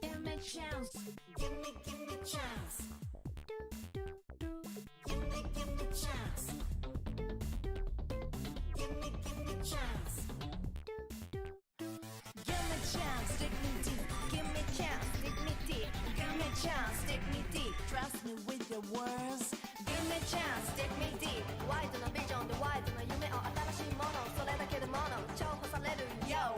give me chance. Give me chance. Give me chance. Give me chance. Give me chance, dig me deep. Give me chance, dig me deep. Give me chance, dig me deep. Trust me with your words. Give me chance, dig me deep. Wide なビジョンで wide な夢を新しいものそれだけでもの重宝される Yo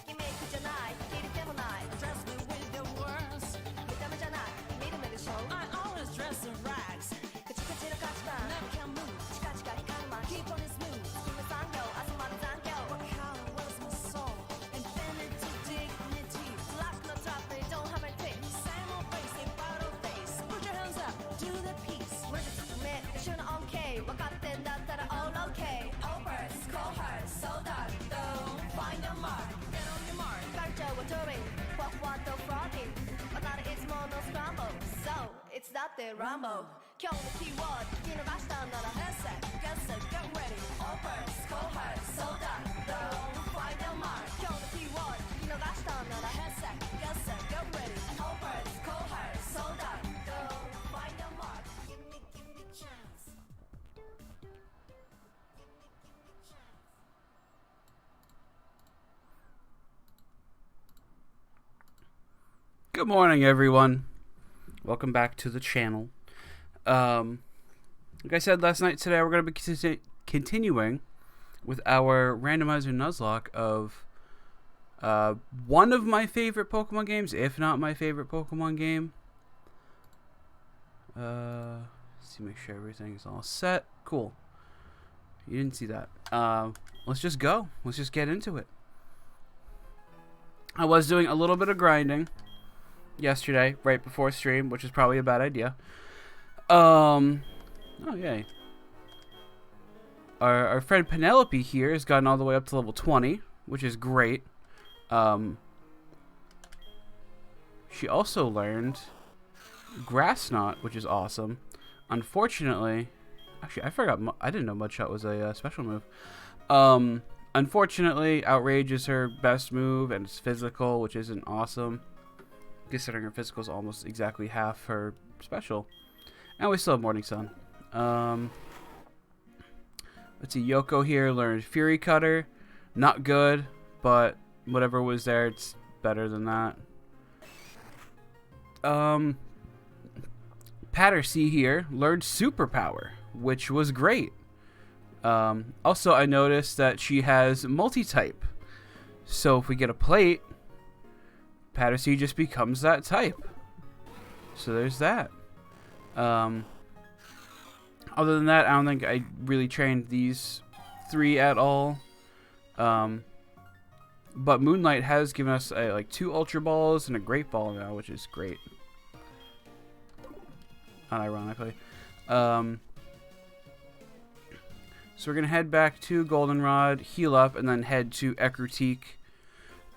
ギミックじゃない切り手もない Trust me with your words 見た目じゃない見る目でしょ I always dress in rags カチカチの価値観 Never can move チカチカ光るマン Keep on it smooth 君産業集まる残業 Work hard and where's my soul Infinity dignity Black no top they don't have a taste Same old face they battle face Put your hands up do the peace 無実め一緒の OK 分かってんだったら all OK Opers cold heart so dark don't find your mark Get on your mark カルチャーは touring Fuck what the frogging またいつもの scramble So it's that the Rambo 今日のキーワード聞き逃したんなら Head set get set get ready Opers cold heart so dark don't find your mark 今日のキーワード聞き逃したんなら Head set get set get ready Opers cold heart so dark don't find your mark Give me chance Good morning, everyone. Welcome back to the channel. Like I said last night, today we're going to be continuing with our Randomizer Nuzlocke of one of my favorite Pokemon games, if not my favorite Pokemon game. Let's see, make sure everything's all set. Cool. You didn't see that. Let's just go. Let's just get into it. I was doing a little bit of grinding yesterday, right before stream, which is probably a bad idea. Oh, yay. Our friend Penelope here has gotten all the way up to level 20, which is great. She also learned Grass Knot, which is awesome. Unfortunately, actually, I forgot. I didn't know Mudshot was a special move. Unfortunately, Outrage is her best move, and it's physical, which isn't awesome, considering her physical is almost exactly half her special. And we still have Morning Sun. Let's see, Yoko here learned Fury Cutter. Not good, but whatever was there, it's better than that. Pattersea here learned Superpower, which was great. Also, I noticed that she has multi-type. So if we get a plate, Pattersea just becomes that type. So there's that. Other than that, I don't think I really trained these three at all. But Moonlight has given us like 2 Ultra Balls and a Great Ball now, which is great. Unironically. So we're going to head back to Goldenrod, heal up, and then head to Ecruteak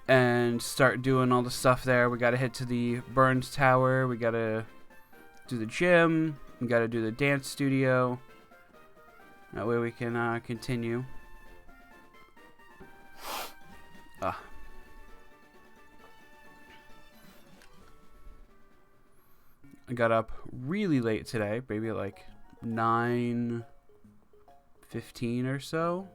and start doing all the stuff there. We got to head to the Burns Tower. We got to do the gym. We got to do the dance studio. That way we can continue. I got up really late today, maybe at like 9:15 or so,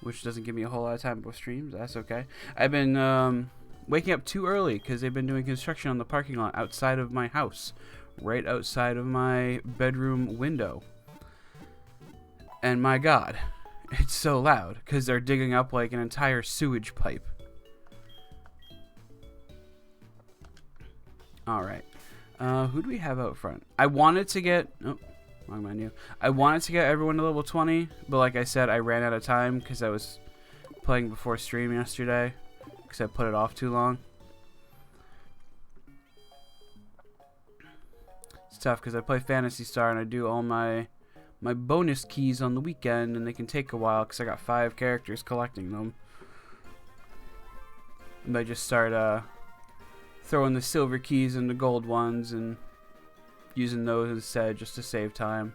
which doesn't give me a whole lot of time before streams. That's okay. I've been waking up too early because they've been doing construction on the parking lot outside of my house, right outside of my bedroom window. And my God, it's so loud because they're digging up like an entire sewage pipe. All right. Who do we have out front? I wanted to get... Oh, wrong menu. I wanted to get everyone to level 20, but like I said, I ran out of time because I was playing before stream yesterday because I put it off too long. It's tough because I play Phantasy Star and I do all my bonus keys on the weekend, and they can take a while because I got 5 characters collecting them. And I just start throwing the silver keys into gold ones and using those instead just to save time.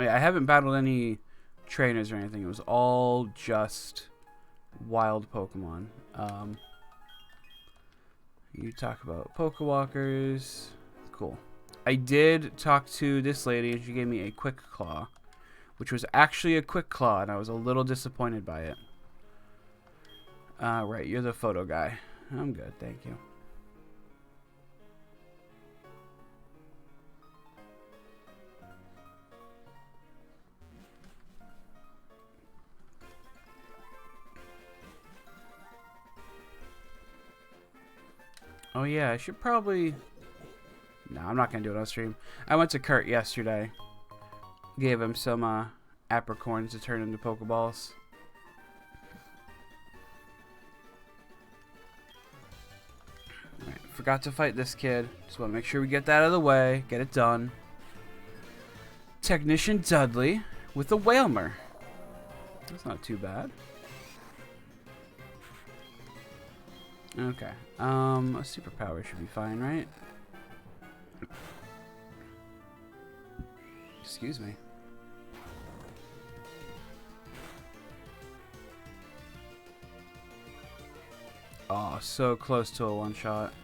Yeah, I haven't battled any trainers or anything. It was all just wild Pokemon. You talk about Pokewalkers. Cool. I did talk to this lady, and she gave me a Quick Claw, which was actually a Quick Claw, and I was a little disappointed by it. Right, you're the photo guy. I'm good, thank you. Oh yeah, I should probably... No, I'm not going to do it on stream. I went to Kurt yesterday. Gave him some apricorns to turn into Pokeballs. Alright, forgot to fight this kid. Just want to make sure we get that out of the way. Get it done. Technician Dudley with a Whalmer. That's not too bad. Okay. A superpower should be fine, right? Excuse me. Oh, so close to a one-shot.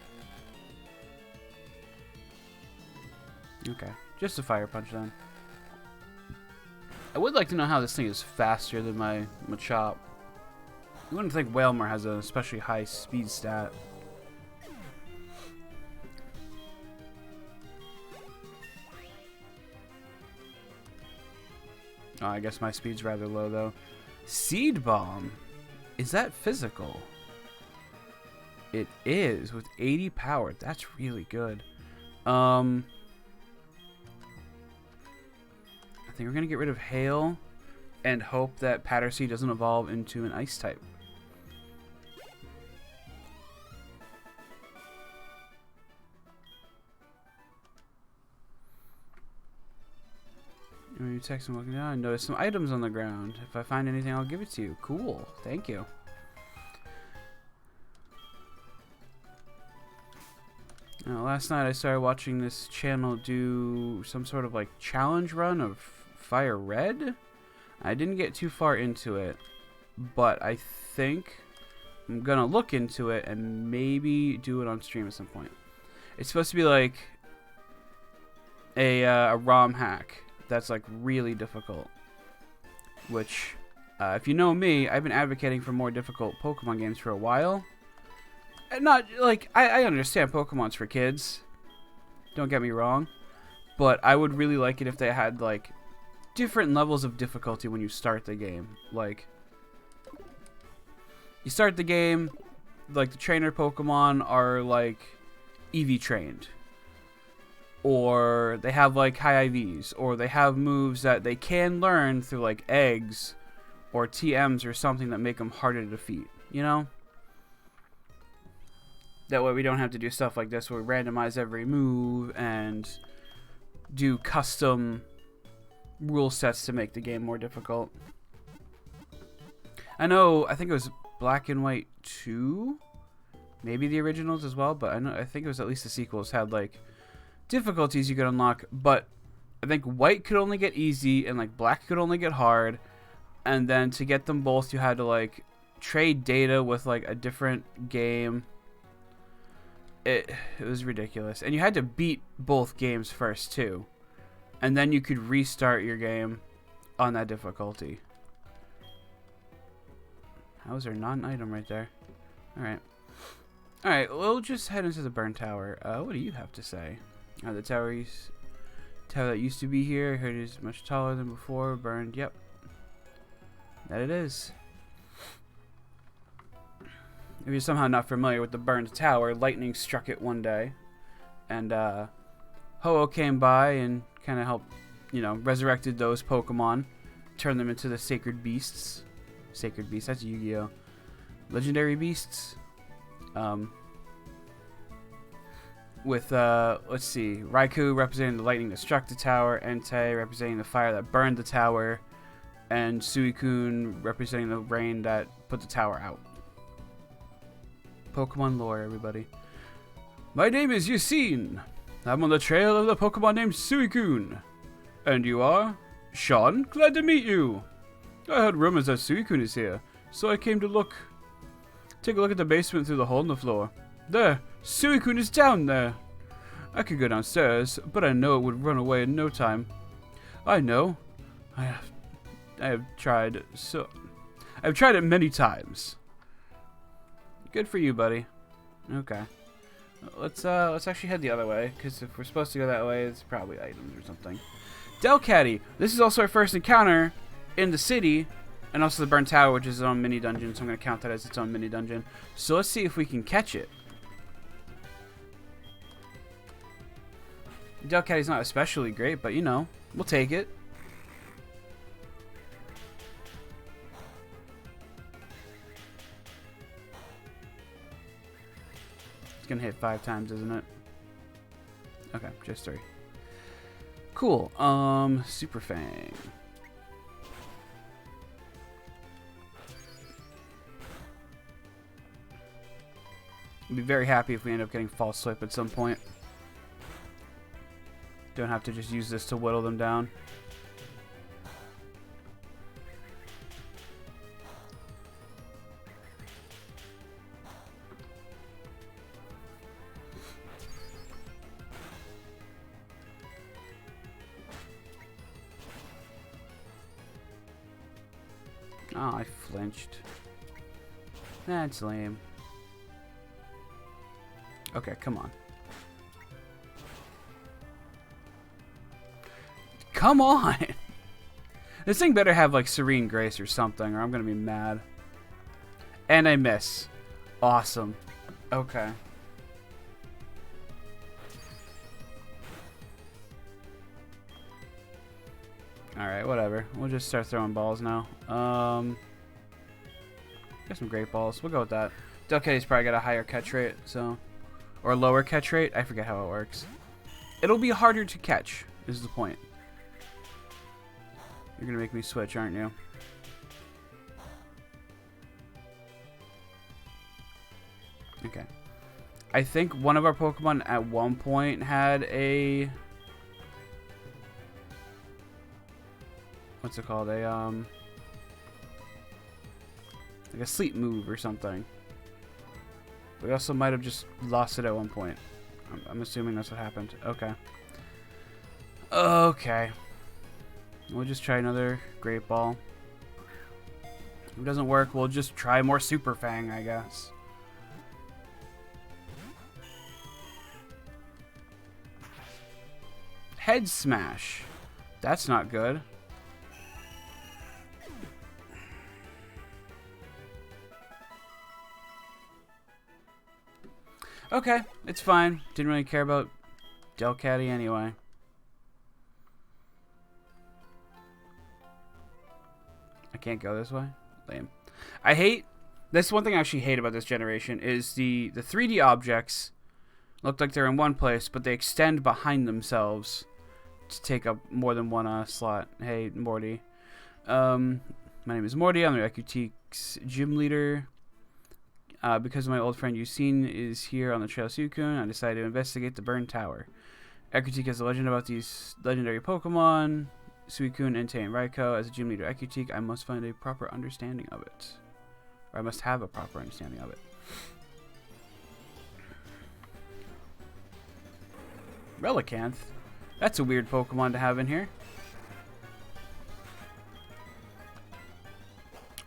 Okay. Just a Fire Punch then. I would like to know how this thing is faster than my Machop. You wouldn't think Whalmer has an especially high speed stat. Oh, I guess my speed's rather low though. Seed Bomb. Is that physical? It is with 80 power. That's really good. I think we're gonna get rid of Hail and hope that Pattersea doesn't evolve into an Ice type. When you text and walking down, I notice some items on the ground. If I find anything, I'll give it to you. Cool. Thank you. Last night I started watching this channel do some sort of like challenge run of Fire Red. I didn't get too far into it, but I think I'm gonna look into it and maybe do it on stream at some point. It's supposed to be like a ROM hack that's like really difficult, which if you know me, I've been advocating for more difficult Pokemon games for a while. And not like I understand Pokemon's for kids, don't get me wrong, but I would really like it if they had like different levels of difficulty when you start the game. Like you start the game, like the trainer Pokemon are like EV trained, or they have like high IVs, or they have moves that they can learn through like eggs or TMs or something that make them harder to defeat, you know? That way we don't have to do stuff like this where we randomize every move and do custom rule sets to make the game more difficult. I think it was Black and White 2, maybe the originals as well, but I think it was at least the sequels had like difficulties you could unlock, but I think White could only get easy and like Black could only get hard, and then to get them both you had to like trade data with like a different game. It was ridiculous, and you had to beat both games first too, and then you could restart your game on that difficulty. How is there not an item right there? Alright, we'll just head into the burn tower. What do you have to say? The tower that used to be here, I heard is much taller than before. Burned, yep. That it is. If you're somehow not familiar with the burned tower, lightning struck it one day, and Ho-Oh came by and kind of helped, resurrected those Pokemon, turned them into the sacred beasts. Sacred beasts, that's Yu-Gi-Oh! Legendary beasts. With let's see, Raikou representing the lightning that struck the tower, Entei representing the fire that burned the tower, and Suicune representing the rain that put the tower out. Pokemon lore, everybody. My name is Yassine. I'm on the trail of the Pokemon named Suicune. And you are? Sean, glad to meet you. I heard rumors that Suicune is here, so I came to take a look at the basement through the hole in the floor. There, Suicune is down there. I could go downstairs, but I know it would run away in no time. I know. I've tried it many times. Good for you, buddy. Okay. Let's actually head the other way, because if we're supposed to go that way, it's probably items or something. Delcatty! This is also our first encounter in the city, and also the Burnt Tower, which is its own mini dungeon, so I'm going to count that as its own mini dungeon. So let's see if we can catch it. Delcatty's not especially great, but you know, we'll take it. It's gonna hit 5 times, isn't it? Okay, just 3. Cool. Super Fang. I'd be very happy if we end up getting False Swipe at some point. Don't have to just use this to whittle them down. Oh, I flinched. That's lame. Okay, come on. Come on! This thing better have, like, Serene Grace or something, or I'm gonna be mad. And I miss. Awesome. Okay. Alright, whatever. We'll just start throwing balls now. Got some great balls. We'll go with that. Delcatty's probably got a higher catch rate, so... Or lower catch rate. I forget how it works. It'll be harder to catch, is the point. You're gonna make me switch, aren't you? Okay. I think one of our Pokemon at one point had a... What's it called? A, like a sleep move or something. We also might have just lost it at one point. I'm assuming that's what happened. Okay. Okay. We'll just try another Great Ball. If it doesn't work, we'll just try more Super Fang, I guess. Head Smash. That's not good. Okay, it's fine. Didn't really care about Delcatty anyway. I can't go this way? Lame. I hate... That's one thing I actually hate about this generation is the 3D objects look like they're in one place, but they extend behind themselves to take up more than one slot. Hey, Morty. My name is Morty. I'm the Ecruteak's gym leader. Because my old friend Yusin is here on the trail Suicune, I decided to investigate the Burnt Tower. Ecruteak has a legend about these legendary Pokemon, Suicune, Entei, and Raikou. As a gym leader Ecruteak, I must find a proper understanding of it. Or I must have a proper understanding of it. Relicanth? That's a weird Pokemon to have in here.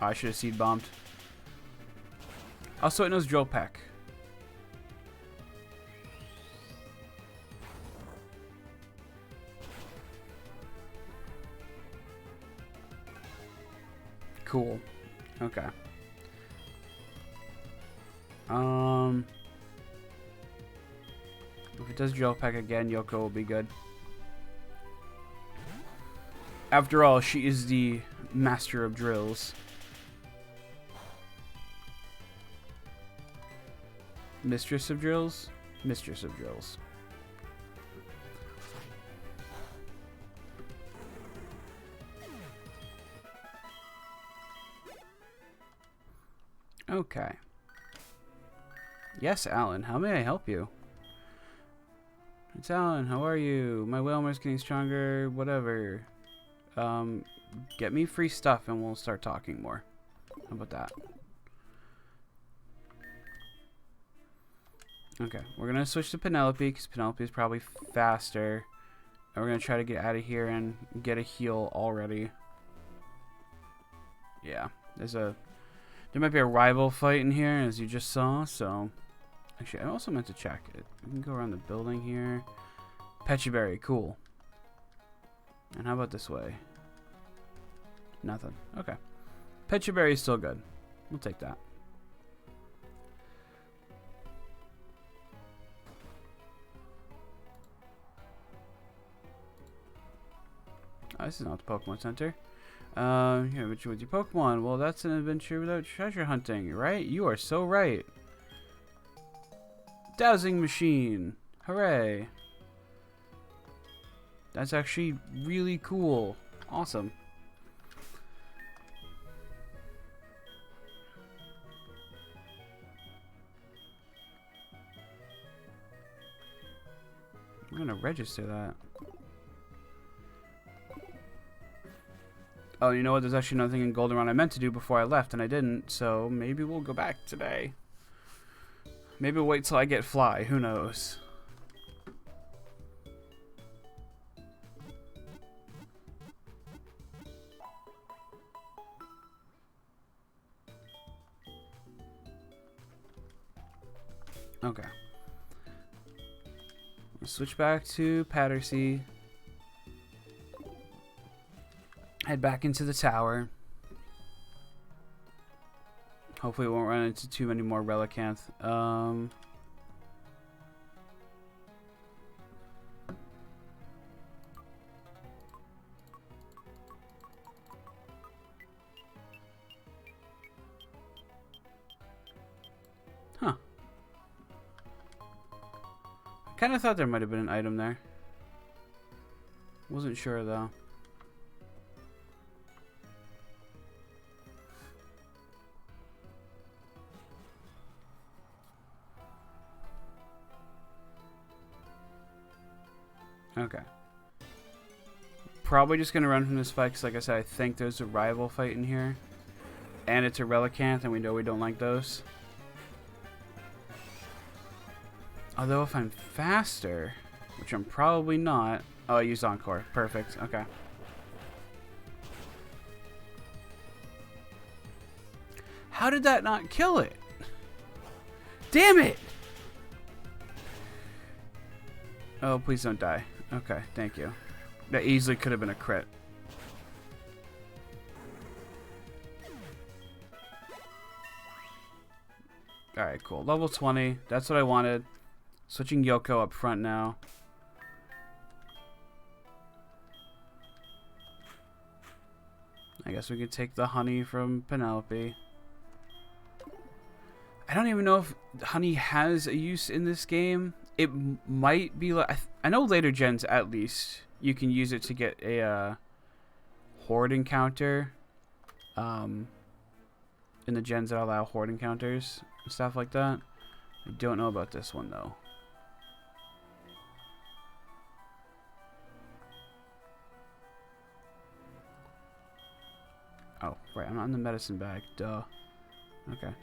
Oh, I should have Seed Bombed. Also, it knows Drill Peck. Cool. Okay. If it does Drill Peck again, Yoko will be good. After all, she is the master of drills. Mistress of drills? Mistress of drills. Okay. Yes, Alan. How may I help you? It's Alan. How are you? My Wailmer's getting stronger. Whatever. Get me free stuff and we'll start talking more. How about that? Okay, we're gonna switch to Penelope because Penelope is probably faster. And we're gonna try to get out of here and get a heal already. Yeah, there might be a rival fight in here, as you just saw. So, actually, I also meant to check it. We can go around the building here. Pechiberry, cool. And how about this way? Nothing. Okay. Pechiberry is still good. We'll take that. Oh, this is not the Pokemon Center. Here, adventure with your Pokemon. Well, that's an adventure without treasure hunting, right? You are so right. Dowsing machine. Hooray. That's actually really cool. Awesome. I'm gonna register that. Oh, you know what? There's actually nothing in Goldenrod I meant to do before I left, and I didn't. So maybe we'll go back today. Maybe we'll wait till I get Fly. Who knows? Okay. We'll switch back to Pattersea. Head back into the tower. Hopefully we won't run into too many more Relicanth. Huh. I kind of thought there might have been an item there. Wasn't sure though. Okay. Probably just going to run from this fight because, like I said, I think there's a rival fight in here. And it's a Relicanth, and we know we don't like those. Although if I'm faster, which I'm probably not... Oh, I used Encore. Perfect. Okay. How did that not kill it? Damn it! Oh, please don't die. Okay, thank you. That easily could have been a crit. Alright, cool. Level 20. That's what I wanted. Switching Yoko up front now. I guess we could take the honey from Penelope. I don't even know if honey has a use in this game. It might be like... I know later gens, at least, you can use it to get a horde encounter. In the gens that allow horde encounters and stuff like that. I don't know about this one, though. Oh, right. I'm not in the medicine bag. Duh. Okay.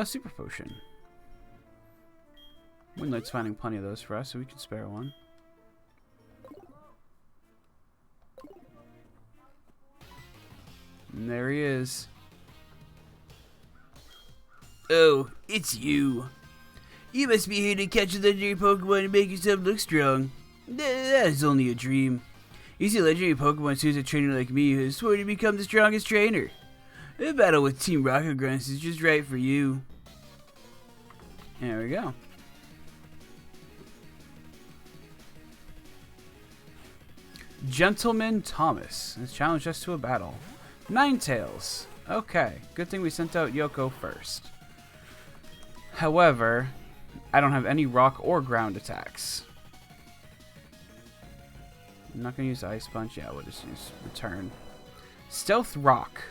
Super potion. Moonlight's finding plenty of those for us, so we can spare one. And there he is. Oh, it's you. You must be here to catch a legendary Pokemon and make yourself look strong. That is only a dream. You see, legendary Pokemon choose a trainer like me who has sworn to become the strongest trainer. A battle with Team Rocket Grunts is just right for you. There we go. Gentleman Thomas has challenged us to a battle. Ninetales. Okay, good thing we sent out Yoko first. However, I don't have any rock or ground attacks. I'm not going to use Ice Punch. Yeah, we'll just use Return. Stealth Rock.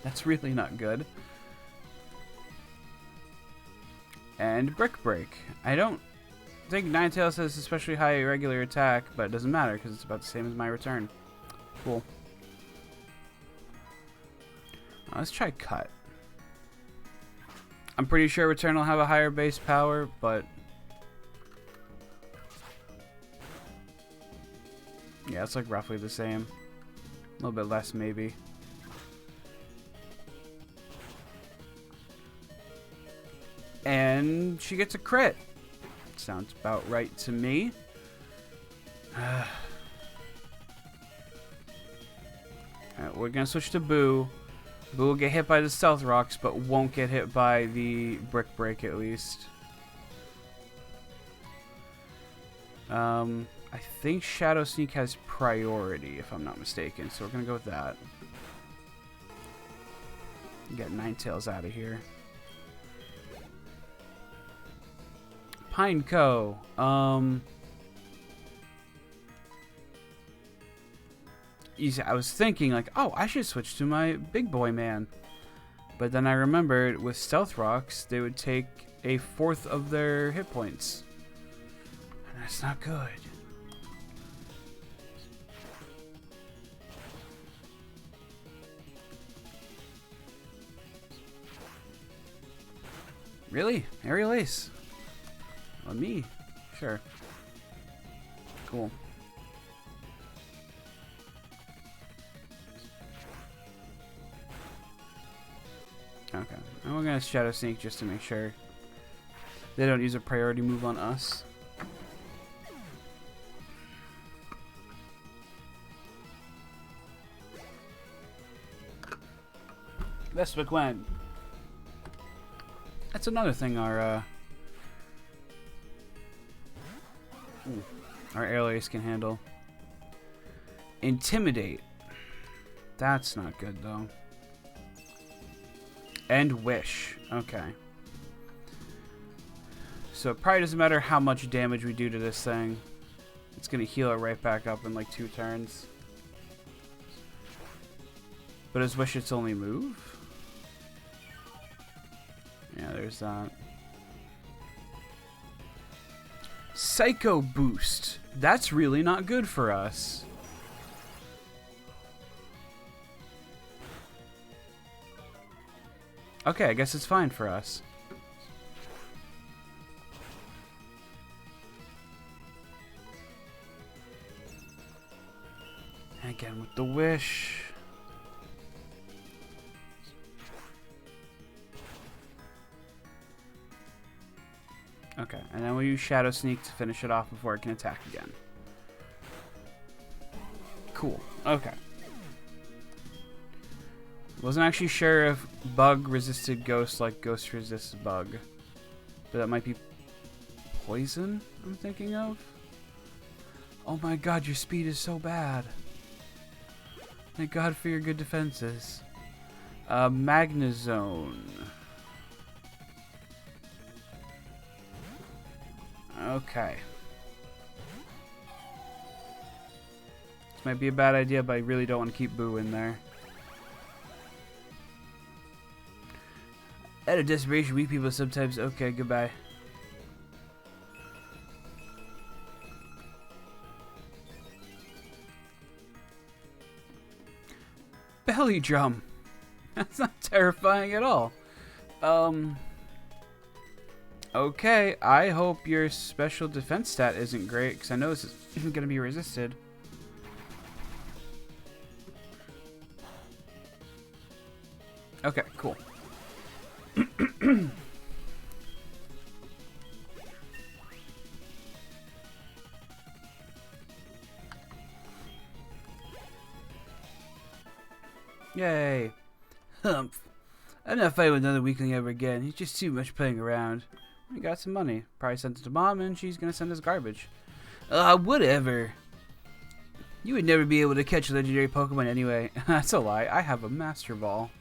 That's really not good. And Brick Break. I don't I think Ninetales has especially high regular attack, but it doesn't matter because it's about the same as my return. Cool. Let's try Cut. I'm pretty sure Return will have a higher base power, but yeah, it's like roughly the same. A little bit less, maybe. And she gets a crit. Sounds about right to me. Alright, we're gonna switch to Boo. Boo will get hit by the Stealth Rocks, but won't get hit by the Brick Break at least. I think Shadow Sneak has priority, if I'm not mistaken, so we're gonna go with that. Get Ninetales out of here. Pineco. I was thinking like, oh, I should switch to my big boy man. But then I remembered with Stealth Rocks, they would take a fourth of their hit points. And that's not good. Really? Aerial Ace? On me? Sure. Cool. Okay. And we're going to Shadow Sneak just to make sure they don't use a priority move on us. That's McQueen. That's another thing our Aerial Ace can handle. Intimidate. That's not good though. And Wish. Okay. So it probably doesn't matter how much damage we do to this thing. It's going to heal it right back up in like 2 turns. But is Wish its only move? Yeah, there's that. Psycho Boost. That's really not good for us. Okay, I guess it's fine for us. Again with the Wish. Okay, and then we'll use Shadow Sneak to finish it off before it can attack again. Cool. Okay. Wasn't actually sure if Bug resisted Ghost like Ghost resists Bug. But that might be Poison I'm thinking of. Oh my god, your speed is so bad. Thank god for your good defenses. Magnezone. Okay. This might be a bad idea, but I really don't want to keep Boo in there. Out of desperation, weak people sometimes... Okay, goodbye. Belly Drum. That's not terrifying at all. Okay, I hope your special defense stat isn't great, because I know this is going to be resisted. Okay, cool. Yay. Humph. I'm not fighting with another weakling ever again. He's just too much playing around. We got some money. Probably sent it to Mom, and she's gonna send us garbage. Whatever. You would never be able to catch a legendary Pokemon anyway. That's a lie. I have a Master Ball.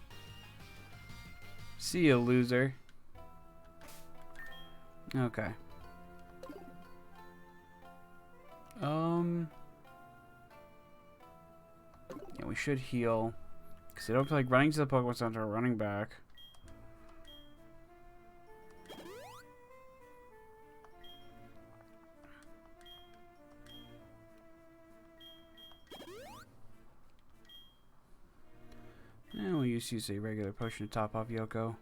See ya, loser. Okay. Yeah, we should heal. Because I don't feel like running to the Pokemon Center or running back. just use a regular potion to top off Yoko.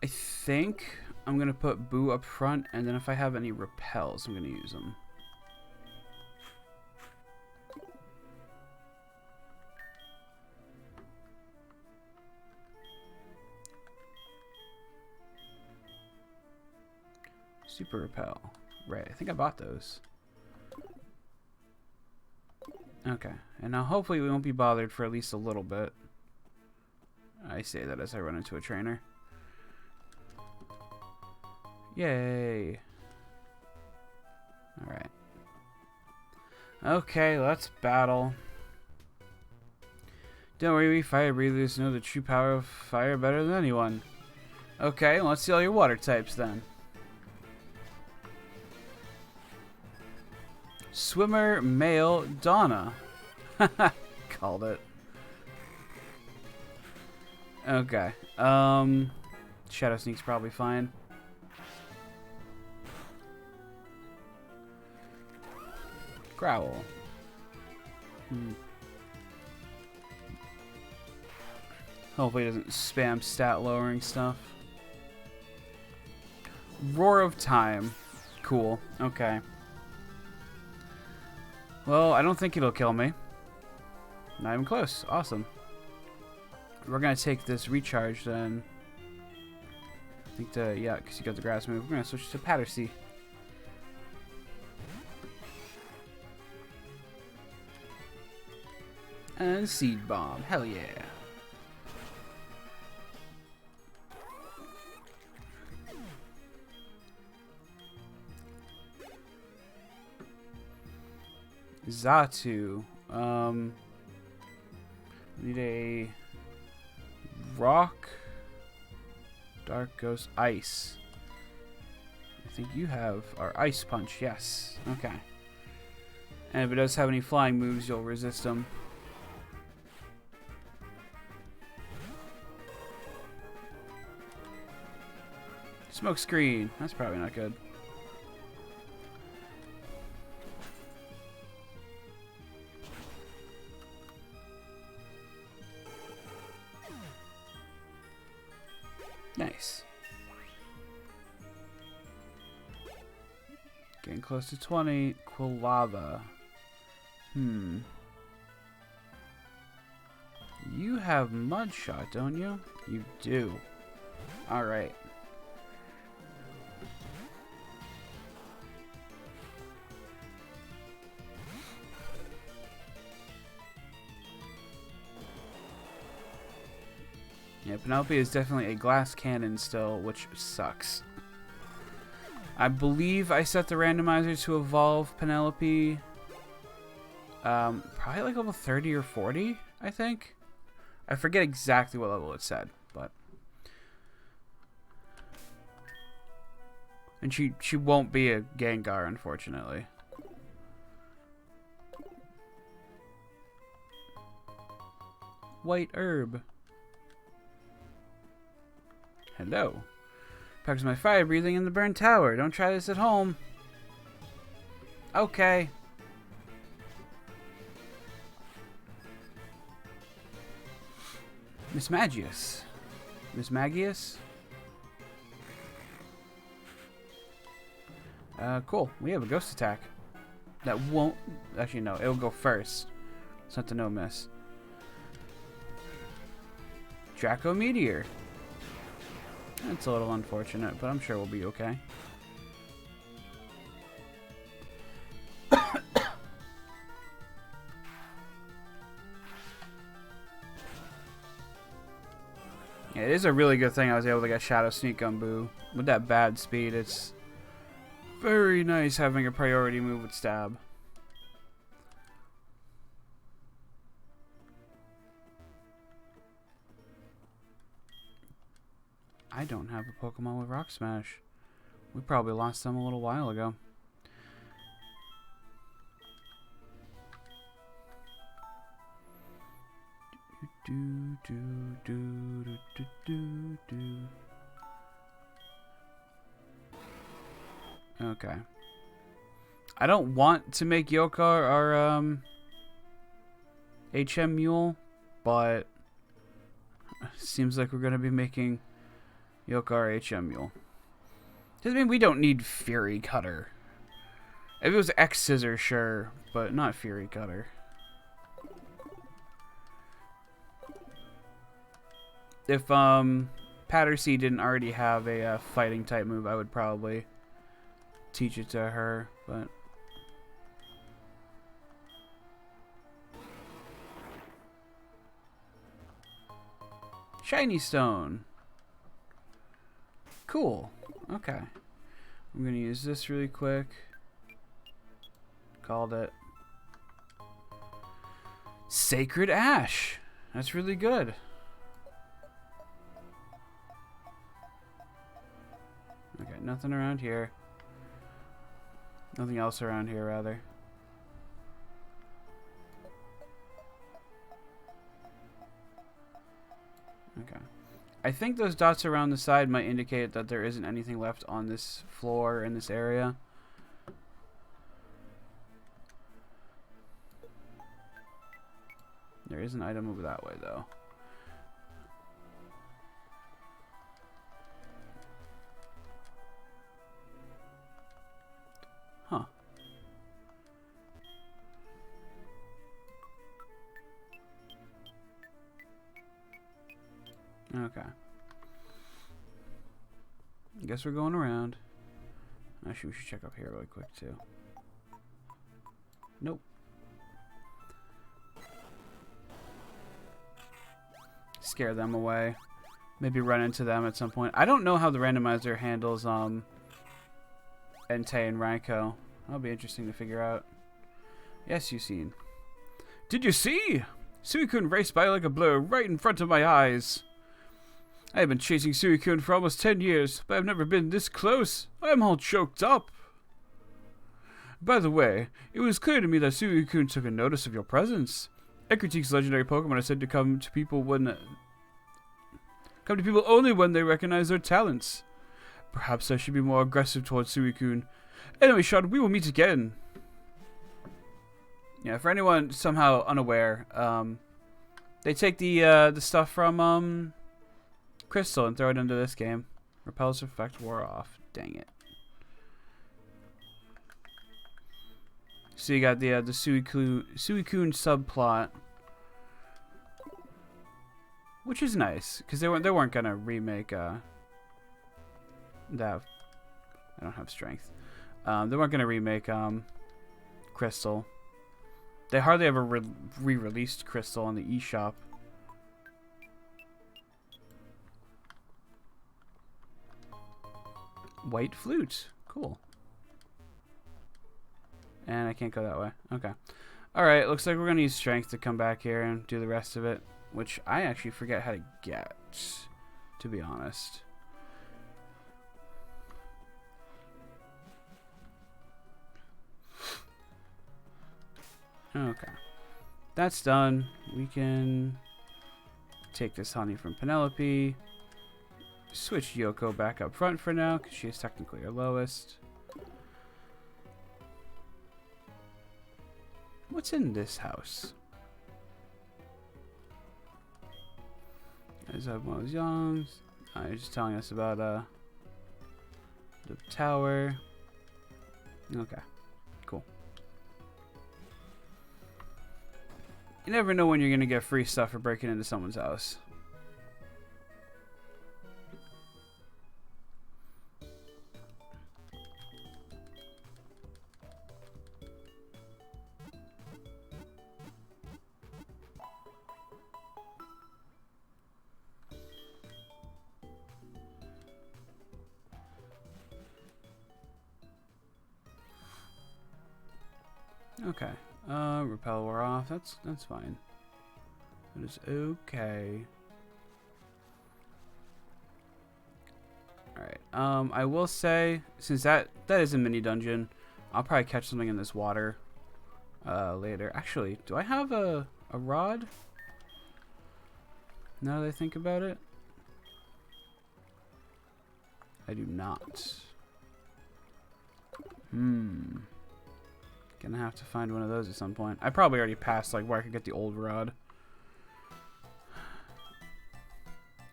I think I'm going to put Boo up front, and then if I have any repels, I'm going to use them. Super repel. Right, I think I bought those. Okay, and now hopefully we won't be bothered for at least a little bit. I say that as I run into a trainer. Yay. Alright. Okay, let's battle. Don't worry, we fire breathers know the true power of fire better than anyone. Okay, let's see all your water types then. Swimmer, male, Donna. Called it. Okay. Shadow Sneak's probably fine. Growl. Hopefully it doesn't spam stat lowering stuff. Roar of Time. Cool. Okay. Well, I don't think it'll kill me. Not even close. Awesome. We're going to take this recharge then. I think yeah, because you got the grass move. We're going to switch to Pattersea. And Seed Bomb. Hell yeah. Zatu. Need a rock. Dark Ghost Ice. I think you have our Ice Punch. Yes. Okay. And if it does have any flying moves, you'll resist them. Smoke Screen. That's probably not good. Nice. Getting close to 20. Quilava. You have Mud Shot, don't you? You do. Alright. Yeah, Penelope is definitely a glass cannon still, which sucks. I believe I set the randomizer to evolve Penelope probably like level 30 or 40, I think. I forget exactly what level it said, but... And she won't be a Gengar, unfortunately. White Herb. Hello. Practice my fire breathing in the burnt tower. Don't try this at home. Okay. Miss Magius. Miss Magius? Cool. We have a ghost attack. That won't... Actually, no. It'll go first. It's not the no miss. Draco Meteor. It's a little unfortunate, but I'm sure we'll be okay. Yeah, it is a really good thing I was able to get Shadow Sneak on Boo. With that bad speed, it's very nice having a priority move with Stab. I don't have a Pokemon with Rock Smash. We probably lost them a little while ago. Okay. I don't want to make Yoko HM Mule, but seems like we're going to be making Yoka our HM Mule. Doesn't mean we don't need Fury Cutter. If it was X Scissor, sure, but not Fury Cutter. If Pattersea didn't already have a fighting type move, I would probably teach it to her, but Shiny Stone. Cool. Okay. I'm gonna use this really quick. Called it Sacred Ash. That's really good. Okay, nothing around here. Nothing else around here, rather. Okay. I think those dots around the side might indicate that there isn't anything left on this floor in this area. There is an item over that way, though. Huh. Okay. I guess we're going around. Actually, we should check up here really quick, too. Nope. Scare them away. Maybe run into them at some point. I don't know how the randomizer handles Entei and Raikou. That'll be interesting to figure out. Yes, you've seen. Did you see? Suicune raced by like a blur right in front of my eyes. I have been chasing Suicune for almost 10 years, but I've never been this close. I'm all choked up. By the way, it was clear to me that Suicune took a notice of your presence. Ecruteak's legendary Pokemon are said to come to people only when they recognize their talents. Perhaps I should be more aggressive towards Suicune. Anyway, Sean, we will meet again. Yeah, for anyone somehow unaware, they take the stuff from Crystal and throw it into this game. Repel's effect wore off. Dang it. So you got the Suicune subplot, which is nice because they weren't gonna remake that. I don't have strength. They weren't gonna remake Crystal. They hardly ever re-released Crystal on the eShop. White flute, cool. And I can't go that way. Okay. Alright, looks like we're going to use strength to come back here and do the rest of it. Which I actually forget how to get, to be honest. Okay. That's done. We can take this honey from Penelope. Switch Yoko back up front for now, because she is technically our lowest. What's in this house? There's one of Young's. You're just telling us about the tower. Okay, cool. You never know when you're gonna get free stuff for breaking into someone's house. Okay. Repel wore off. That's fine. That is okay. Alright. I will say, since that is a mini dungeon, I'll probably catch something in this water later. Actually, do I have a rod? Now that I think about it. I do not. Gonna have to find one of those at some point. I probably already passed like where I could get the old rod.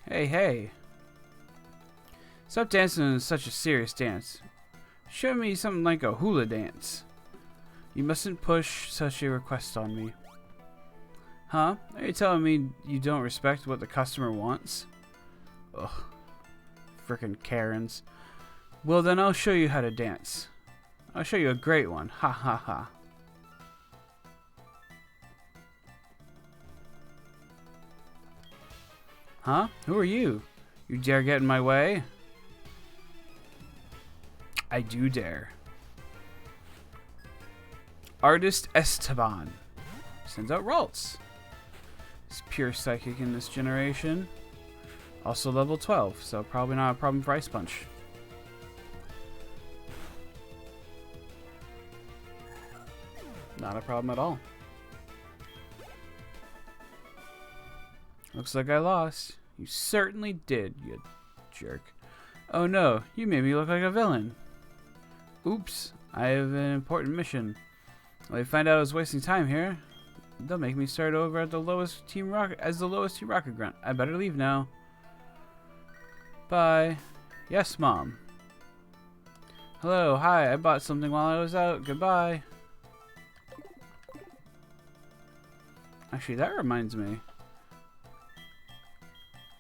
Hey, hey. Stop dancing in such a serious dance. Show me something like a hula dance. You mustn't push such a request on me. Huh? Are you telling me you don't respect what the customer wants? Ugh. Frickin' Karens. Well, then I'll show you how to dance. I'll show you a great one. Ha ha ha. Huh? Who are you? You dare get in my way? I do dare. Artist Esteban. Sends out Ralts. He's pure psychic in this generation. Also level 12, so probably not a problem for Ice Punch. Not a problem at all. Looks like I lost. You certainly did, you jerk. Oh no, you made me look like a villain. Oops, I have an important mission. When they find out I was wasting time here, they'll make me start over at the lowest team rocket grunt. I better leave now. Bye. Yes, Mom. Hello, hi, I bought something while I was out. Goodbye. Actually, that reminds me.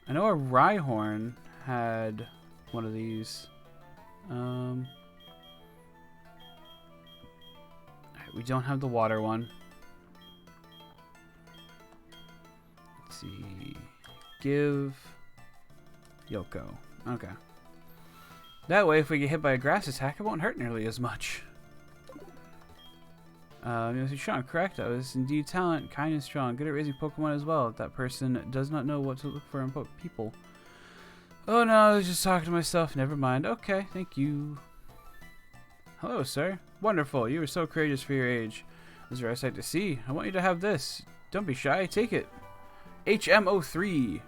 I know a Rhyhorn had one of these. Alright, we don't have the water one. Let's see. Give Yoko. Okay. That way, if we get hit by a grass attack, it won't hurt nearly as much. Sean, correct. I was indeed talent, kind and strong, good at raising Pokemon as well. That person does not know what to look for in people. Oh no, I was just talking to myself. Never mind. Okay, thank you. Hello, sir. Wonderful. You were so courageous for your age. It was a rare sight to see. I want you to have this. Don't be shy. Take it. HMO3,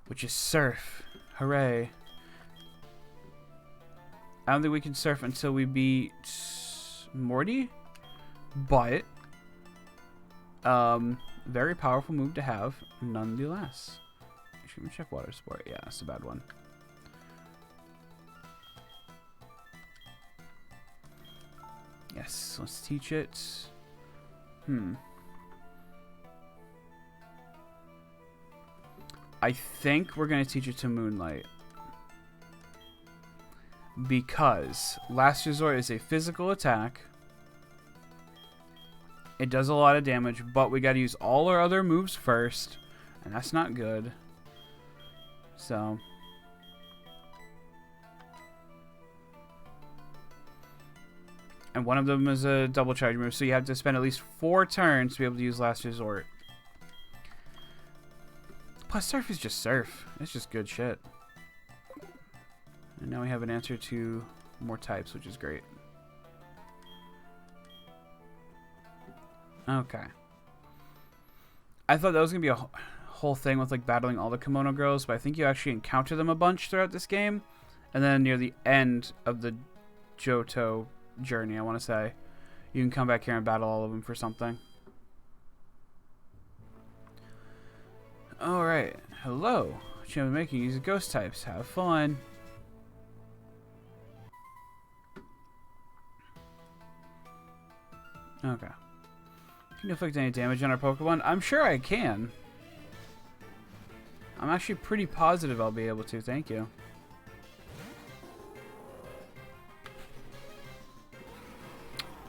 which is surf. Hooray. I don't think we can surf until we beat Morty. But, very powerful move to have, nonetheless. Actually, let me check Water Sport. Yeah, that's a bad one. Yes, let's teach it. I think we're going to teach it to Moonlight. Because Last Resort is a physical attack. It does a lot of damage, but we got to use all our other moves first, and that's not good. So, and one of them is a double charge move, so you have to spend at least 4 turns to be able to use Last Resort. Plus, Surf is just Surf. It's just good shit. And now we have an answer to more types, which is great. Okay. I thought that was going to be a whole thing with like battling all the kimono girls, but I think you actually encounter them a bunch throughout this game. And then near the end of the Johto journey, I want to say, you can come back here and battle all of them for something. Alright. Hello. What you making? Use ghost types. Have fun. Okay. Can you inflict any damage on our Pokemon? I'm sure I can. I'm actually pretty positive I'll be able to. Thank you.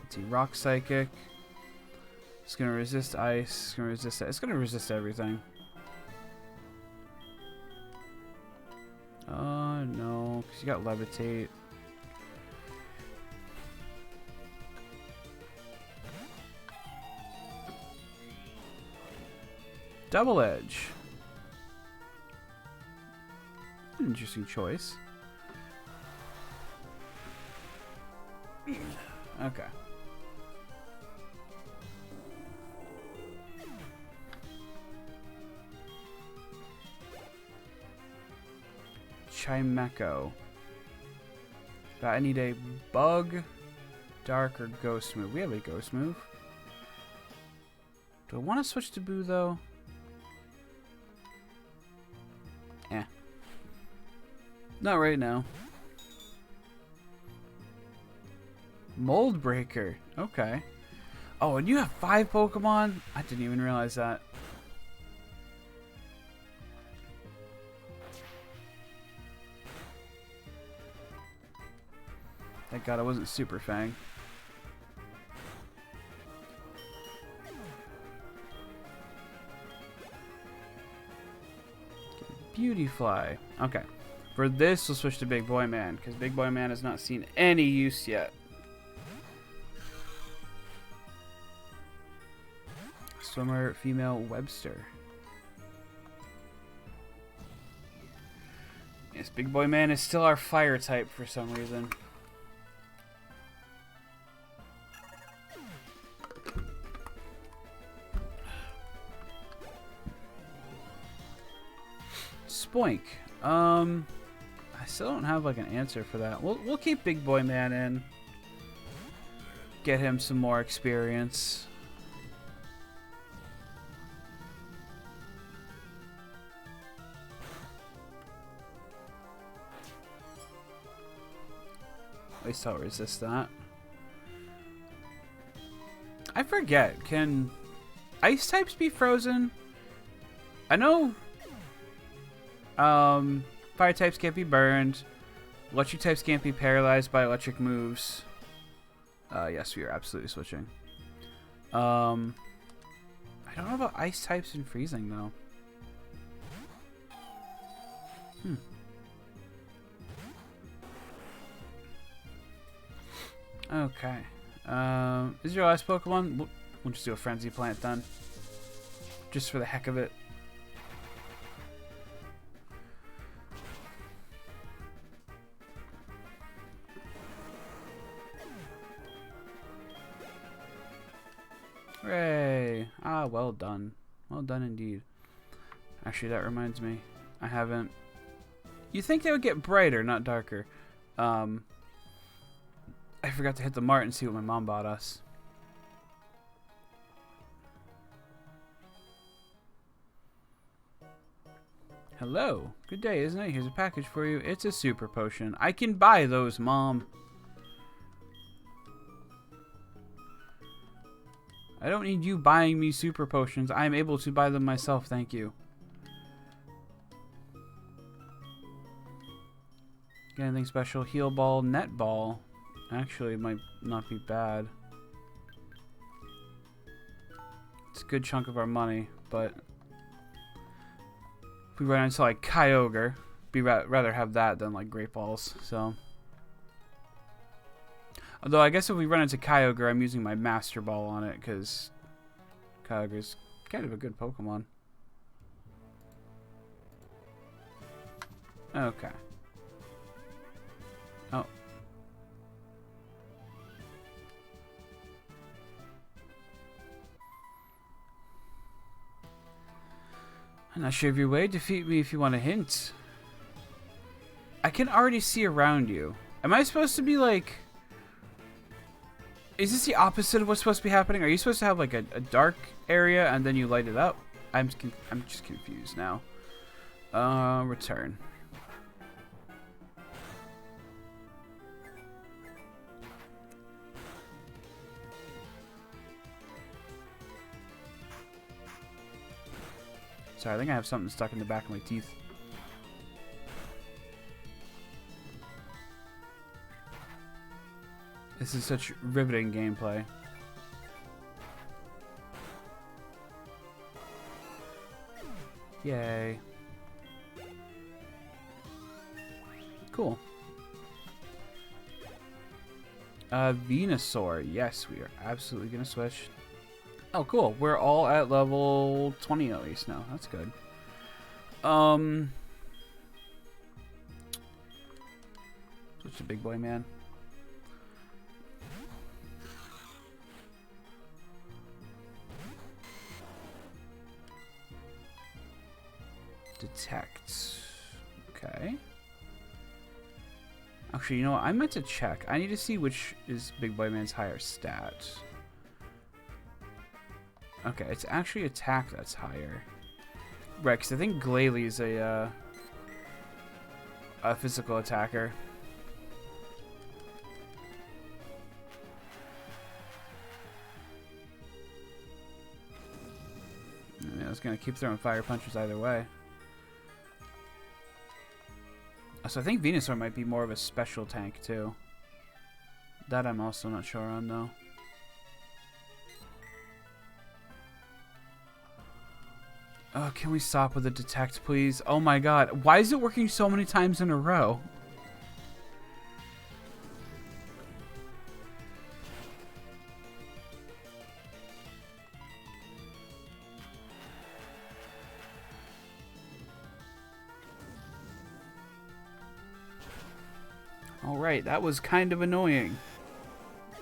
Let's see. Rock Psychic. It's going to resist Ice. It's going to resist... It's going to resist everything. Oh, no. Because you got Levitate. Double Edge. Interesting choice. Okay. Chimecho. I need a bug Dark or ghost move? We have a ghost move. Do I want to switch to Boo though? Eh. Not right now. Mold Breaker. Okay. Oh, and you have 5 Pokemon? I didn't even realize that. Thank God I wasn't Super Fang. Beautyfly. Okay. For this, we'll switch to Big Boy Man, because Big Boy Man has not seen any use yet. Swimmer, female, Webster. Yes, Big Boy Man is still our fire type for some reason. Spoink. I still don't have like an answer for that. We'll keep Big Boy Man in. Get him some more experience. At least I'll resist that. I forget. Can ice types be frozen? I know fire types can't be burned. Electric types can't be paralyzed by electric moves. Yes, we are absolutely switching. I don't know about ice types and freezing though. Okay. Is your last Pokemon? We'll just do a Frenzy Plant then. Just for the heck of it. Hooray! Ah, well done. Well done indeed. Actually, that reminds me. I haven't... You think they would get brighter, not darker. I forgot to hit the mart and see what my mom bought us. Hello. Good day, isn't it? Here's a package for you. It's a super potion. I can buy those, Mom. I don't need you buying me super potions. I am able to buy them myself, thank you. Get anything special? Heal ball, net ball. Actually, it might not be bad. It's a good chunk of our money, but if we run into like Kyogre, rather have that than like Great Balls. So, although I guess if we run into Kyogre, I'm using my Master Ball on it because Kyogre's kind of a good Pokemon. Okay. Oh. I'm not sure of your way. Defeat me if you want a hint. I can already see around you. Am I supposed to be like... Is this the opposite of what's supposed to be happening? Are you supposed to have like a dark area and then you light it up? I'm just confused now. Return. Sorry, I think I have something stuck in the back of my teeth. This is such riveting gameplay. Yay. Cool. Venusaur. Yes, we are absolutely going to switch. Oh, cool. We're all at level 20 at least now. That's good. Switch to Big Boy Man. Detect. Okay. Actually, you know what? I meant to check. I need to see which is Big Boy Man's higher stat. Okay, it's actually attack that's higher. Right, because I think Glalie is a physical attacker. I was going to keep throwing fire punches either way. So I think Venusaur might be more of a special tank too. That I'm also not sure on though. Oh, can we stop with the detect, please? Oh my god. Why is it working so many times in a row? Alright, that was kind of annoying.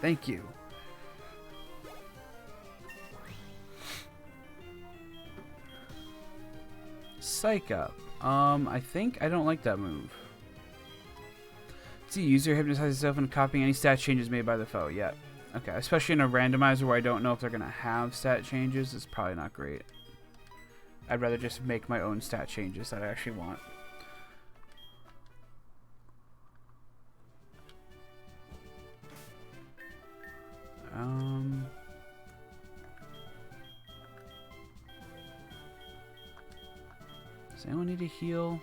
Thank you. Psych Up. I think I don't like that move. See, user hypnotizes itself into copying any stat changes made by the foe. Yeah. Okay, especially in a randomizer where I don't know if they're going to have stat changes, it's probably not great. I'd rather just make my own stat changes that I actually want. Does anyone need a heal?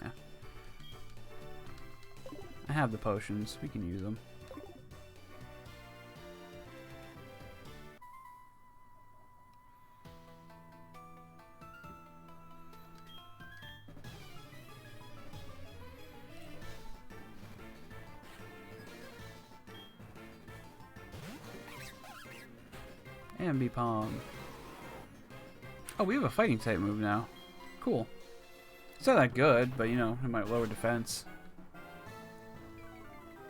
Yeah. I have the potions. We can use them. And Palm. Oh, we have a fighting type move now. Cool. It's not that good, but you know, it might lower defense.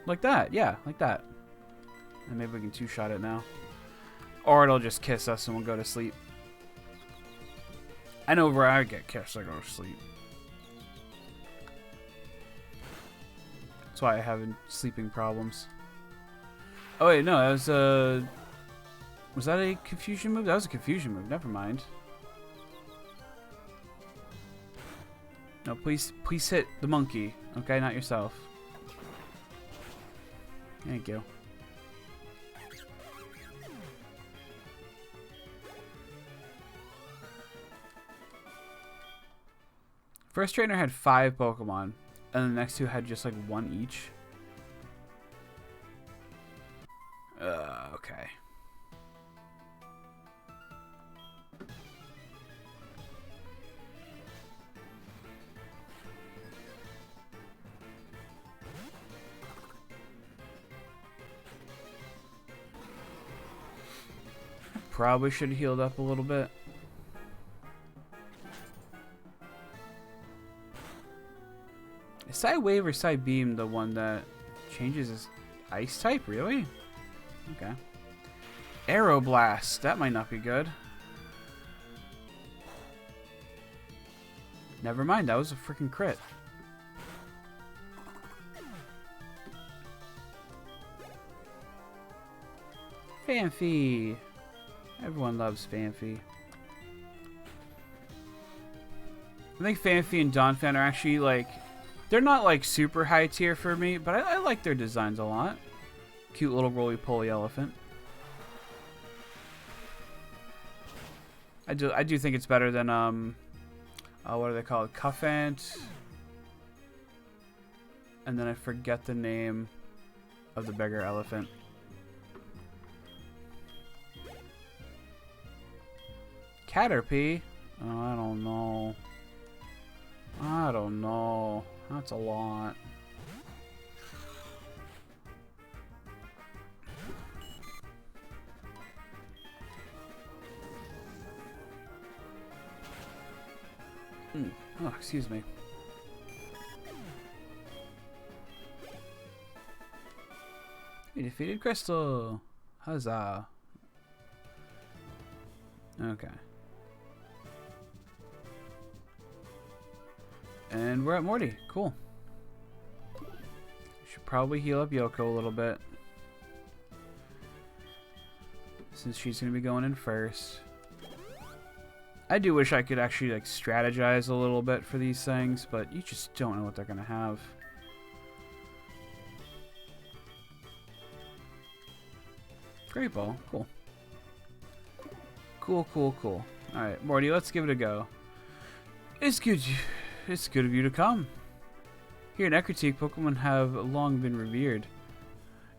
Like that, yeah, like that. And maybe we can two-shot it now. Or it'll just kiss us and we'll go to sleep. I know where I get kissed, I go to sleep. That's why I have sleeping problems. Oh wait, no, that was a... Was that a confusion move? That was a confusion move, never mind. No, please hit the monkey, okay? Not yourself. Thank you. First trainer had 5 Pokemon, and the next two had just like 1 each. Okay. Probably should have healed up a little bit. Is Psy-Wave or Psy-Beam the one that changes his ice type? Really? Okay. Aeroblast. That might not be good. Never mind. That was a freaking crit. Fanfi. Everyone loves Fanfi. I think Fanfi and Donphan are actually like... They're not like super high tier for me, but I like their designs a lot. Cute little roly-poly elephant. I do think it's better than what are they called? Cuffant. And then I forget the name of the bigger elephant. Caterpie? Oh, I don't know. I don't know. That's a lot. Oh, excuse me. We defeated Crystal. Huzzah. Okay. And we're at Morty. Cool. probably heal up Yoko a little bit, since she's going to be going in first. I do wish I could actually like strategize a little bit for these things, but you just don't know what they're going to have. Great ball. Cool. Cool, cool, cool. Alright, Morty, let's give it a go. It's good of you to come. Here in Ecruteak, Pokemon have long been revered.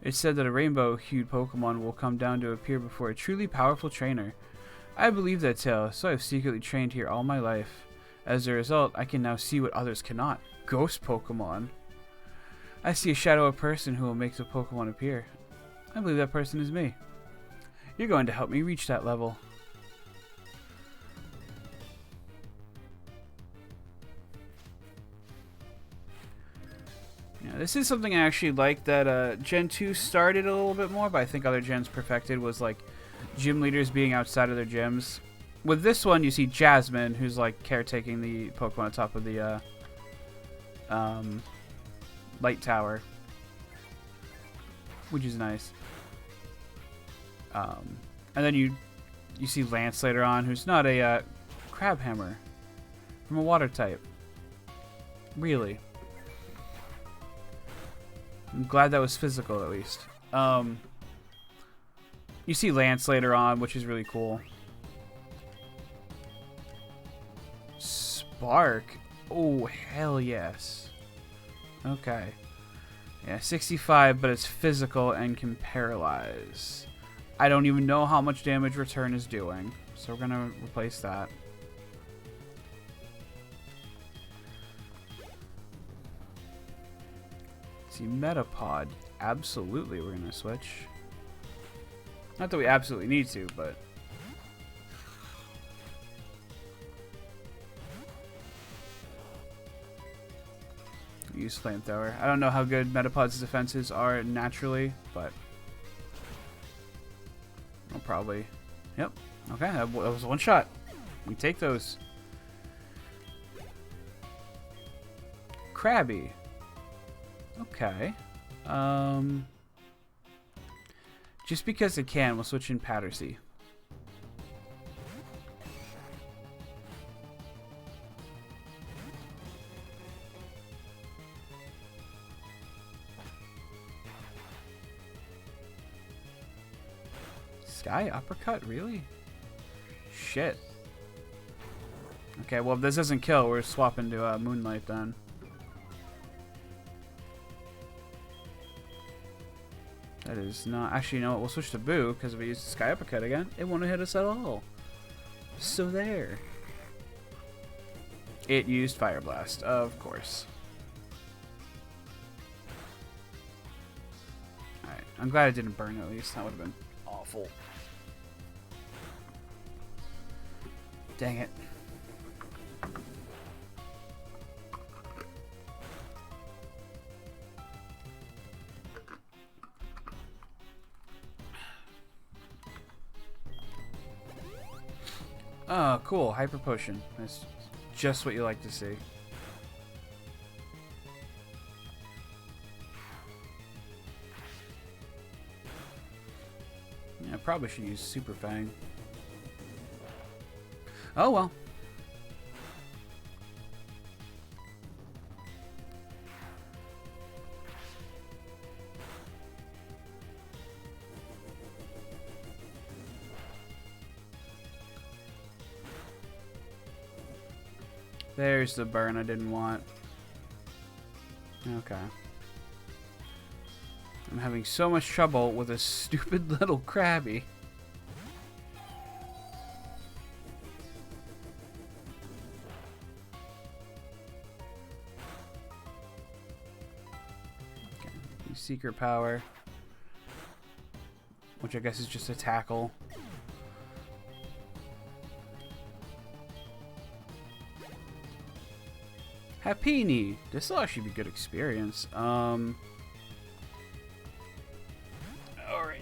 It's said that a rainbow-hued Pokemon will come down to appear before a truly powerful trainer. I believe that tale, so I've secretly trained here all my life. As a result, I can now see what others cannot. Ghost Pokemon. I see a shadow of a person who will make the Pokemon appear. I believe that person is me. You're going to help me reach that level. Yeah, this is something I actually like that Gen 2 started a little bit more, but I think other gens perfected was like gym leaders being outside of their gyms. With this one, you see Jasmine, who's like caretaking the Pokemon on top of the light tower, which is nice. And then you see Lance later on, who's not a Crabhammer from a water type. Really. I'm glad that was physical, at least. You see Lance later on, which is really cool. Spark? Oh, hell yes. Okay. Yeah, 65, but it's physical and can paralyze. I don't even know how much damage return is doing, so we're going to replace that. See, Metapod. Absolutely, we're going to switch. Not that we absolutely need to, but... Use Flamethrower. I don't know how good Metapod's defenses are naturally, but... I'll probably... Yep. Okay, that was one shot. We take those. Krabby. Okay. Just because it can, we'll switch in Pattersea. Sky Uppercut? Really? Shit. Okay, well if this doesn't kill, we're swapping to Moonlight then. That is not... Actually, you know what? We'll switch to Boo, because if we use Sky Uppercut again, it won't hit us at all. So there. It used Fire Blast, of course. Alright, I'm glad it didn't burn at least. That would have been awful. Dang it. Oh, cool. Hyper Potion. That's just what you like to see. Yeah, I probably should use Super Fang. Oh, well. There's the burn I didn't want. Okay. I'm having so much trouble with a stupid little Krabby. Okay. Secret Power. Which I guess is just a tackle. Happini. This will actually be good experience. Alright,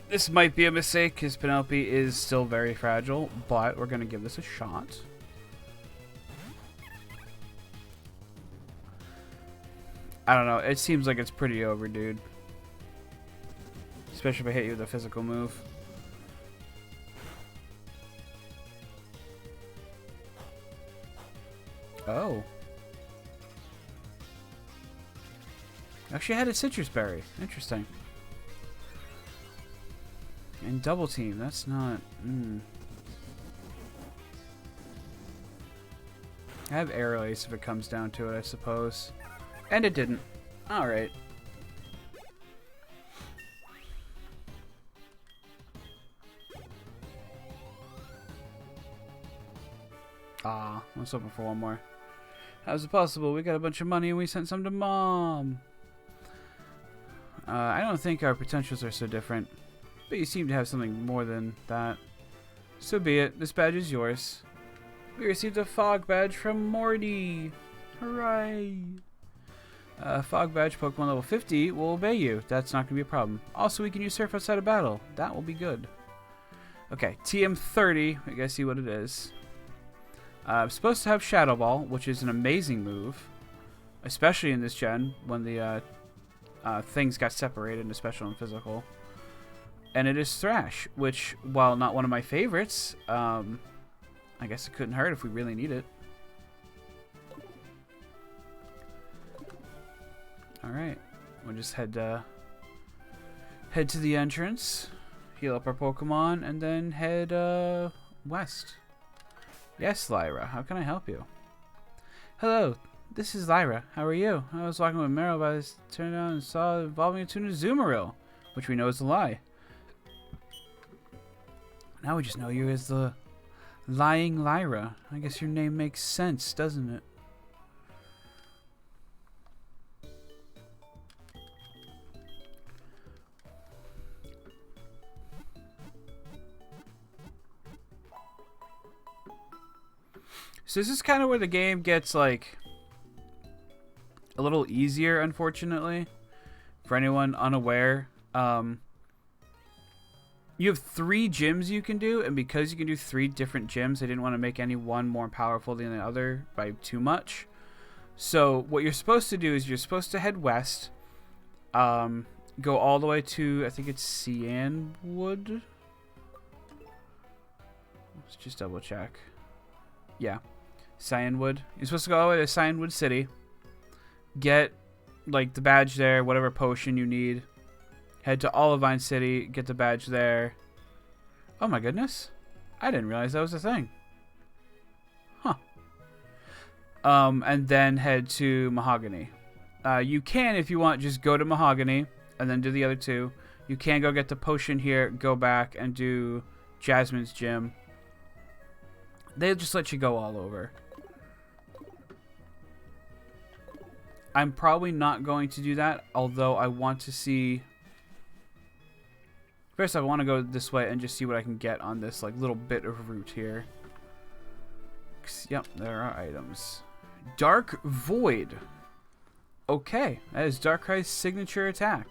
this might be a mistake because Penelope is still very fragile, but we're going to give this a shot. I don't know. It seems like it's pretty over, dude. especially if I hit you with a physical move. Oh. Actually, I had a citrus berry. Interesting. And double team. That's not... I have Aerial Ace if it comes down to it, I suppose. And it didn't. Alright. Ah, I was hoping for one more. How's it possible? We got a bunch of money and we sent some to Mom. I don't think our potentials are so different. But you seem to have something more than that. So be it. This badge is yours. We received a fog badge from Morty. Hooray! Fog badge Pokemon level 50 will obey you. That's not going to be a problem. Also, we can use Surf outside of battle. That will be good. Okay, TM30. We gotta see what it is. I'm supposed to have Shadow Ball, which is an amazing move. Especially in this gen, when the things got separated into special and physical. And it is Thrash, which, while not one of my favorites, I guess it couldn't hurt if we really need it. Alright, we'll just head to the entrance, heal up our Pokemon, and then head west. Yes, Lyra, how can I help you? Hello, this is Lyra. How are you? I was walking with Meryl by this turned on and saw it evolving into a Azumarill, which we know is a lie. Now we just know you as the Lying Lyra. I guess your name makes sense, doesn't it? So this is kind of where the game gets, like, a little easier, unfortunately, for anyone unaware. You have 3 gyms you can do, and because you can do 3 different gyms, I didn't want to make any one more powerful than the other by too much. So what you're supposed to do is you're supposed to head west, go all the way to, I think it's Cianwood. Let's just double check. Yeah, Cianwood. You're supposed to go all the way to Cianwood City, get like the badge there, whatever potion you need. Head to Olivine City, get the badge there. Oh my goodness. I didn't realize that was a thing. Huh. And then head to Mahogany. You can, if you want, just go to Mahogany and then do the other 2. You can go get the potion here, go back and do Jasmine's gym. They'll just let you go all over. I'm probably not going to do that, although I want to see... First, I want to go this way and just see what I can get on this like little bit of route here. Yep, there are items. Dark Void. Okay, that is Darkrai's signature attack.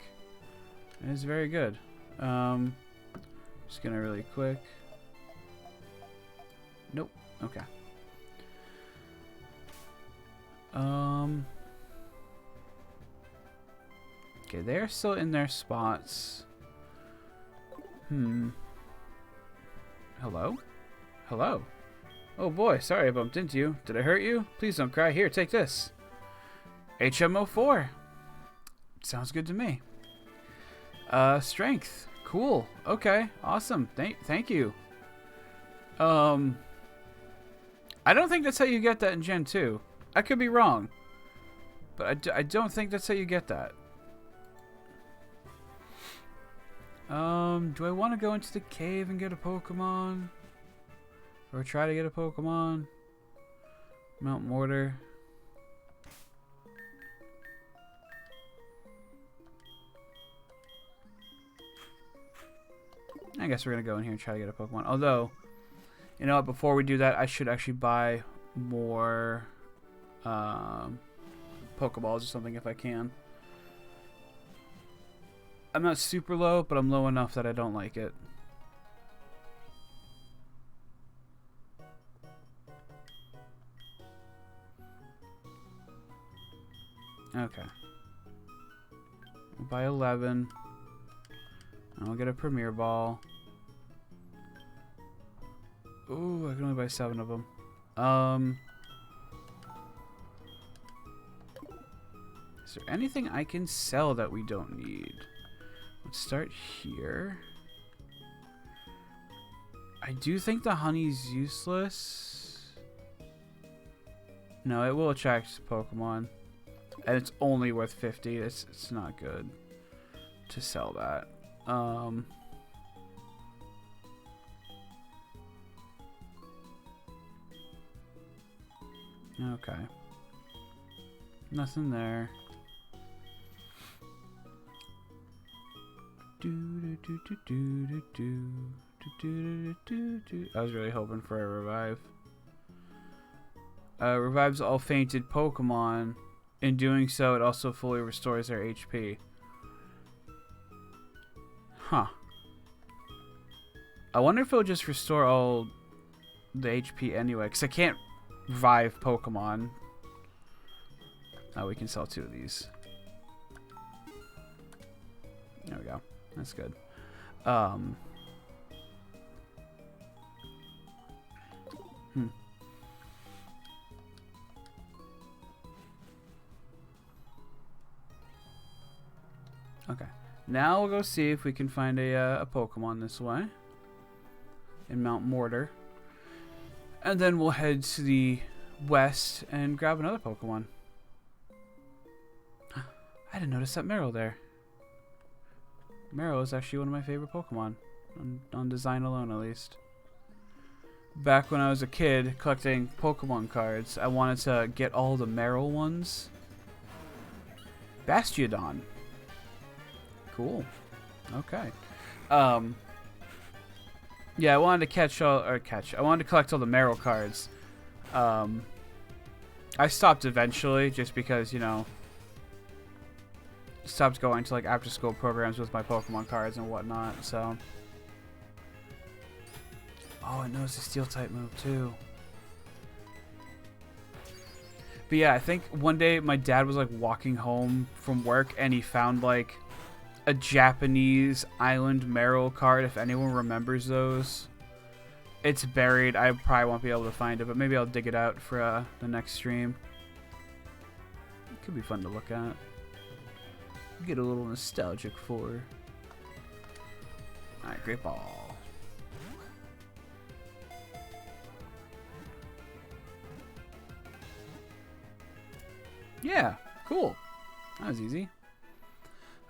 That is very good. Just gonna really quick. Nope. Okay. Okay, they're still in their spots. Hello? Hello? Oh boy, sorry I bumped into you. Did I hurt you? Please don't cry. Here, take this. HM04. Sounds good to me. Strength. Cool. Okay, awesome. Thank you. I don't think that's how you get that in Gen 2. I could be wrong. But I don't think that's how you get that. Do I want to go into the cave and get a Pokemon? Or try to get a Pokemon? Mount Mortar. I guess we're going to go in here and try to get a Pokemon. Although, you know what, before we do that, I should actually buy more Pokeballs or something if I can. I'm not super low, but I'm low enough that I don't like it. Okay. We'll buy 11. I'll get a Premier Ball. Ooh, I can only buy 7 of them. Is there anything I can sell that we don't need? Let's start here. I do think the honey's useless. No, it will attract Pokemon. And it's only worth 50. It's not good to sell that. Okay. Nothing there. I was really hoping for a revive. Revives all fainted Pokemon. In doing so, it also fully restores their HP. Huh. I wonder if it'll just restore all the HP anyway, because I can't revive Pokemon. Oh, we can sell 2 of these. There we go. That's good. Okay. Now we'll go see if we can find a Pokemon this way. In Mount Mortar. And then we'll head to the west and grab another Pokemon. I didn't notice that Meryl there. Meryl is actually one of my favorite Pokemon. On design alone, at least. Back when I was a kid collecting Pokemon cards, I wanted to get all the Meryl ones. Bastiodon. Cool. Okay. Yeah, I wanted to I wanted to collect all the Meryl cards. I stopped eventually just because, you know, stopped going to like after school programs with my Pokemon cards and whatnot, so. Oh, it knows the steel type move too. But yeah, I think one day my dad was like walking home from work and he found like a Japanese Island Meryl card, if anyone remembers those. It's buried. I probably won't be able to find it, but maybe I'll dig it out for the next stream. It could be fun to look at. Get a little nostalgic for. Alright, great ball. Yeah, cool. That was easy.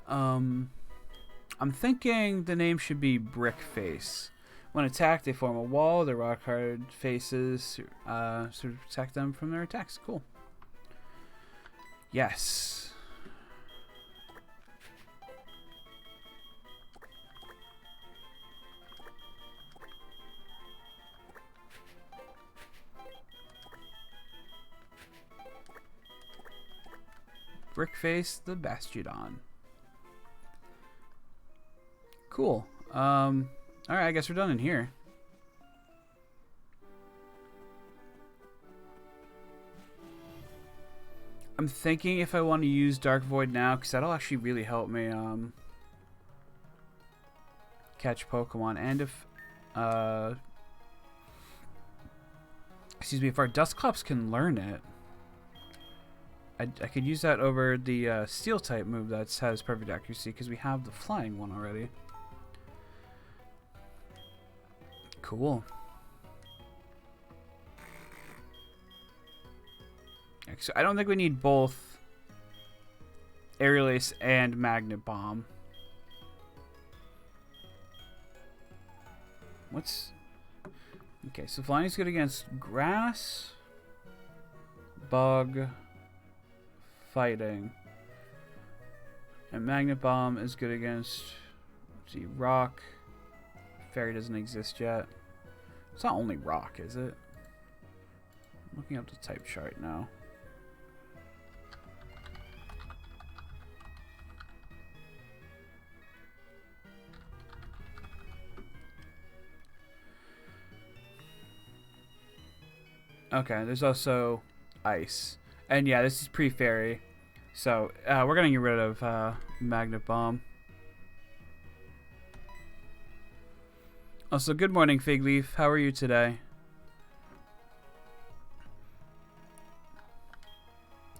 I'm thinking the name should be Brick Face. When attacked, they form a wall. Their rock hard faces sort of protect them from their attacks. Cool. Yes. Brickface the Bastiodon. Cool. Alright, I guess we're done in here. I'm thinking if I want to use Dark Void now, because that'll actually really help me catch Pokemon. And if excuse me, if our Dusclops can learn it, I could use that over the Steel type move that has perfect accuracy, because we have the flying one already. Cool. So I don't think we need both Aerial Ace and Magnet Bomb. What's... Okay, so flying is good against grass, bug, fighting. And Magnet Bomb is good against, let's see, rock. Fairy doesn't exist yet. It's not only rock, is it? I'm looking up the type chart now. Okay, there's also ice. And yeah, this is pre-fairy. So, we're going to get rid of Magnet Bomb. Also, good morning, Fig Leaf. How are you today?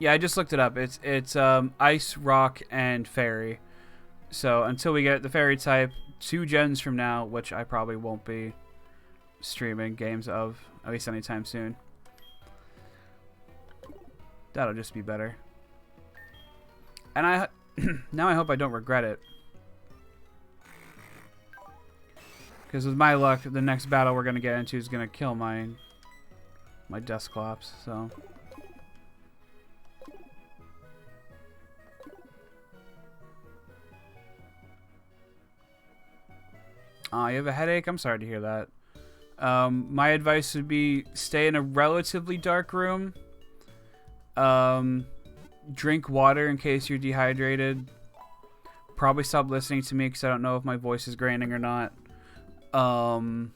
Yeah, I just looked it up. It's ice, rock, and fairy. So until we get the fairy type, 2 gens from now, which I probably won't be streaming games of, at least anytime soon. That'll just be better. And I now I hope I don't regret it. Because with my luck, the next battle we're gonna get into is gonna kill my Dusclops. So. You have a headache? I'm sorry to hear that. My advice would be stay in a relatively dark room. Drink water in case you're dehydrated. Probably stop listening to me because I don't know if my voice is graining or not. I don't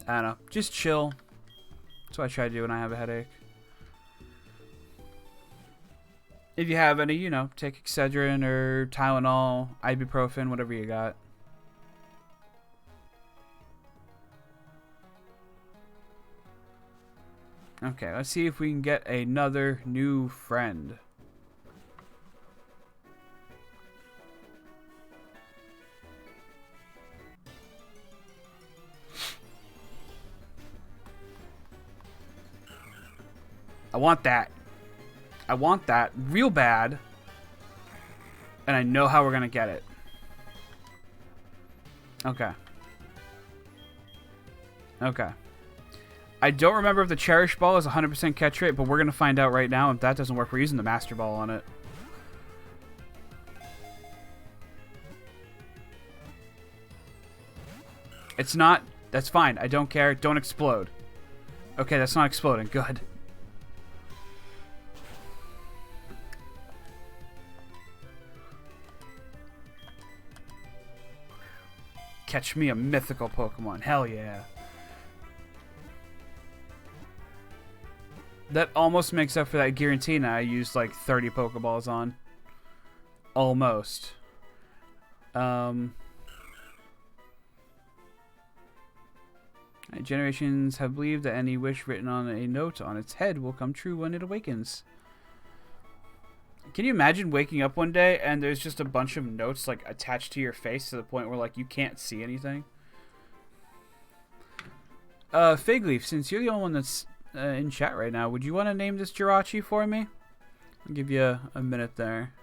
know. Just chill. That's what I try to do when I have a headache. If you have any, you know, take Excedrin or Tylenol, ibuprofen, whatever you got. Okay, let's see if we can get another new friend. I want that. I want that real bad. And I know how we're going to get it. Okay. Okay. I don't remember if the Cherish Ball is 100% catch rate, but we're going to find out right now. If that doesn't work, we're using the Master Ball on it. It's not. That's fine. I don't care. Don't explode. Okay, that's not exploding. Good. Catch me a mythical Pokemon. Hell yeah. That almost makes up for that Giratina I used like 30 Pokeballs on. Almost. Generations have believed that any wish written on a note on its head will come true when it awakens. Can you imagine waking up one day and there's just a bunch of notes like attached to your face to the point where like you can't see anything? Fig Leaf, since you're the only one that's in chat right now, would you want to name this Jirachi for me? I'll give you a minute there.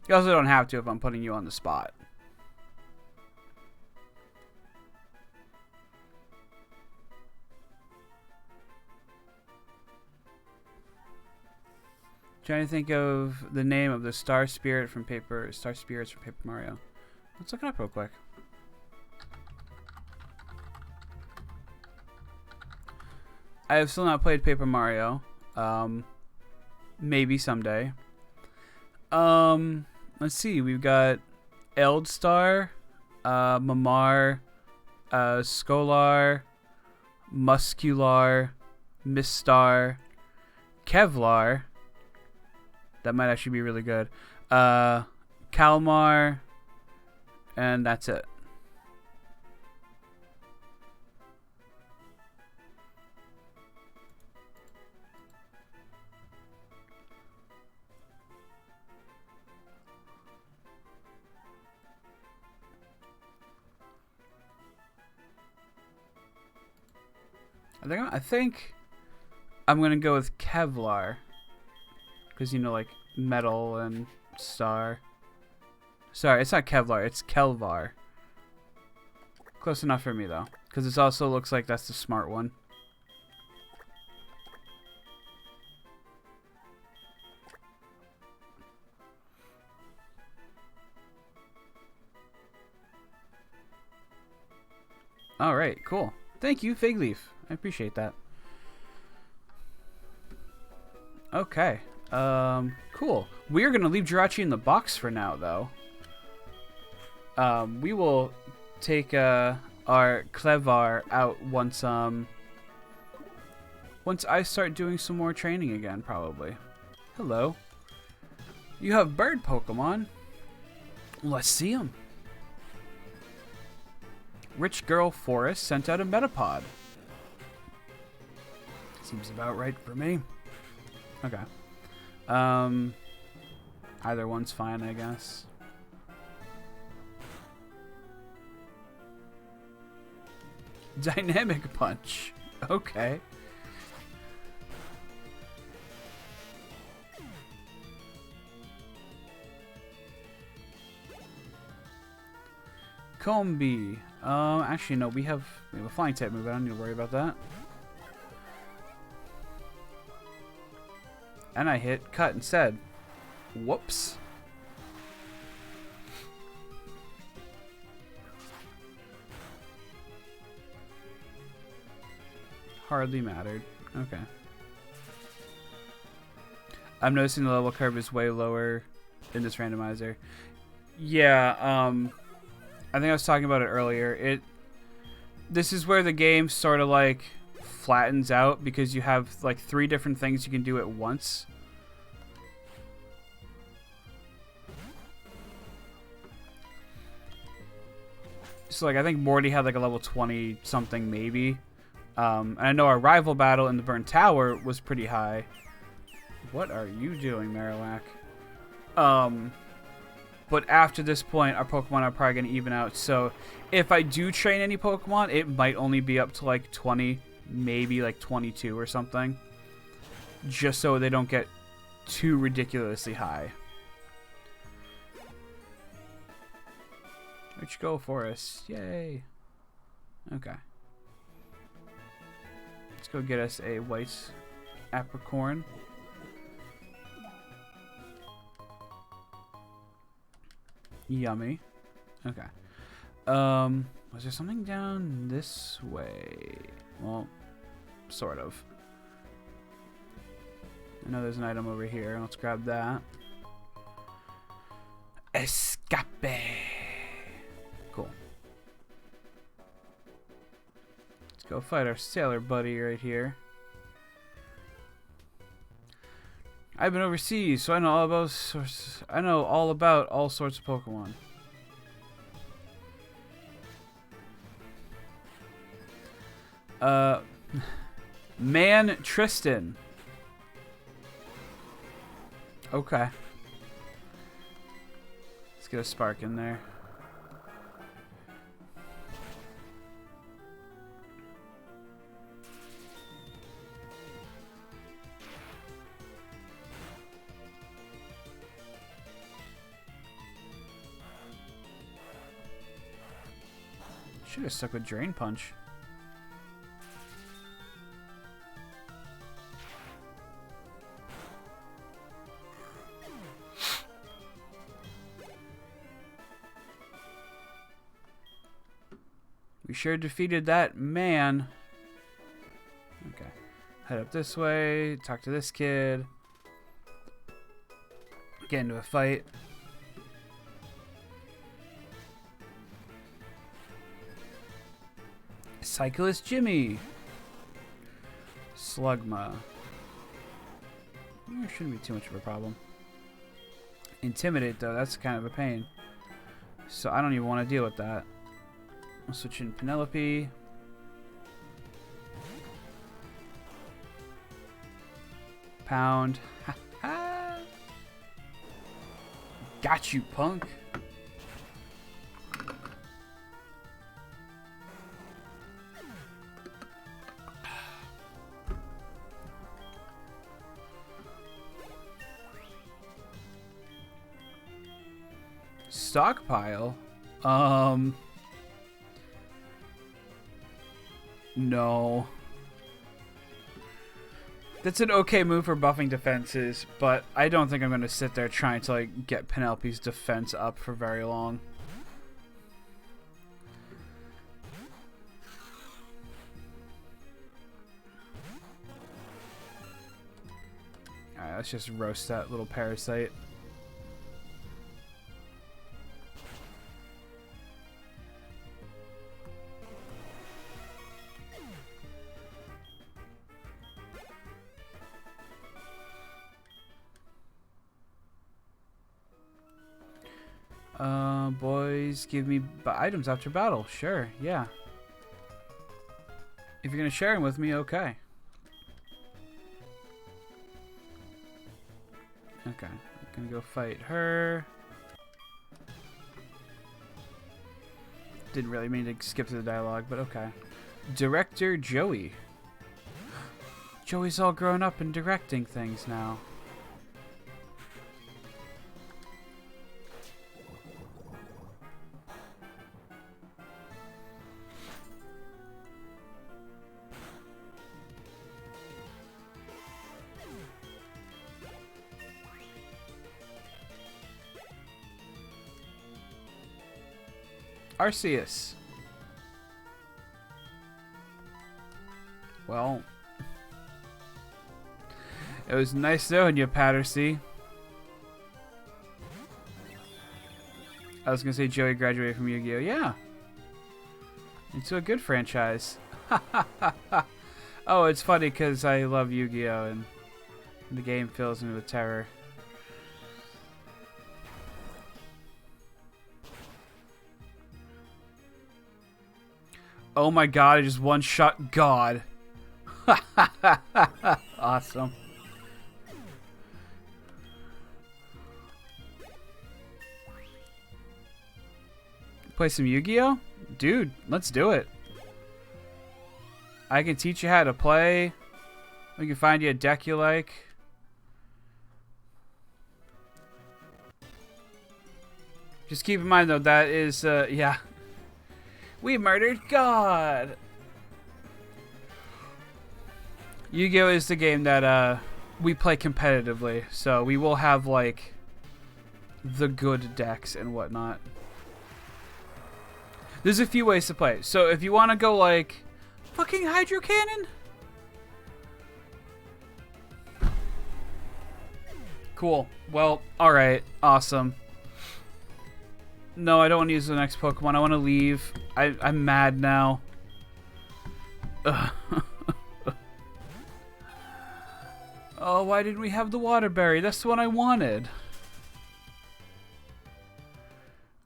You also don't have to if I'm putting you on the spot. Trying to think of the name of the Star Spirits from Paper Mario. Let's look it up real quick. I have still not played Paper Mario. Maybe someday. Let's see. We've got Eldstar, Mamar, Scholar, Muscular, Mistar, Kevlar. That might actually be really good. Kalmar, and that's it. I think I'm gonna go with Kevlar, because you know, like metal and star. Sorry, it's not Kevlar, it's Kelvar. Close enough for me though, because it also looks like that's the smart one. All right, cool. Thank you, Fig Leaf. I appreciate that. Okay. Cool. We're gonna leave Jirachi in the box for now, though. We will take our Clevar out once I start doing some more training again, probably. Hello. You have bird Pokemon. Let's see them. Rich Girl Forest sent out a Metapod. Seems about right for me. Okay. Either one's fine, I guess. Dynamic Punch. Okay. Combi. Actually, no, we have a flying type move. I don't need to worry about that. And I hit cut instead. Whoops. Hardly mattered. Okay. I'm noticing the level curve is way lower in this randomizer. Yeah, I think I was talking about it earlier. This is where the game sort of like flattens out because you have like 3 different things you can do at once. So like I think Morty had like a level 20 something maybe. And I know our rival battle in the Burnt Tower was pretty high. What are you doing, Marowak? But after this point, our Pokemon are probably going to even out. So if I do train any Pokemon, it might only be up to like 20, maybe like 22 or something. Just so they don't get too ridiculously high. Let's go Forest. Yay. Okay. Let's go get us a white apricorn. Yummy. Okay. Was there something down this way? Well, sort of. I know there's an item over here. Let's grab that. Escape. Cool. Let's go fight our sailor buddy right here. I've been overseas, so I know all about all sorts of Pokemon. Man Tristan. Okay. Let's get a spark in there. Should have stuck with Drain Punch. We sure defeated that man. Okay. Head up this way. Talk to this kid. Get into a fight. Cyclist Jimmy. Slugma. There shouldn't be too much of a problem. Intimidate, though, that's kind of a pain. So I don't even want to deal with that. I'll switch in Penelope. Pound. Ha ha. Got you, punk. Stockpile? No. That's an okay move for buffing defenses, but I don't think I'm going to sit there trying to like get Penelope's defense up for very long. let's just roast that little parasite. Boys, give me items after battle. Sure, yeah. If you're gonna share them with me, okay. Okay, I'm gonna go fight her. Didn't really mean to skip to the dialogue, but okay. Director Joey. Joey's all grown up and directing things now. Arceus. Well, it was nice knowing you, Pattersea. I was gonna say Joey graduated from Yu-Gi-Oh! Yeah. Into a good franchise. Oh, it's funny because I love Yu-Gi-Oh! And the game fills me with terror. Oh my god, I just one-shot God. Awesome. Play some Yu-Gi-Oh? Dude, let's do it. I can teach you how to play. We can find you a deck you like. Just keep in mind though, that is, yeah. We murdered God! Yu-Gi-Oh! Is the game that we play competitively, so we will have like the good decks and whatnot. There's a few ways to play. So if you want to go like fucking Hydro Cannon, cool. Well, alright, awesome. No, I don't want to use the next Pokemon. I want to leave. I'm mad now. Ugh. Oh, why didn't we have the Water Berry? That's the one I wanted.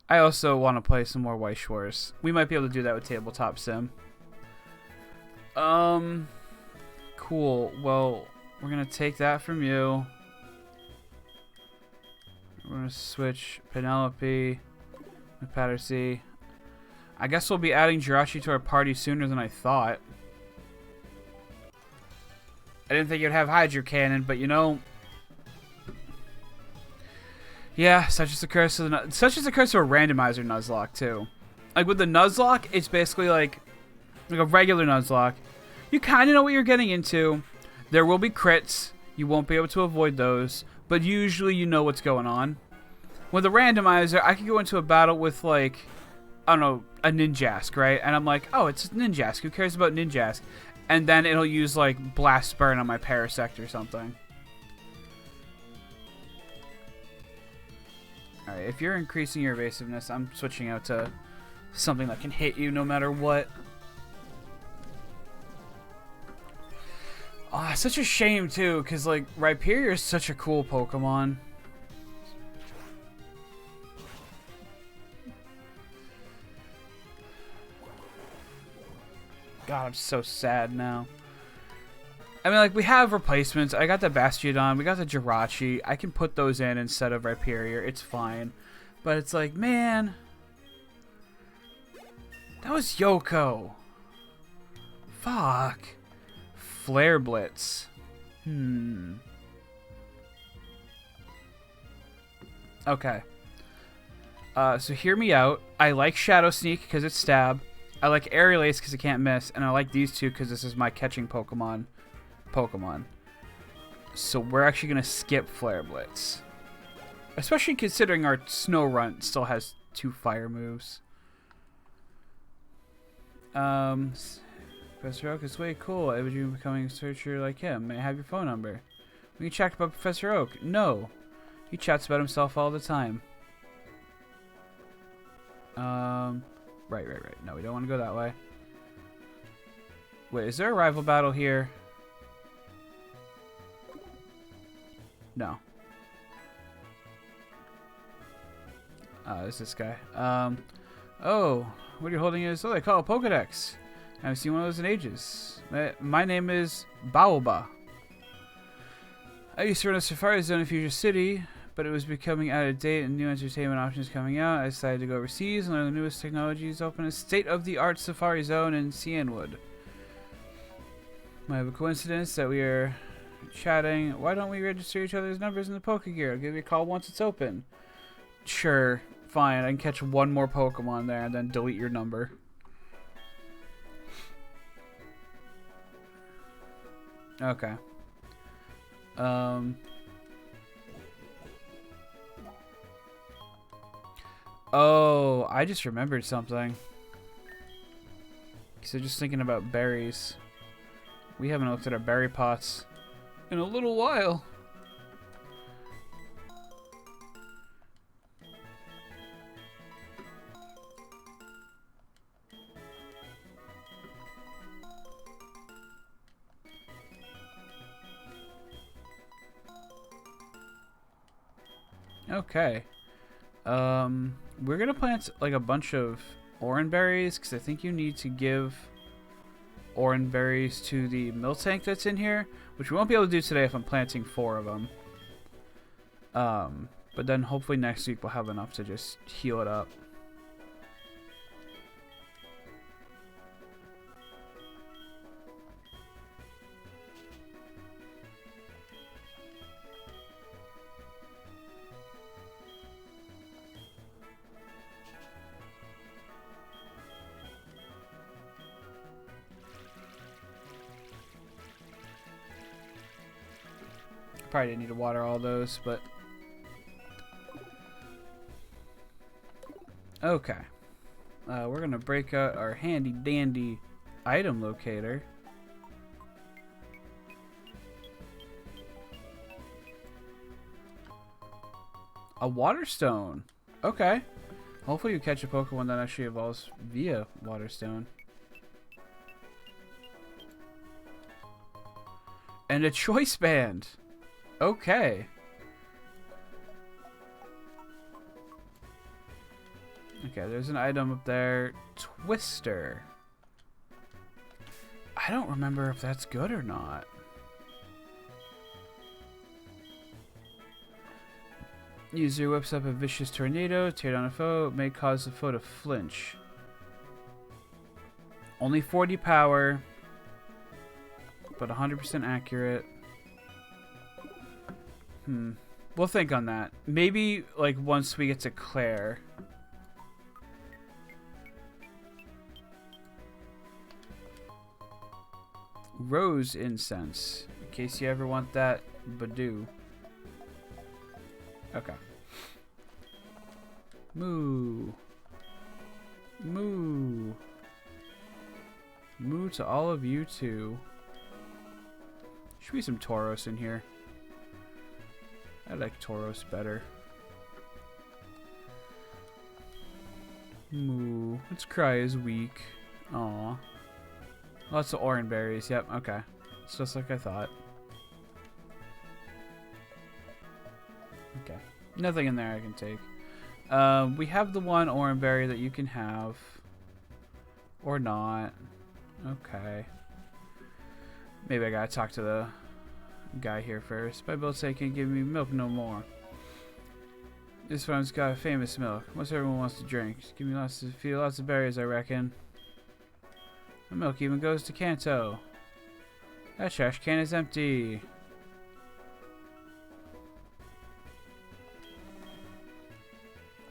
I also want to play some more Weiss Wars. We might be able to do that with Tabletop Sim. Cool. Well, we're going to take that from you. We're going to switch Penelope with Pattersea. I guess we'll be adding Jirachi to our party sooner than I thought. I didn't think you'd have Hydro Cannon, but you know, yeah, such is the curse of a randomizer Nuzlocke too. Like with the Nuzlocke, it's basically like a regular Nuzlocke. You kind of know what you're getting into. There will be crits. You won't be able to avoid those, but usually you know what's going on. With a randomizer, I could go into a battle with like, I don't know, a Ninjask, right? And I'm like, oh, it's Ninjask. Who cares about Ninjask? And then it'll use like Blast Burn on my Parasect or something. Alright, if you're increasing your evasiveness, I'm switching out to something that can hit you no matter what. Oh, it's such a shame too, because like Rhyperior is such a cool Pokemon. God, I'm so sad now. I mean, like, we have replacements. I got the Bastiodon. We got the Jirachi. I can put those in instead of Rhyperior. It's fine. But it's like, man. That was Yoko. Fuck. Flare Blitz. Okay. So hear me out. I like Shadow Sneak because it's stab. I like Aerial Ace because it can't miss, and I like these two because this is my catching Pokemon. So we're actually going to skip Flare Blitz. Especially considering our Snow Runt still has 2 fire moves. Professor Oak is way cool. Would you becoming a searcher like him? May I have your phone number? We can chat about Professor Oak. No. He chats about himself all the time. Right. No, we don't want to go that way. Wait, is there a rival battle here? No. It's this guy. Oh, what are you holding is, oh, they call it a Pokedex. I haven't seen one of those in ages. My name is Baoba. I used to run a safari zone in Future City, but it was becoming out of date and new entertainment options coming out. I decided to go overseas and learn the newest technologies, open a state-of-the-art safari zone in Cianwood. Might have a coincidence that we are chatting. Why don't we register each other's numbers in the Pokegear? I'll give you a call once it's open. Sure, fine. I can catch one more Pokemon there and then delete your number. Okay. Oh, I just remembered something. So just thinking about berries. We haven't looked at our berry pots in a little while. Okay. We're gonna plant like a bunch of orange berries because I think you need to give orange berries to the milk tank that's in here, which we won't be able to do today if I'm planting 4 of them. But then hopefully next week we'll have enough to just heal it up. Probably didn't need to water all those, but okay. We're gonna break out our handy dandy item locator. A water stone. Okay. Hopefully you catch a Pokemon that actually evolves via water stone. And a choice band. Okay. Okay, there's an item up there. Twister. I don't remember if that's good or not. User whips up a vicious tornado, tear down a foe, may cause the foe to flinch. Only 40 power, but 100% accurate. We'll think on that. Maybe like once we get to Claire. Rose incense. In case you ever want that Badoo. Okay. Moo. Moo. Moo to all of you too. Should be some Tauros in here. I like Tauros better. Moo. Let's cry is weak. Aw. Lots of orange berries. Yep, okay. It's just like I thought. Okay. Nothing in there I can take. We have the one orange berry that you can have. Or not. Okay. Maybe I gotta talk to the guy here first. Bible say can't give me milk no more. This farm's got a famous milk. Most everyone wants to drink. Just give me lots of berries, I reckon. The milk even goes to Kanto. That trash can is empty.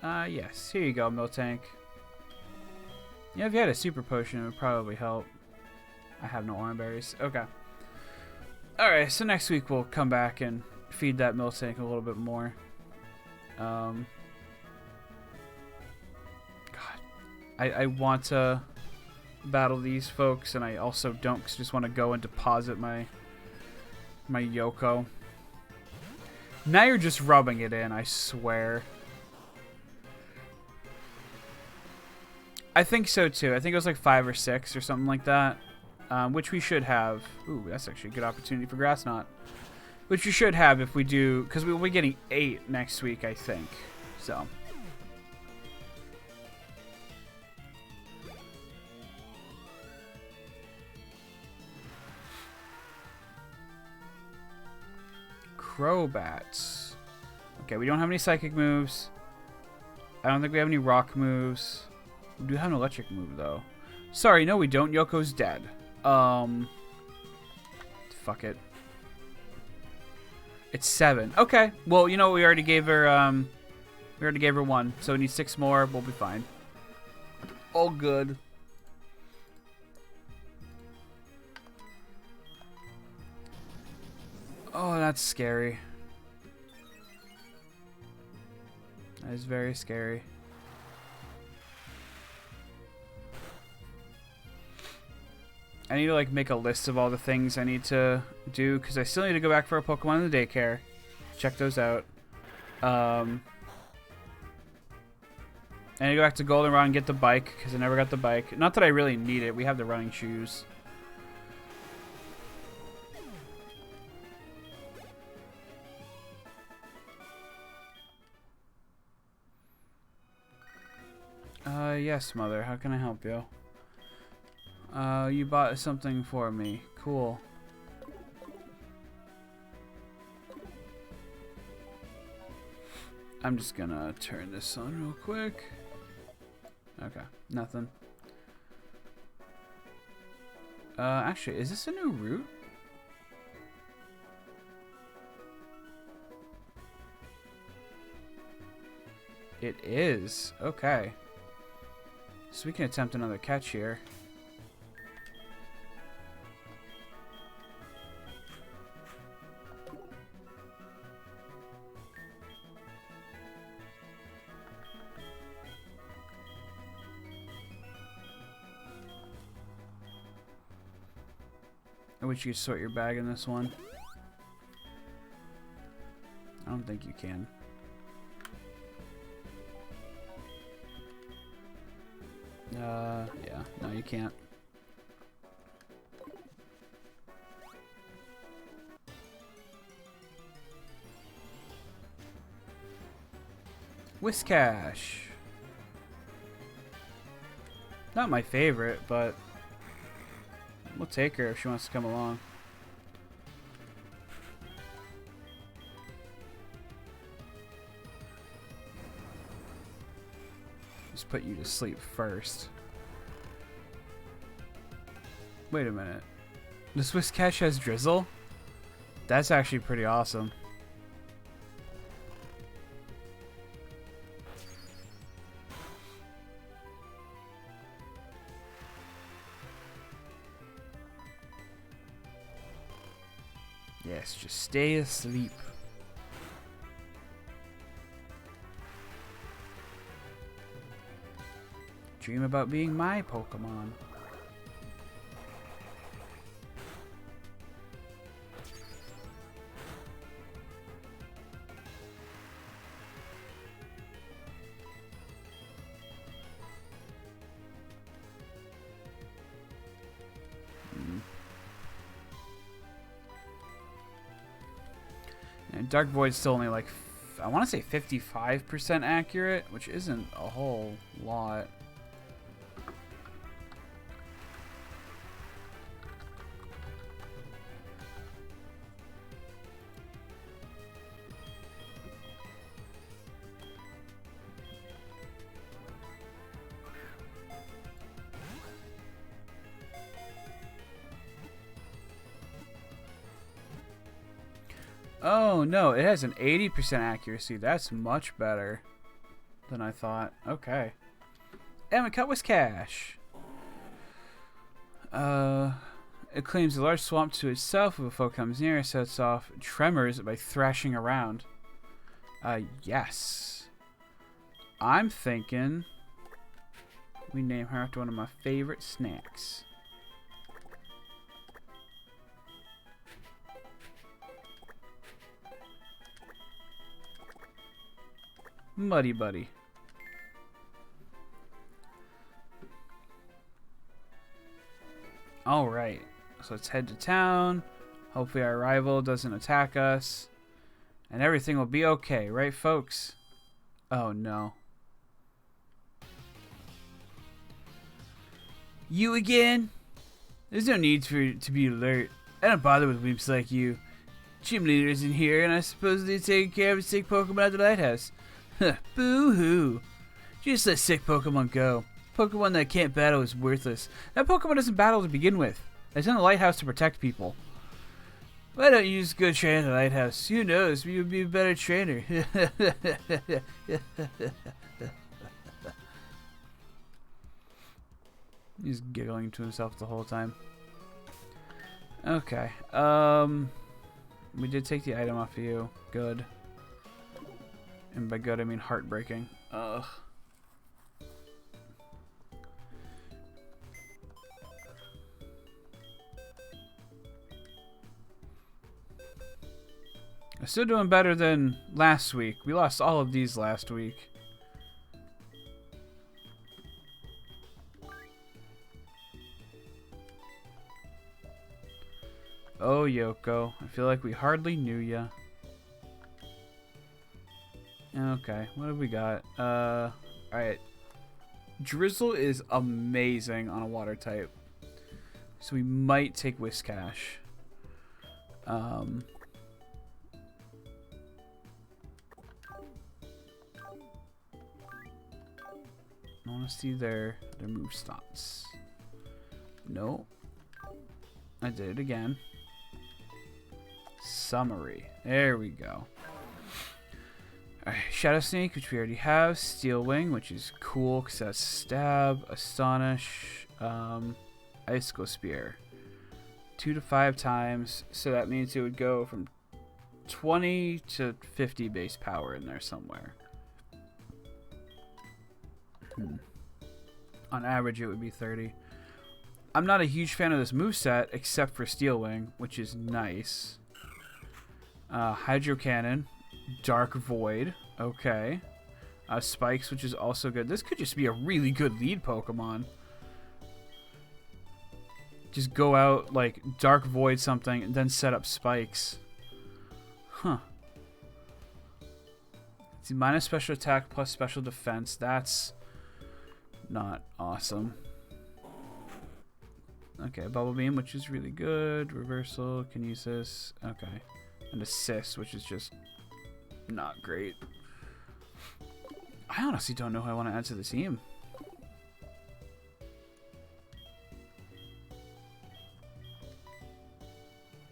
Yes. Here you go, milk tank. Yeah, if you had a super potion, it would probably help. I have no orange berries. Okay. Alright, so next week we'll come back and feed that milk tank a little bit more. God. I want to battle these folks, and I also don't, because I just want to go and deposit my Yoko. Now you're just rubbing it in, I swear. I think so too. I think it was like 5 or 6 or something like that. Which we should have. Ooh, that's actually a good opportunity for grass knot. Which we should have if we do, because we'll be getting 8 next week, I think. So. Crowbats. Okay, we don't have any psychic moves. I don't think we have any rock moves. We do have an electric move, though. Sorry, no we don't. Yoko's dead. Fuck it. It's 7. Okay. Well, you know, we already gave her, 1. So we need 6 more. We'll be fine. All good. Oh, that's scary. That is very scary. I need to like make a list of all the things I need to do because I still need to go back for a Pokemon in the daycare. Check those out. I need to go back to Goldenrod and get the bike because I never got the bike. Not that I really need it. We have the running shoes. Yes, Mother. How can I help you? You bought something for me. Cool. I'm just gonna turn this on real quick. Okay, nothing. Actually, is this a new route? It is. Okay. So we can attempt another catch here. I wish you could sort your bag in this one. I don't think you can. Yeah, no, you can't. Whiscash. Not my favorite, but we'll take her if she wants to come along. Just put you to sleep first. Wait a minute. The Whiscash has Drizzle? That's actually pretty awesome. Yes, just stay asleep. Dream about being my Pokemon. And Dark Void's still only like, I want to say 55% accurate, which isn't a whole lot. Oh no, it has an 80% accuracy. That's much better than I thought. Okay. And we cut Whiscash. It claims a large swamp to itself if a foe comes near. It sets off tremors by thrashing around. Yes. I'm thinking we name her after one of my favorite snacks. Muddy Buddy. Alright. So let's head to town. Hopefully our rival doesn't attack us. And everything will be okay, right folks? Oh no. You again? There's no need for you to be alert. I don't bother with weeps like you. Gym leader isn't here, and I suppose they're taking care of a sick Pokemon at the lighthouse. Boo-hoo. Just let sick Pokemon go. Pokemon that can't battle is worthless. That Pokemon doesn't battle to begin with. It's in the lighthouse to protect people. Why don't you just go train at the lighthouse? Who knows, you would be a better trainer. He's giggling to himself the whole time. Okay. We did take the item off of you. Good. And by good, I mean heartbreaking. Ugh. I'm still doing better than last week. We lost all of these last week. Oh, Yoko. I feel like we hardly knew ya. Okay, what have we got? Alright. Drizzle is amazing on a water type. So we might take Whiscash. I want to see their move stats. No. I did it again. Summary. There we go. Alright, Shadow Sneak, which we already have. Steel Wing, which is cool because that's Stab, Astonish, Icicle Spear. 2 to 5 times, so that means it would go from 20 to 50 base power in there somewhere. On average, it would be 30. I'm not a huge fan of this moveset, except for Steel Wing, which is nice. Hydro Cannon, Dark Void, okay. Spikes, which is also good. This could just be a really good lead Pokemon. Just go out, like, Dark Void something, and then set up Spikes. Huh. See, minus special attack plus special defense. That's not awesome. Okay, Bubble Beam, which is really good. Reversal, Kinesis. Okay. And Assist, which is just not great. I honestly don't know who I want to add to the team.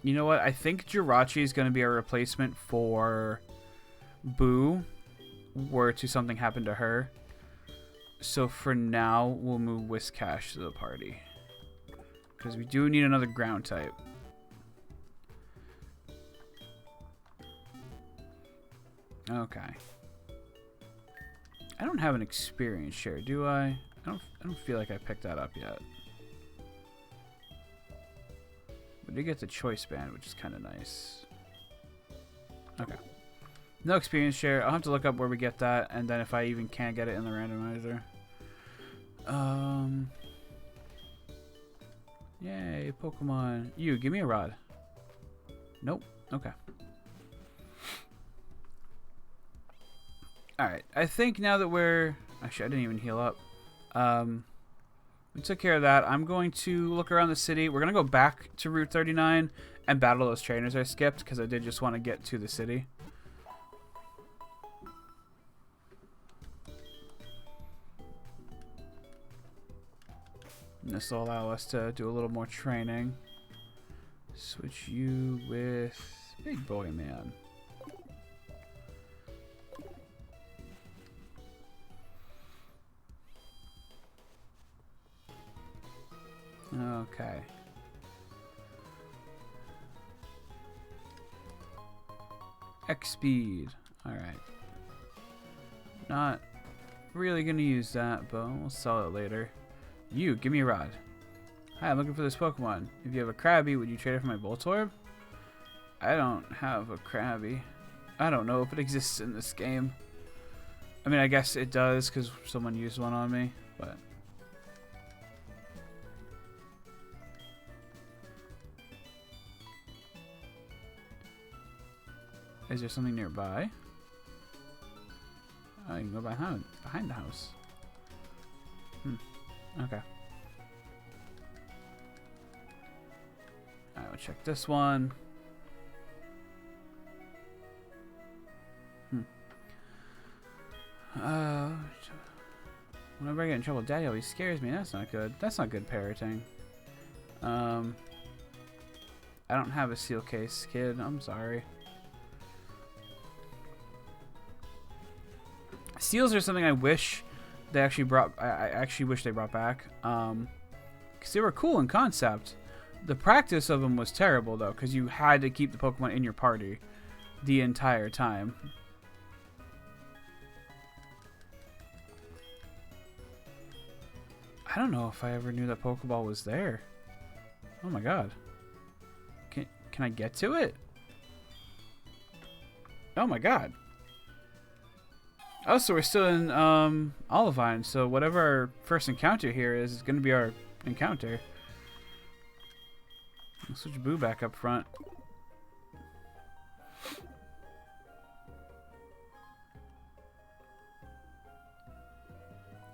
You know what? I think Jirachi is going to be a replacement for Boo, were to something happen to her. So for now, we'll move Whiscash to the party. Because we do need another ground type. Okay. I don't have an experience share, do I? I don't feel like I picked that up yet. We did get the choice band, which is kind of nice. Okay. No experience share. I'll have to look up where we get that, and then if I even can get it in the randomizer. Yay, Pokemon. You, give me a rod. Nope. Okay. Alright, I think now that we're... Actually, I didn't even heal up. We took care of that. I'm going to look around the city. We're going to go back to Route 39 and battle those trainers I skipped, because I did just want to get to the city. And this will allow us to do a little more training. Switch you with Big Boy Man. Okay. X speed. Alright. Not really gonna use that, but we'll sell it later. You, give me a rod. Hi, I'm looking for this Pokemon. If you have a Krabby, would you trade it for my Voltorb? I don't have a Krabby. I don't know if it exists in this game. I mean, I guess it does because someone used one on me, but... Is there something nearby? Oh, you can go behind the house. Okay. Alright, we'll check this one. Whenever I get in trouble, Daddy always scares me. That's not good. That's not good parenting. I don't have a seal case, kid. I'm sorry. Seals are something I wish they actually brought. I actually wish they brought back. Because they were cool in concept. The practice of them was terrible though, because you had to keep the Pokemon in your party the entire time. I don't know if I ever knew that Pokeball was there. Oh my god. Can I get to it? Oh my god. Oh, so we're still in Olivine, so whatever our first encounter here is going to be our encounter. I'll switch Boo back up front.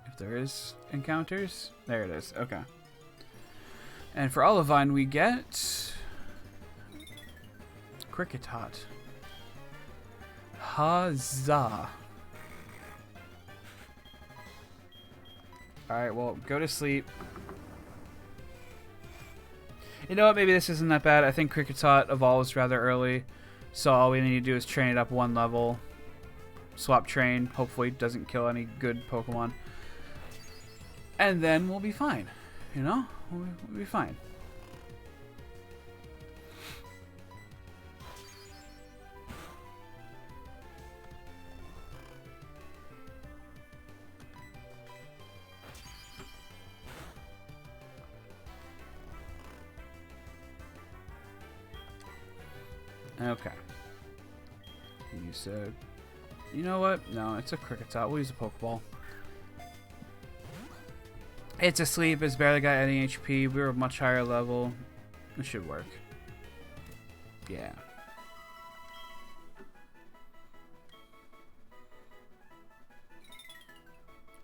If there is encounters, there it is. Okay. And for Olivine, we get Cricketot. Huzzah. Alright, well, go to sleep. You know what? Maybe this isn't that bad. I think Cricketot evolves rather early. So all we need to do is train it up one level. Swap train. Hopefully it doesn't kill any good Pokemon. And then we'll be fine. You know? We'll be fine. Okay. You said... You know what? No, it's a Cricketot. We'll use a Pokeball. It's asleep. It's barely got any HP. We were a much higher level. It should work. Yeah.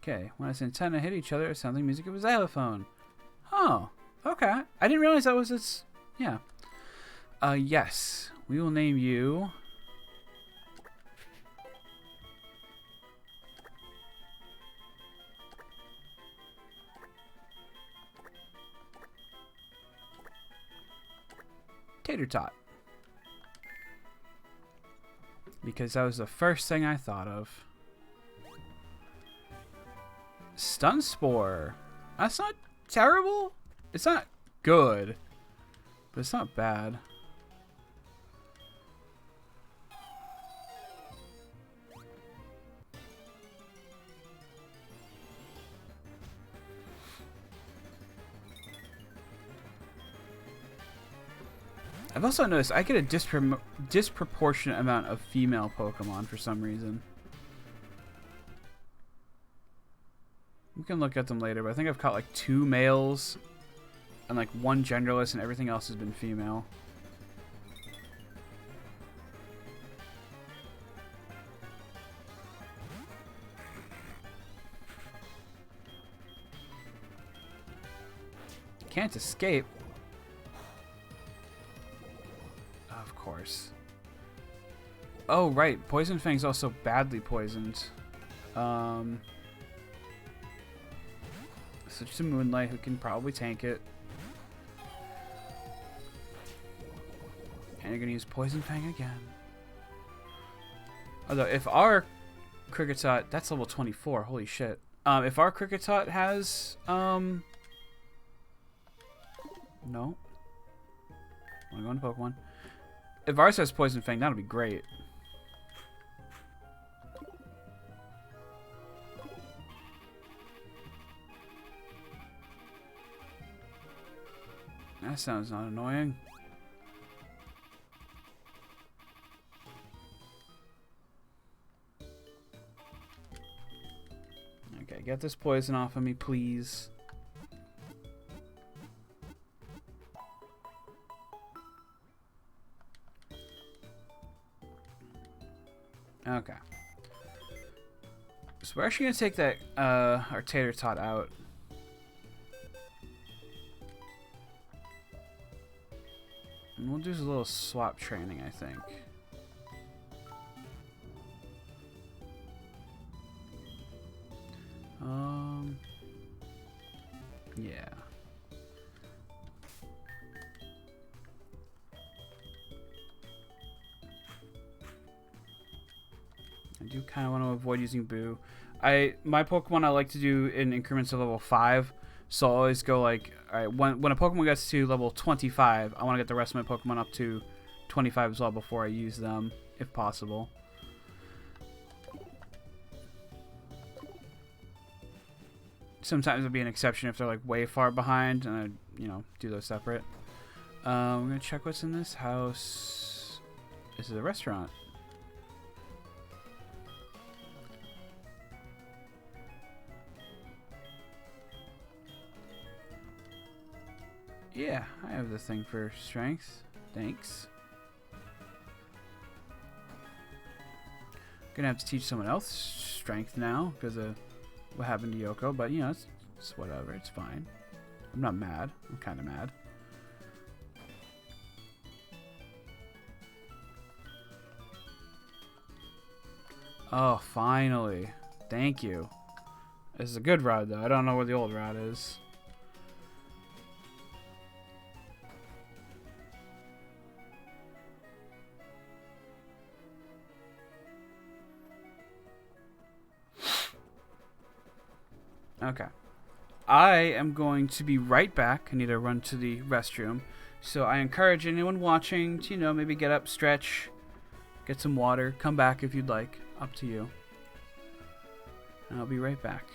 Okay. When its antenna hit each other, it sounded like music of a xylophone. Oh. Okay. I didn't realize that was its... Yeah. Yes. We will name you... Tater Tot. Because that was the first thing I thought of. Stun Spore. That's not terrible. It's not good. But it's not bad. I've also noticed I get a disproportionate amount of female Pokemon for some reason. We can look at them later, but I think I've caught like 2 males and like 1 genderless, and everything else has been female. Can't escape. Of course. Oh, right. Poison Fang's also badly poisoned. Switch to Moonlight, who can probably tank it. And you're going to use Poison Fang again. Although, if our Cricketot... That's level 24. Holy shit. If our Cricketot has... No. I'm going to Pokemon. If ours has Poison Fang, that'll be great. That sounds not annoying. Okay, get this poison off of me, please. Okay. So we're actually gonna take that our tater tot out. And we'll do a little swap training, I think. Yeah. I do kind of want to avoid using Boo. My Pokemon I like to do in increments of level 5. So I always go like, alright, when a Pokemon gets to level 25, I want to get the rest of my Pokemon up to 25 as well before I use them, if possible. Sometimes it'll be an exception if they're like way far behind, and I, you know, do those separate. We're gonna check what's in this house. This is a restaurant. Yeah, I have the thing for strength. Thanks. Gonna have to teach someone else strength now because of what happened to Yoko, but you know, it's whatever. It's fine. I'm not mad. I'm kind of mad. Oh, finally. Thank you. This is a good route, though. I don't know where the old route is. Okay. I am going to be right back. I need to run to the restroom. So I encourage anyone watching to, you know, maybe get up, stretch, get some water, come back if you'd like. Up to you. And I'll be right back.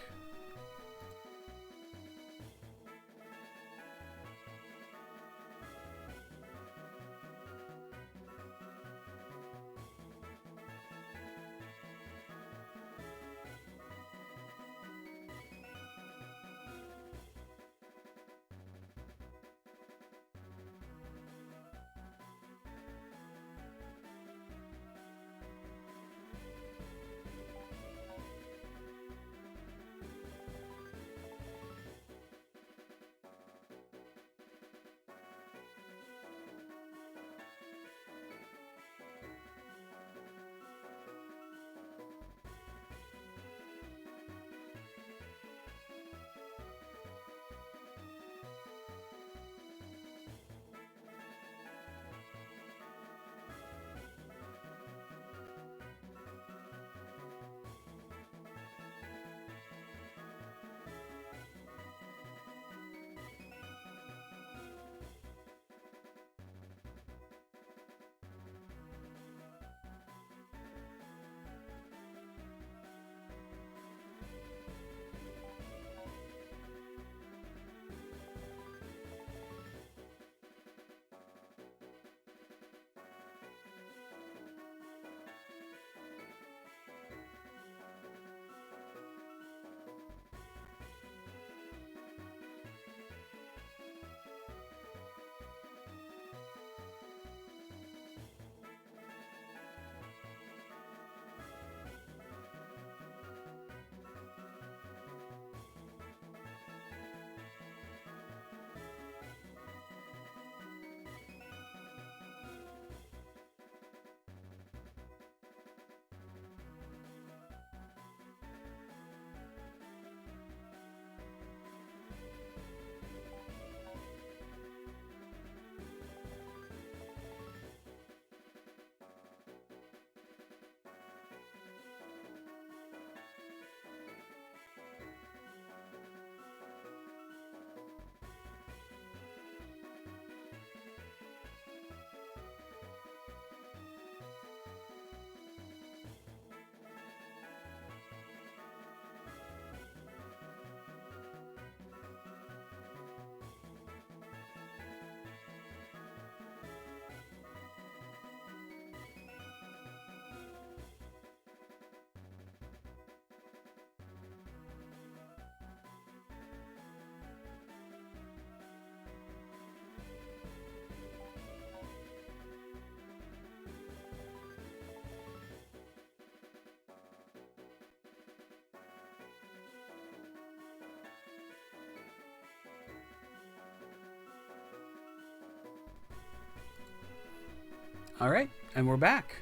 Alright, and we're back.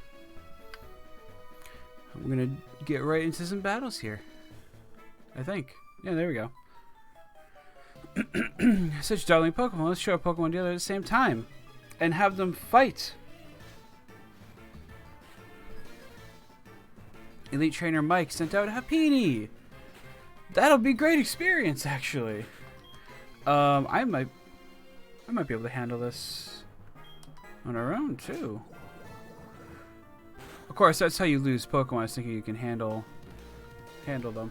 I'm gonna get right into some battles here. I think. Yeah, there we go. Such darling Pokemon. Let's show a Pokemon dealer at the same time. And have them fight. Elite Trainer Mike sent out Happiny. That'll be great experience, actually. I might be able to handle this on our own too. Of course, that's how you lose Pokemon. I was thinking you can handle them.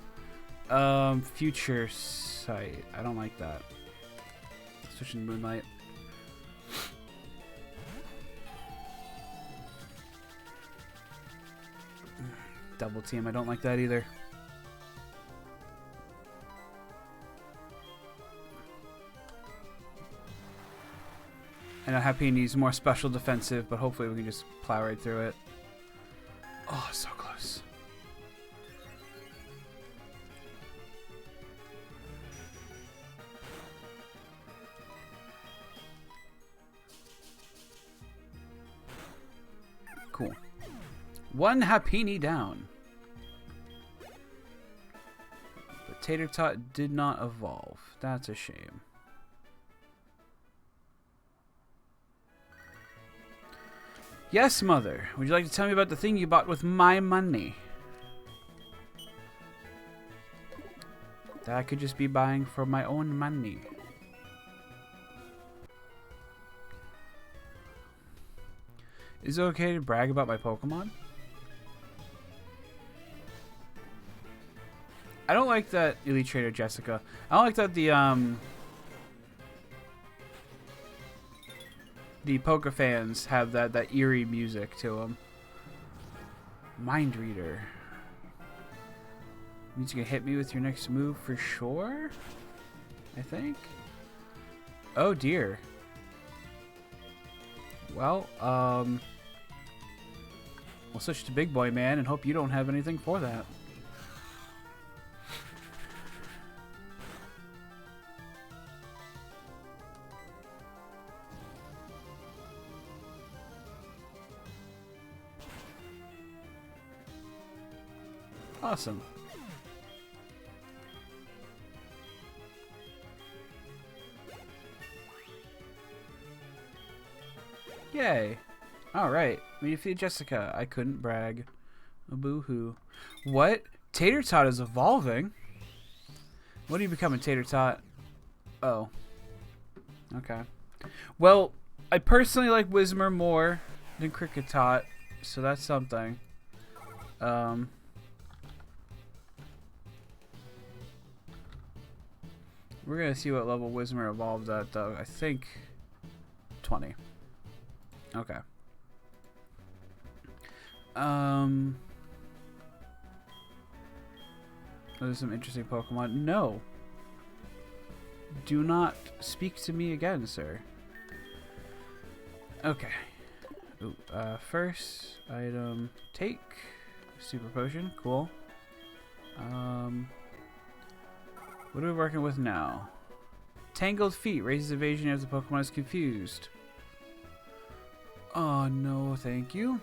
Future Sight. I don't like that. Switching to Moonlight. Double Team. I don't like that either. I know Happy needs more special defensive, but hopefully we can just plow right through it. Oh, so close. Cool. One Happiny down. But Tater Tot did not evolve. That's a shame. Yes, Mother. Would you like to tell me about the thing you bought with my money? That I could just be buying for my own money. Is it okay to brag about my Pokemon? I don't like that Elite Trainer Jessica. I don't like that the Poke fans have that eerie music to them. Mind Reader. Means you can hit me with your next move for sure? I think. Oh dear. Well, we'll switch to Big Boy Man and hope you don't have anything for that. Awesome. Yay. Alright. When you feed Jessica, I couldn't brag. A boo-hoo. What? Tater Tot is evolving? What do you become a Tater Tot? Oh. Okay. Well, I personally like Whismur more than Kricketot, so that's something. We're gonna see what level Whismur evolves at, though. I think 20. Okay. There's some interesting Pokemon. No. Do not speak to me again, sir. Okay. Ooh, first item, take Super Potion. Cool. What are we working with now? Tangled Feet raises evasion as the Pokemon is confused. Oh no, thank you.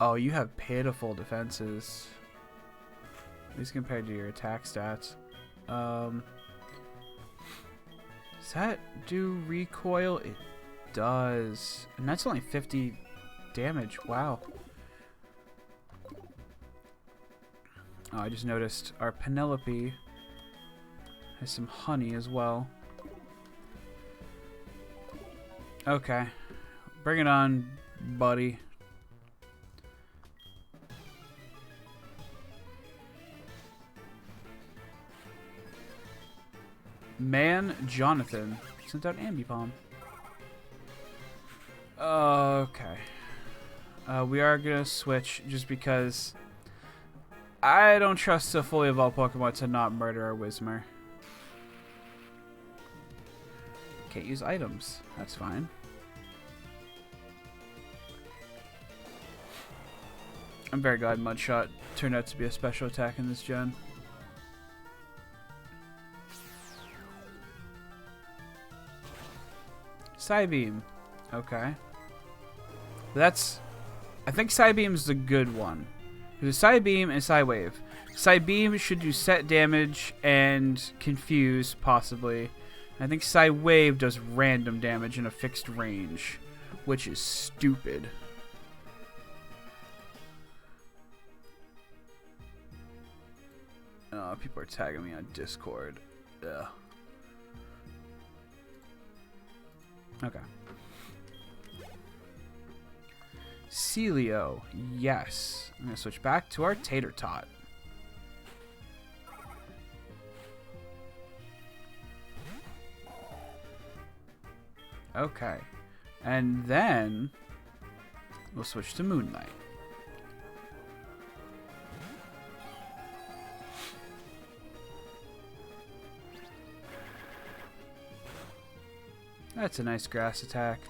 Oh, you have pitiful defenses. At least compared to your attack stats. Does that do recoil? It does. And that's only 50 damage. Wow. Oh, I just noticed our Penelope has some honey as well. Okay. Bring it on, buddy. Man Jonathan sent out Ambipom. Okay. We are gonna switch just because I don't trust a fully evolved Pokemon to not murder our Whismur. Can't use items. That's fine. I'm very glad Mudshot turned out to be a special attack in this gen. Psybeam. Okay. That's... I think Psybeam's the good one. There's Psybeam and Psywave. Psybeam should do set damage and confuse, possibly. I think Psywave does random damage in a fixed range, which is stupid. People are tagging me on Discord. Ugh. Okay. Celio, yes. I'm going to switch back to our Tater Tot. Okay. And then we'll switch to Moonlight. That's a nice grass attack.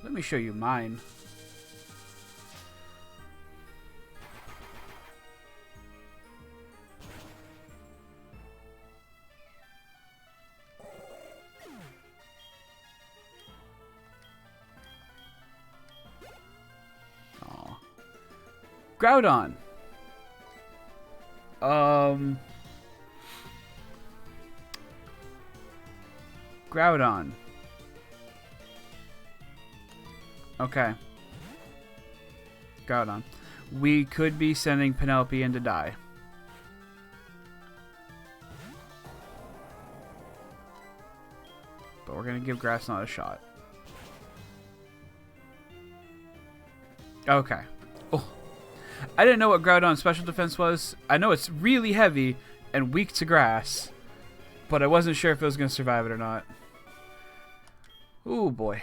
Let me show you mine. Aw. Groudon. Groudon. Okay. Groudon. We could be sending Penelope in to die. But we're going to give Grass Knot a shot. Okay. Oh. I didn't know what Groudon's special defense was. I know it's really heavy and weak to grass. But I wasn't sure if it was going to survive it or not. Ooh, boy.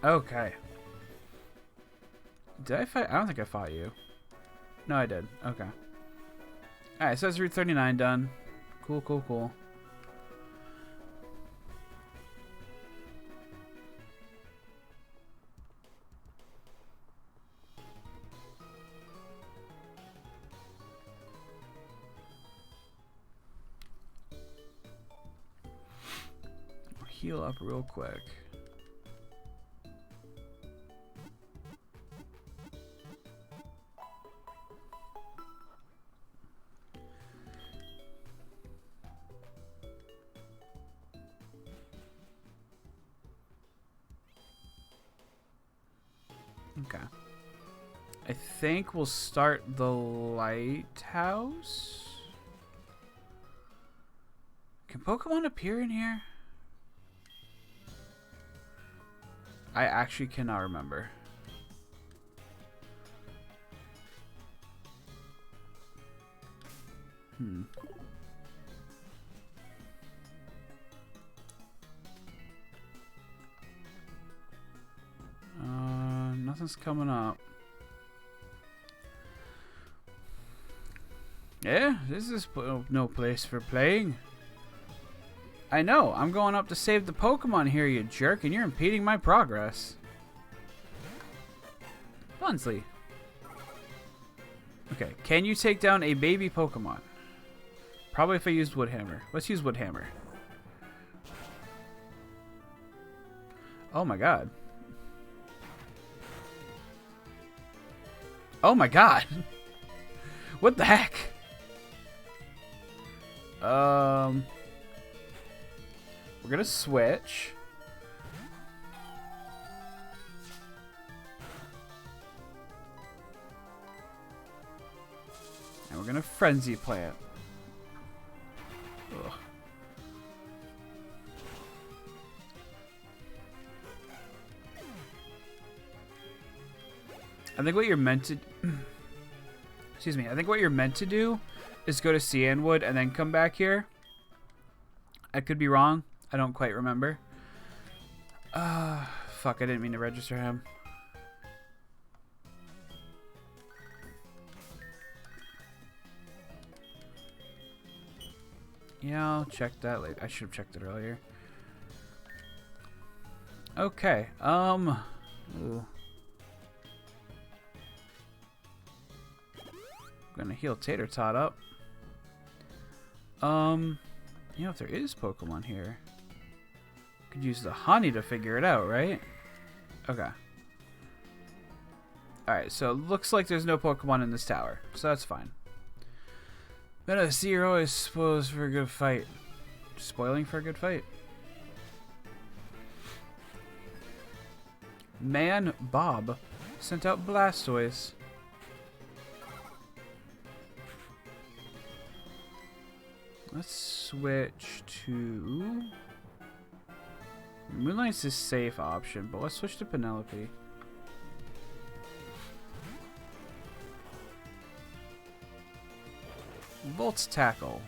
Okay. Did I fight? I don't think I fought you. No, I did. Okay. Alright, so that's Route 39 done. Cool, cool, cool. I'll heal up real quick. Okay. I think we'll start the lighthouse. Can Pokemon appear in here? I actually cannot remember. Nothing's coming up. Yeah, this is no place for playing. I know, I'm going up to save the Pokemon here, you jerk, and you're impeding my progress. Bunsley. Okay, can you take down a baby Pokemon? Probably if I used Woodhammer. Let's use Woodhammer. Oh my god. Oh my god. What the heck? We're gonna switch. And we're gonna Frenzy Plant. Ugh. I think what you're meant to... Excuse me. I think what you're meant to do is go to Cianwood and then come back here. I could be wrong. I don't quite remember. Fuck, I didn't mean to register him. Yeah, I'll check that later. I should have checked it earlier. Okay, ooh. Gonna heal Tater Tot up. You know, if there is Pokemon here, Could use the honey to figure it out, right? Okay. Alright, so it looks like there's no Pokemon in this tower, so that's fine. Sea always spoils for a good fight. Spoiling for a good fight. Man Bob sent out Blastoise. Let's switch to... Moonlight's a safe option, but let's switch to Penelope. Volt's Tackle.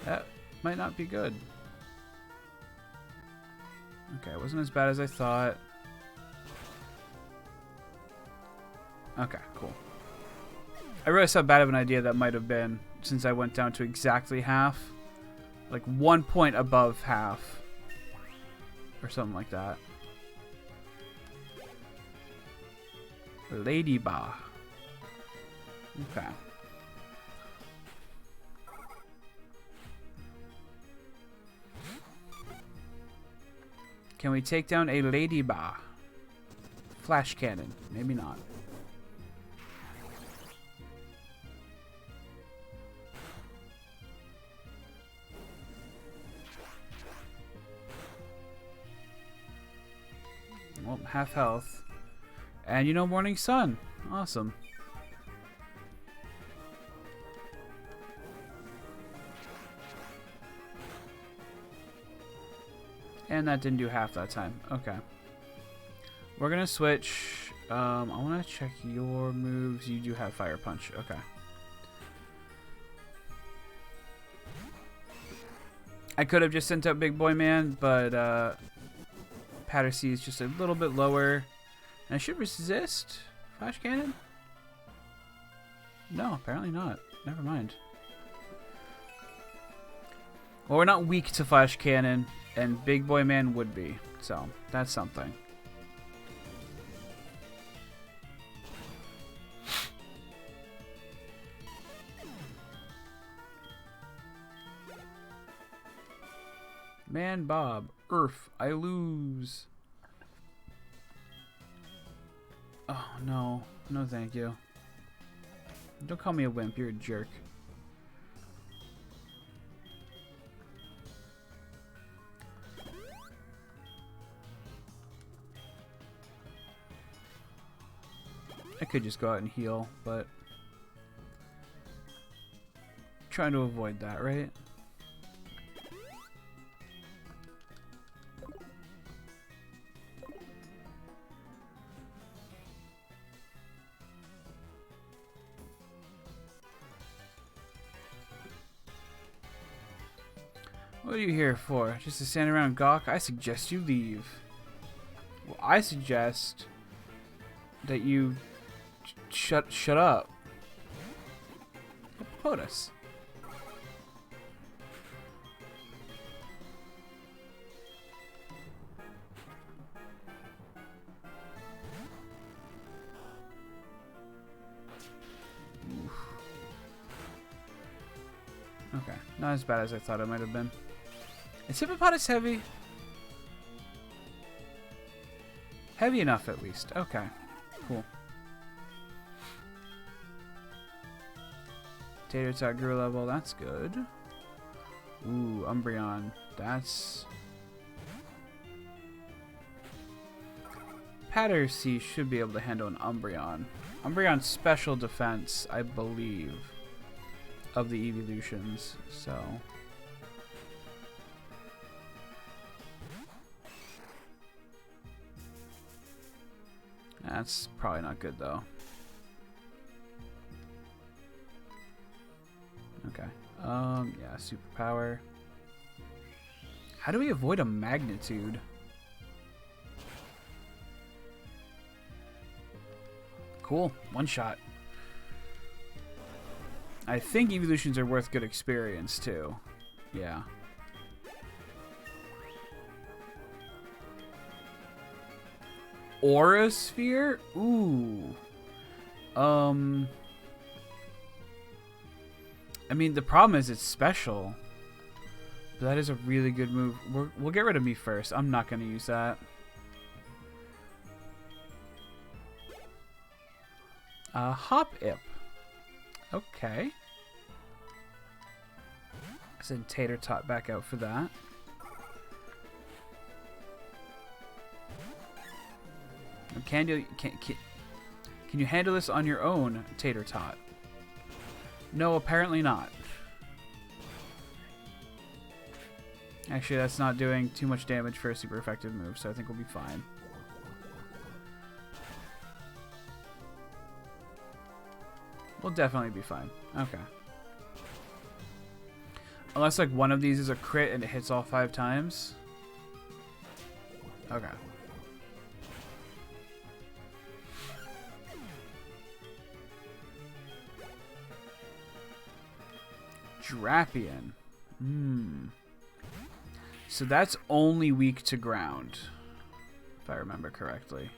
That might not be good. Okay, it wasn't as bad as I thought. Okay, cool. I realized how bad of an idea that might have been since I went down to exactly half. Like 1 point above half. Or something like that. Ladybah. Okay. Can we take down a Ladybah? Flash cannon. Maybe not. Well, half health. And you know Morning Sun. Awesome. And that didn't do half that time. Okay. We're going to switch. I want to check your moves. You do have Fire Punch. Okay. I could have just sent out Big Boy Man, but Pattersea is just a little bit lower. And I should resist Flash Cannon? No, apparently not. Never mind. Well, we're not weak to Flash Cannon, and Big Boy Man would be. So, that's something. Man Bob, Earth, I lose. Oh, no. No, thank you. Don't call me a wimp, you're a jerk. I could just go out and heal, but trying to avoid that, right? What are you here for? Just to stand around and gawk? I suggest you leave. Well, I suggest that you shut up. POTUS. Okay, not as bad as I thought it might have been. Is Hippopotamus heavy? Heavy enough, at least. Okay, cool. Tater Tot grew level, that's good. Ooh, Umbreon, that's... Pattersea should be able to handle an Umbreon. Umbreon's special defense, I believe, of the evolutions, so... That's probably not good, though. Okay. Yeah, superpower. How do we avoid a magnitude? Cool. One shot. I think evolutions are worth good experience, too. Yeah. Aura Sphere? Ooh. I mean, the problem is it's special. But that is a really good move. We'll get rid of me first. I'm not going to use that. Hop Ip. Okay. Send Tater Tot back out for that. Can you handle this on your own, Tater Tot? No, apparently not. Actually, that's not doing too much damage for a super effective move, so I think we'll be fine. We'll definitely be fine. Okay. Unless, like, one of these is a crit and it hits all 5 times. Okay. Drapion. So that's only weak to ground, if I remember correctly.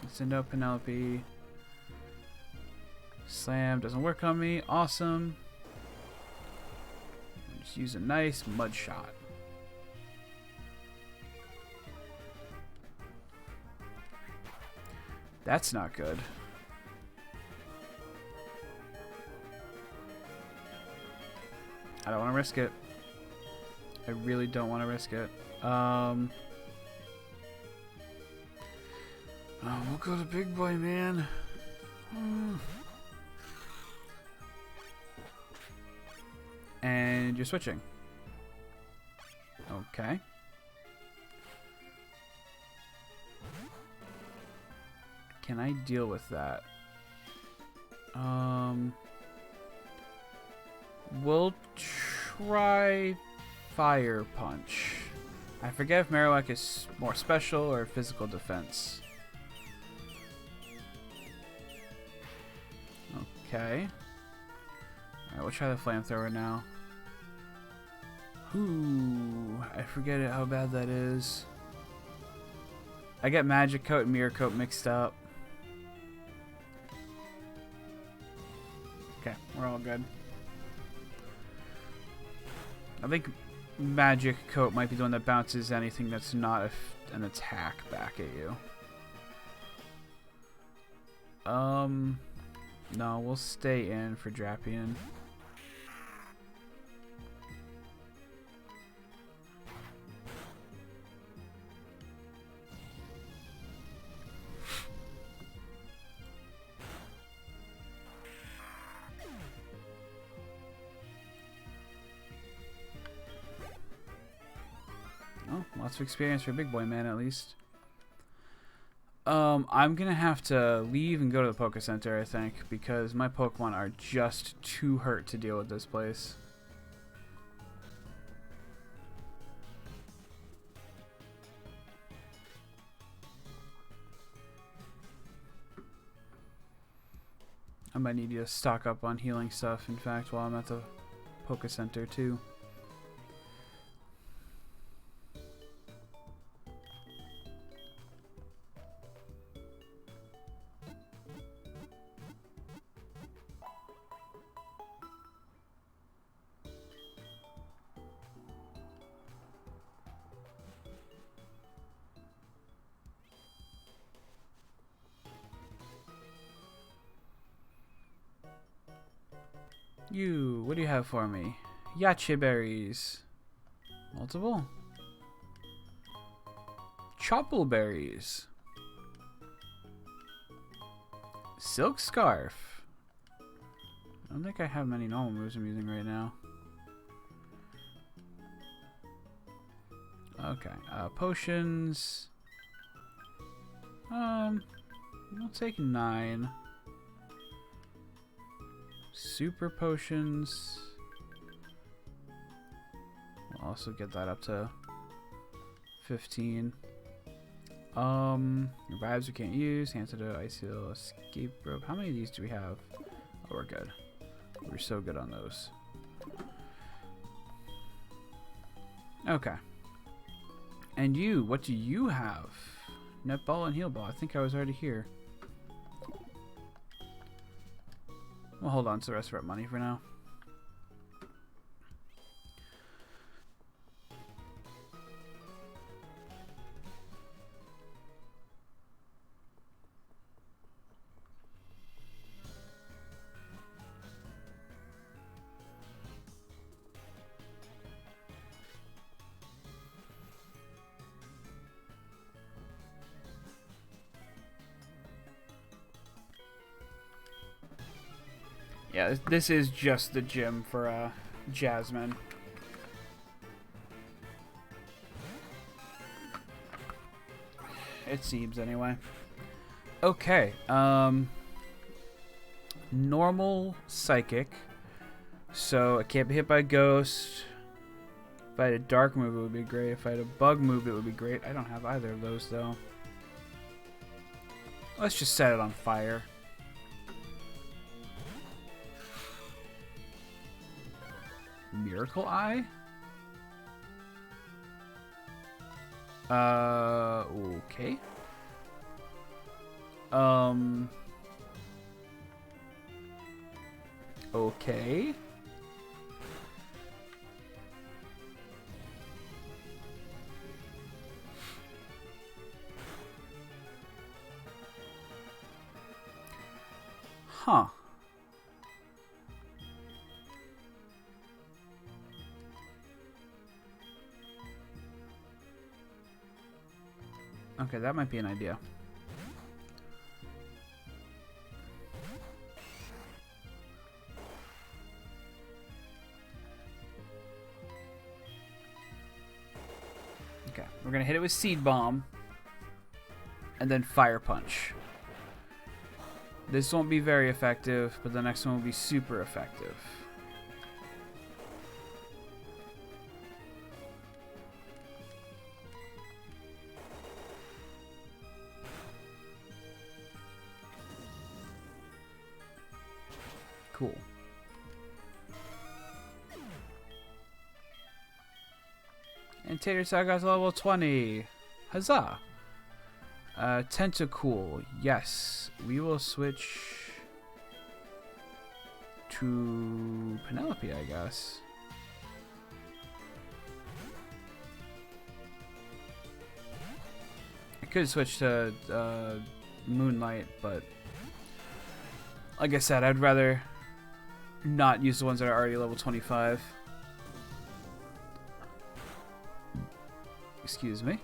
Send out Penelope. Slam doesn't work on me. Awesome. Just use a nice mud shot. That's not good. I don't want to risk it. I really don't want to risk it. Oh, we'll go to Big Boy, man. And you're switching. Okay. Can I deal with that? We'll try Fire Punch. I forget if Marowak is more special or physical defense. Okay. Alright, we'll try the Flamethrower now. Ooh, I forget it how bad that is. I get Magic Coat and Mirror Coat mixed up. Okay, we're all good. I think Magic Coat might be the one that bounces anything that's not an attack back at you. No, we'll stay in for Drapion. Oh, lots of experience for Big Boy Man, at least. I'm gonna have to leave and go to the Poké Center, I think, because my Pokemon are just too hurt to deal with this place. I might need to stock up on healing stuff, in fact, while I'm at the Poké Center, too. What do you have for me? Yache berries. Multiple. Chopple berries. Silk scarf. I don't think I have many normal moves I'm using right now. Okay. Potions. I'll take 9. Super potions. We'll also get that up to 15. Revives we can't use. Antidote, Ice Heal, Escape Rope. How many of these do we have? Oh, we're good. We're so good on those. Okay. And you, what do you have? Netball and Heal Ball. I think I was already here. We'll hold on to the rest of our money for now. Yeah, this is just the gym for Jasmine. It seems anyway. Okay. Normal psychic. So I can't be hit by a ghost. If I had a dark move, it would be great. If I had a bug move, it would be great. I don't have either of those though. Let's just set it on fire. Miracle Eye? Okay. Okay. Huh. Okay, that might be an idea. Okay, we're gonna hit it with Seed Bomb and then Fire Punch. This won't be very effective, but the next one will be super effective. Cool. And Tater Tot got to level 20. Huzzah! Tentacool. Yes. We will switch to Penelope, I guess. I could switch to Moonlight, but like I said, I'd rather not use the ones that are already level 25. Excuse me.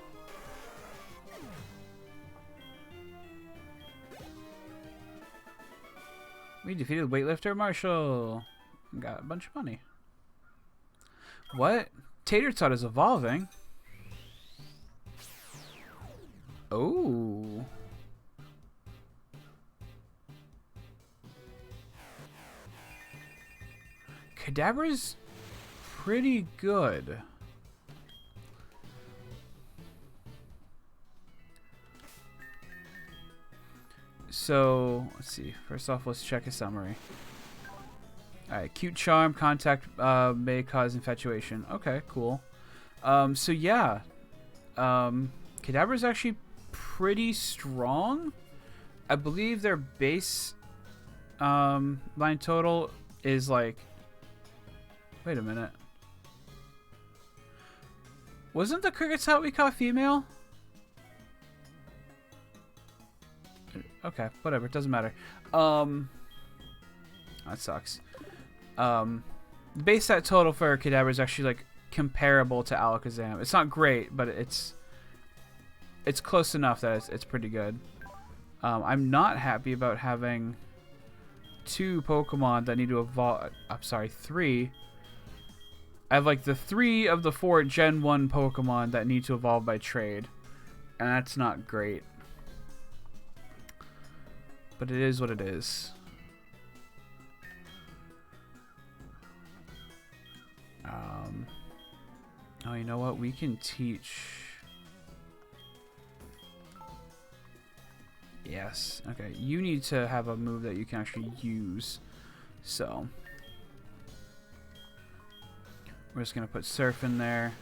We defeated weightlifter Marshall. Got a bunch of money. What? Tater Tot is evolving. Oh. Cadabra's pretty good. So, let's see. First off, let's check a summary. Alright, cute charm, contact may cause infatuation. Okay, cool. So yeah. Cadabra's actually pretty strong. I believe their base line total is like... Wait a minute. Wasn't the Cricket's Hut we caught female? Okay, whatever. It doesn't matter. That sucks. Base set total for Kadabra is actually like comparable to Alakazam. It's not great, but it's close enough that it's pretty good. I'm not happy about having 2 Pokemon that need to evolve. I'm sorry, 3. I have like the 3 of the 4 Gen 1 Pokemon that need to evolve by trade, and that's not great. But it is what it is. Oh, you know what? We can teach. Yes. Okay. You need to have a move that you can actually use. So we're just gonna put Surf in there.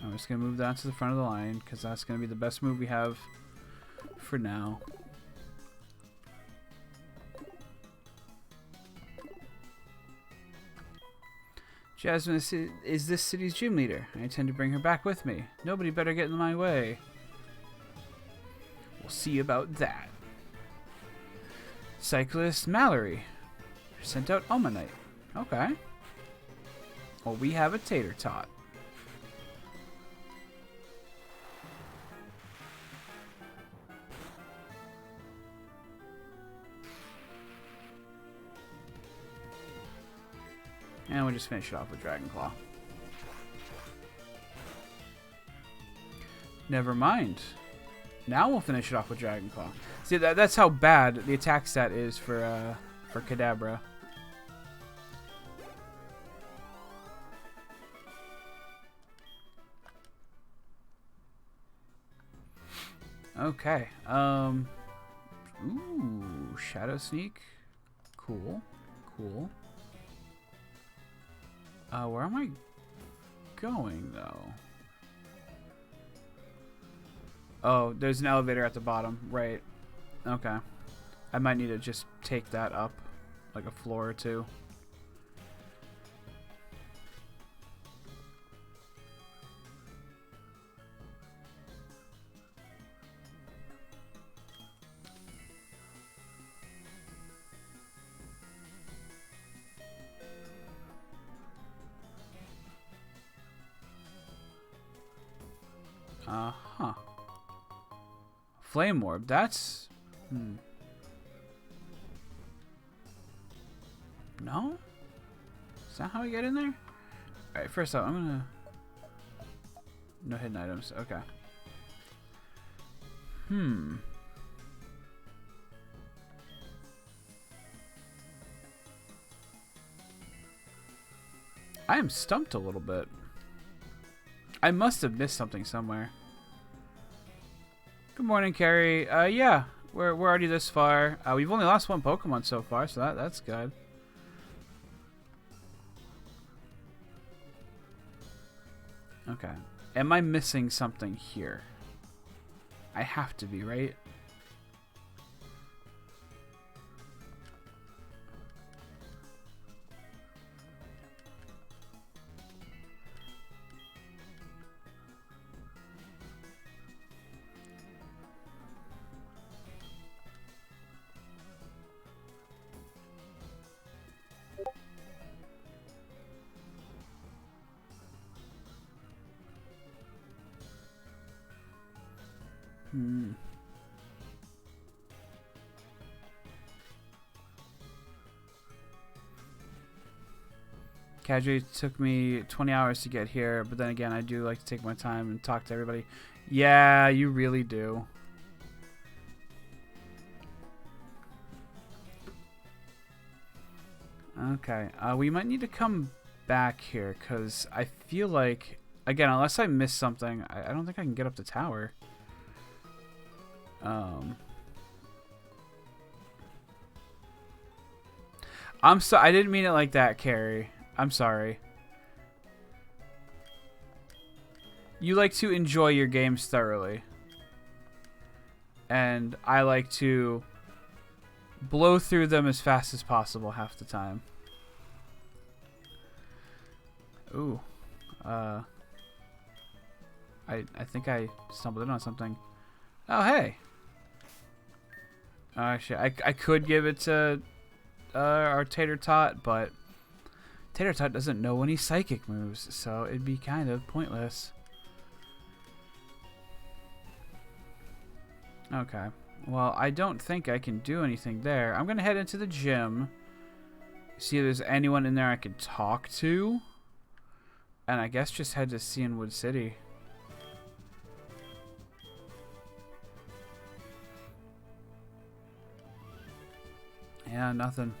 I'm just gonna move that to the front of the line because that's gonna be the best move we have for now. Jasmine is this city's gym leader. I intend to bring her back with me. Nobody better get in my way. We'll see about that. Cyclist Mallory. Sent out Omanite. Okay. Well, we have a Tater Tot. And we'll just finish it off with Dragon Claw. Never mind. Now we'll finish it off with Dragon Claw. See, that's how bad the attack stat is for Kadabra. Okay. Ooh, Shadow Sneak. Cool. Cool. Where am I going, though? Oh, there's an elevator at the bottom. Right. Okay. I might need to just take that up, like a floor or two. Huh. Flame Orb, that's... No? Is that how I get in there? Alright, first off, I'm gonna... No hidden items, okay. I am stumped a little bit. I must have missed something somewhere. Good morning, Carrie. Yeah, we're already this far. We've only lost one Pokemon so far, so that's good. Okay. Am I missing something here? I have to be, right? Casually took me 20 hours to get here, but then again, I do like to take my time and talk to everybody. Yeah, you really do. Okay, we might need to come back here, because I feel like, again, unless I miss something, I don't think I can get up the tower. I'm so I didn't mean it like that, Carrie. I'm sorry. You like to enjoy your games thoroughly. And I like to blow through them as fast as possible half the time. Ooh. I think I stumbled in on something. Oh, hey. Actually, I could give it to our Tater Tot, but Tater Tot doesn't know any psychic moves, so it'd be kind of pointless. Okay. Well, I don't think I can do anything there. I'm going to head into the gym, see if there's anyone in there I can talk to, and I guess just head to Cianwood City. Yeah, nothing.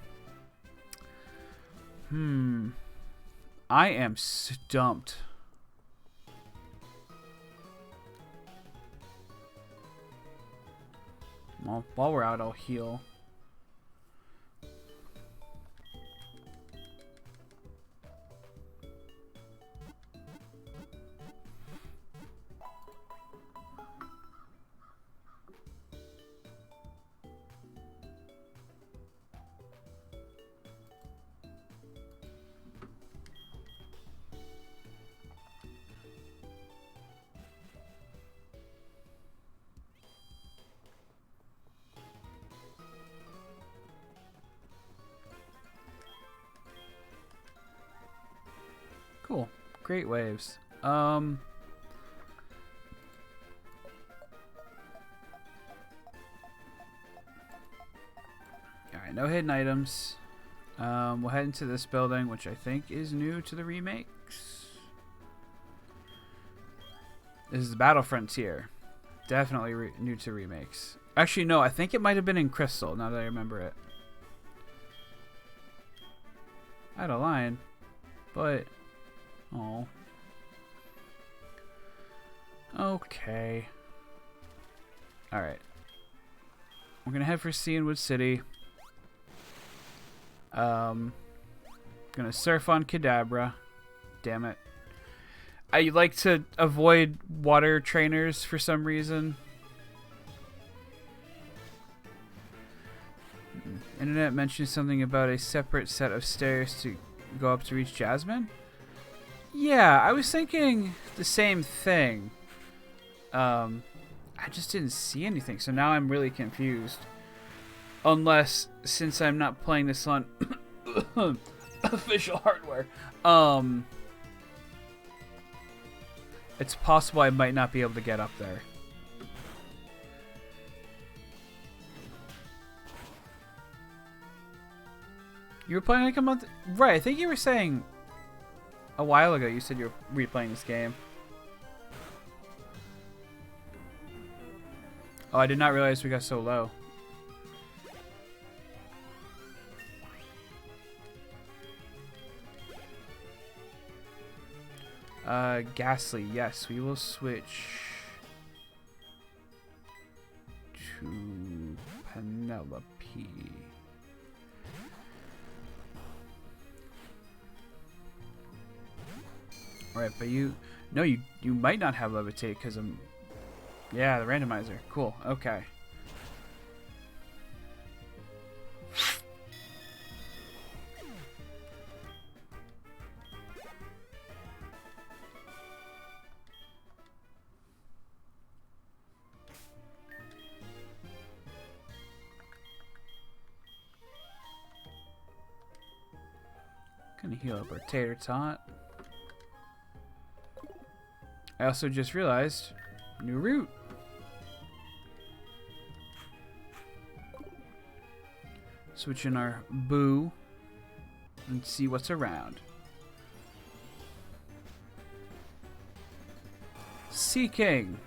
I am stumped. Well, while we're out, I'll heal. Cool. Great waves. Alright, no hidden items. We'll head into this building, which I think is new to the remakes. This is the Battle Frontier. Definitely new to remakes. Actually, no, I think it might have been in Crystal, now that I remember it. I had a line, but... Oh. Okay. Alright. We're gonna head for Cianwood City. Gonna surf on Kadabra. Damn it. I like to avoid water trainers for some reason. Internet mentioned something about a separate set of stairs to go up to reach Jasmine. Yeah, I was thinking the same thing. I just didn't see anything, so now I'm really confused. Unless, since I'm not playing this on official hardware, it's possible I might not be able to get up there. You were playing like a month... Right, I think you were saying a while ago you said you were replaying this game. Oh, I did not realize we got so low. Ghastly, yes, we will switch to Penelope. Alright, but you might not have levitate because I'm... Yeah, the randomizer. Cool, okay. Gonna heal up our tater tot. I also just realized, new route. Switch in our boo and see what's around. Sea King.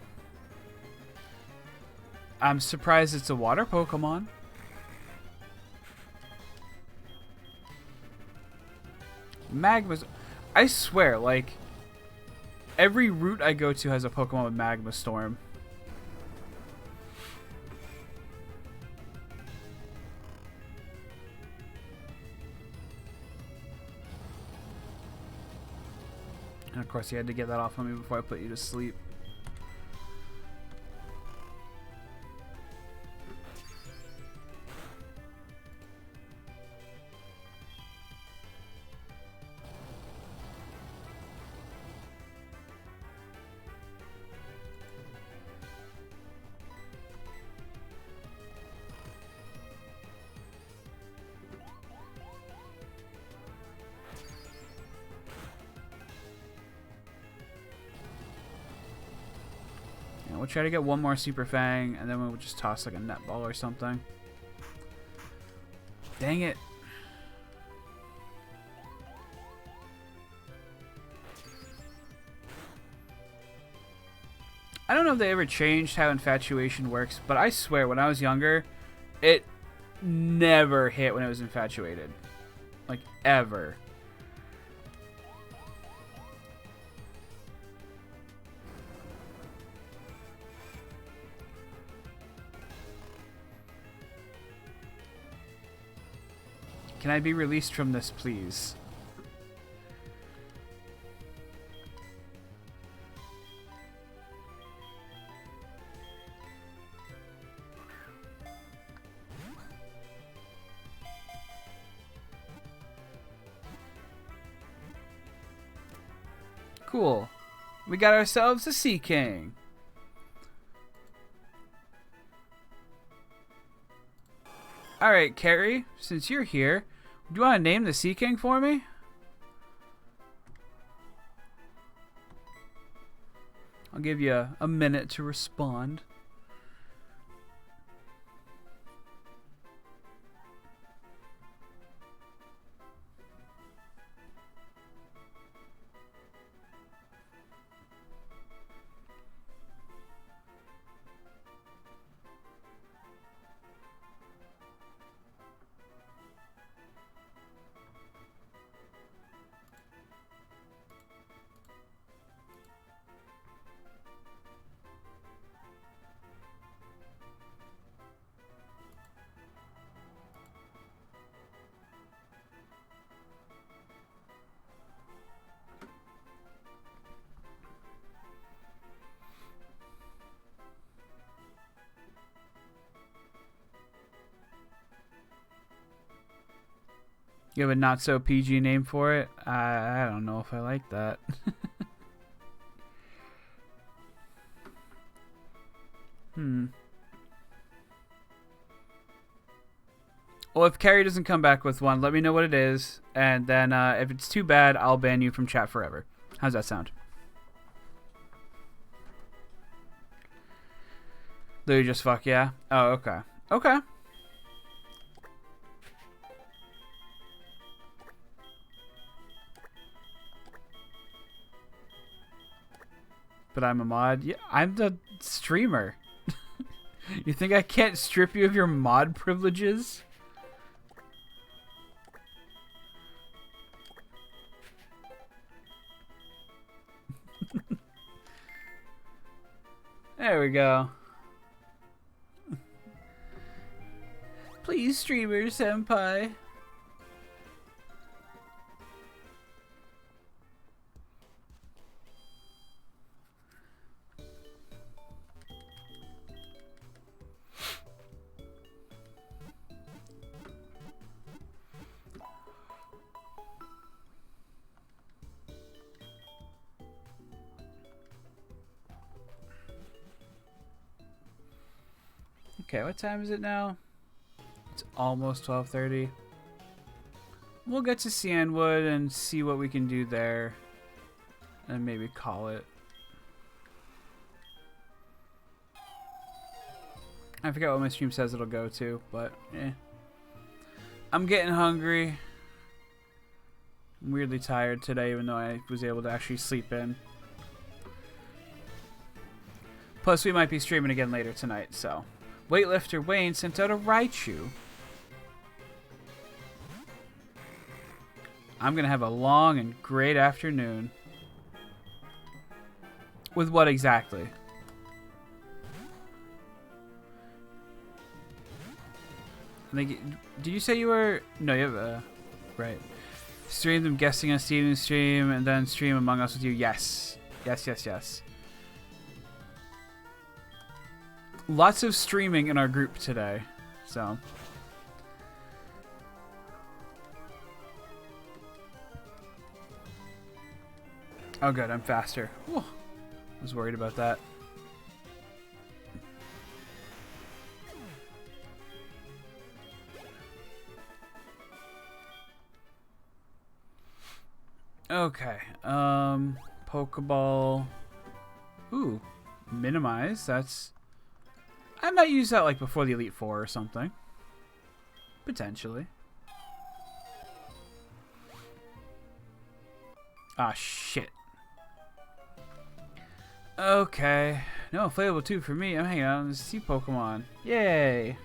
I'm surprised it's a water Pokemon. Magma's... I swear, like... Every route I go to has a Pokemon with Magma Storm. And of course you had to get that off of me before I put you to sleep. We'll try to get one more Super Fang, and then we'll just toss like a netball or something. Dang it. I don't know if they ever changed how infatuation works, but I swear when I was younger, it never hit when it was infatuated. Like, ever. Can I be released from this, please? Cool. We got ourselves a Sea King. Alright, Carrie, since you're here, do you want to name the Sea King for me? I'll give you a minute to respond. You have a not so PG name for it? I don't know if I like that. Well, if Carrie doesn't come back with one, let me know what it is, and then if it's too bad, I'll ban you from chat forever. How's that sound? Literally just fuck yeah? Oh, okay. Okay. But I'm a mod? Yeah, I'm the streamer. You think I can't strip you of your mod privileges? There we go. Please, streamer senpai. Okay, what time is it now? It's almost 12:30. We'll get to Cianwood and see what we can do there. And maybe call it. I forget what my stream says it'll go to, but eh. I'm getting hungry. I'm weirdly tired today, even though I was able to actually sleep in. Plus, we might be streaming again later tonight, so. Weightlifter Wayne sent out a Raichu. I'm going to have a long and great afternoon. With what exactly? I think, did you say you were... No, you have right. Stream them guessing on Steven's stream and then stream Among Us with you. Yes. Yes, yes, yes. Lots of streaming in our group today, so. Oh good, I'm faster. Whew. I was worried about that. Okay, Pokeball. Ooh, minimize, that's... I might use that like before the Elite Four or something. Potentially. Ah, shit. Okay. No inflatable 2 for me. I'm hanging out on the sea Pokemon. Yay.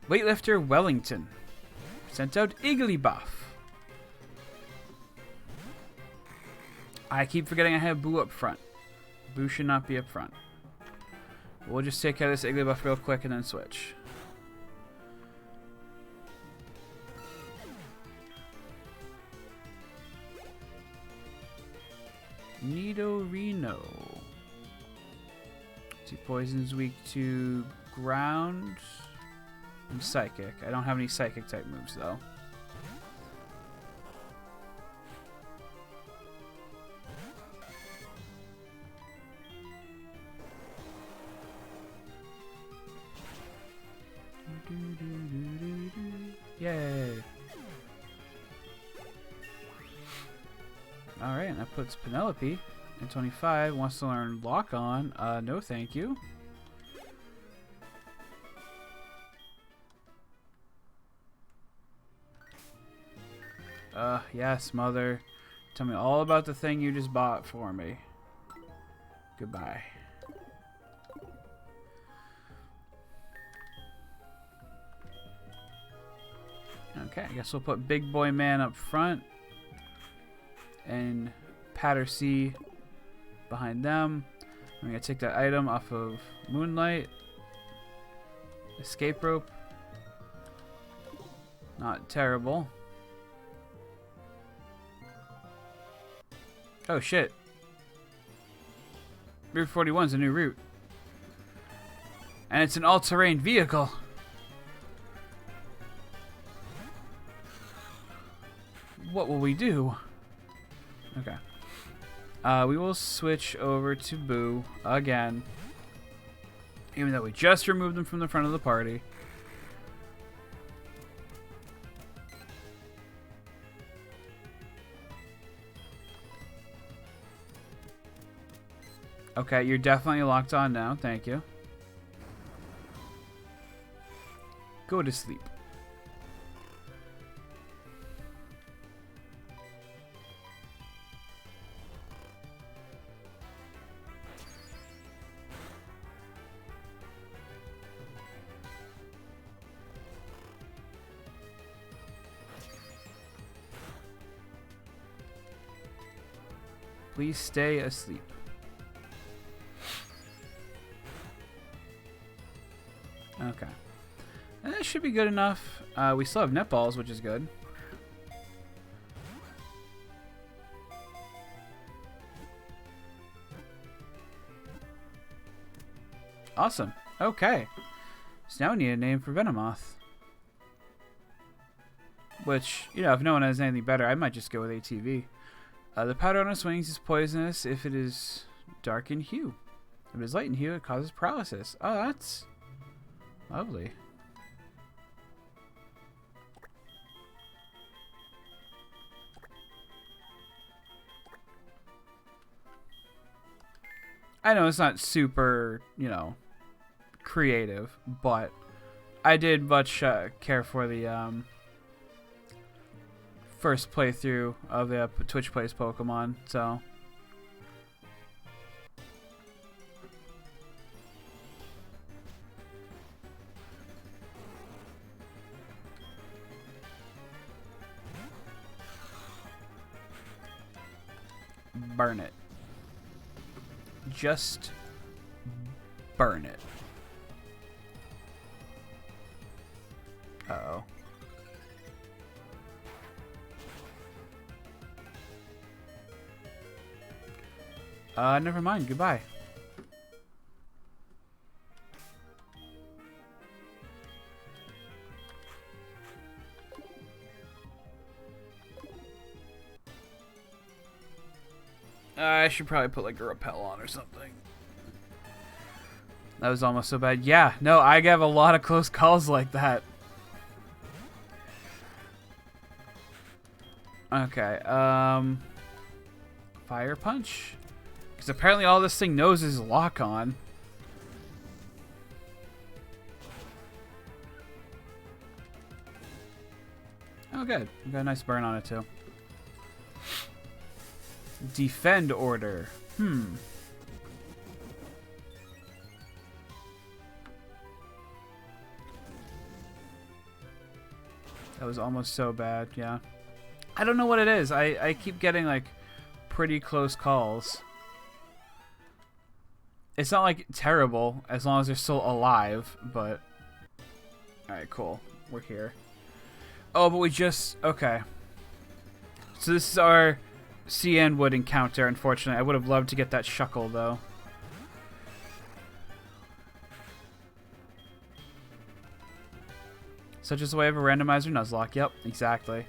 Weightlifter Wellington. Sent out Igglybuff. I keep forgetting I have Boo up front. Boo should not be up front. We'll just take care of this Igglybuff real quick and then switch. Nidorino. See, Poison's weak to ground and psychic. I don't have any psychic type moves though. Yay. Alright, and that puts Penelope in 25. Wants to learn Lock On. No thank you. Yes, mother. Tell me all about the thing you just bought for me. Goodbye. Okay, I guess we'll put Big Boy Man up front. And Pattersea behind them. I'm going to take that item off of Moonlight. Escape rope. Not terrible. Oh shit. Route 41 is a new route. And it's an all-terrain vehicle. what will we do? Okay. We will switch over to Boo again. Even though we just removed them from the front of the party. Okay, you're definitely locked on now. Thank you. Go to sleep. Please stay asleep. Okay. And that should be good enough. We still have netballs, which is good. Awesome. Okay. So now we need a name for Venomoth. Which, you know, if no one has anything better, I might just go with ATV. The powder on its wings is poisonous if it is dark in hue. If it is light in hue, it causes paralysis. Oh, that's lovely. I know it's not super, you know, creative, but I did much care for the first playthrough of the Twitch Plays Pokemon, so. Burn it. Just burn it. Uh-oh. Never mind. Goodbye. I should probably put like a rappel on or something. That was almost so bad. Yeah, no, I have a lot of close calls like that. Okay, Fire Punch? Because apparently all this thing knows is lock on. Oh, good. We got a nice burn on it, too. Defend order. That was almost so bad, yeah. I don't know what it is. I keep getting, like, pretty close calls. It's not, like, terrible, as long as they're still alive, but... Alright, cool. We're here. Oh, but we just... Okay. So this is our Cianwood encounter, unfortunately. I would have loved to get that Shuckle, though. Such as the way of a randomizer Nuzlocke. Yep, exactly.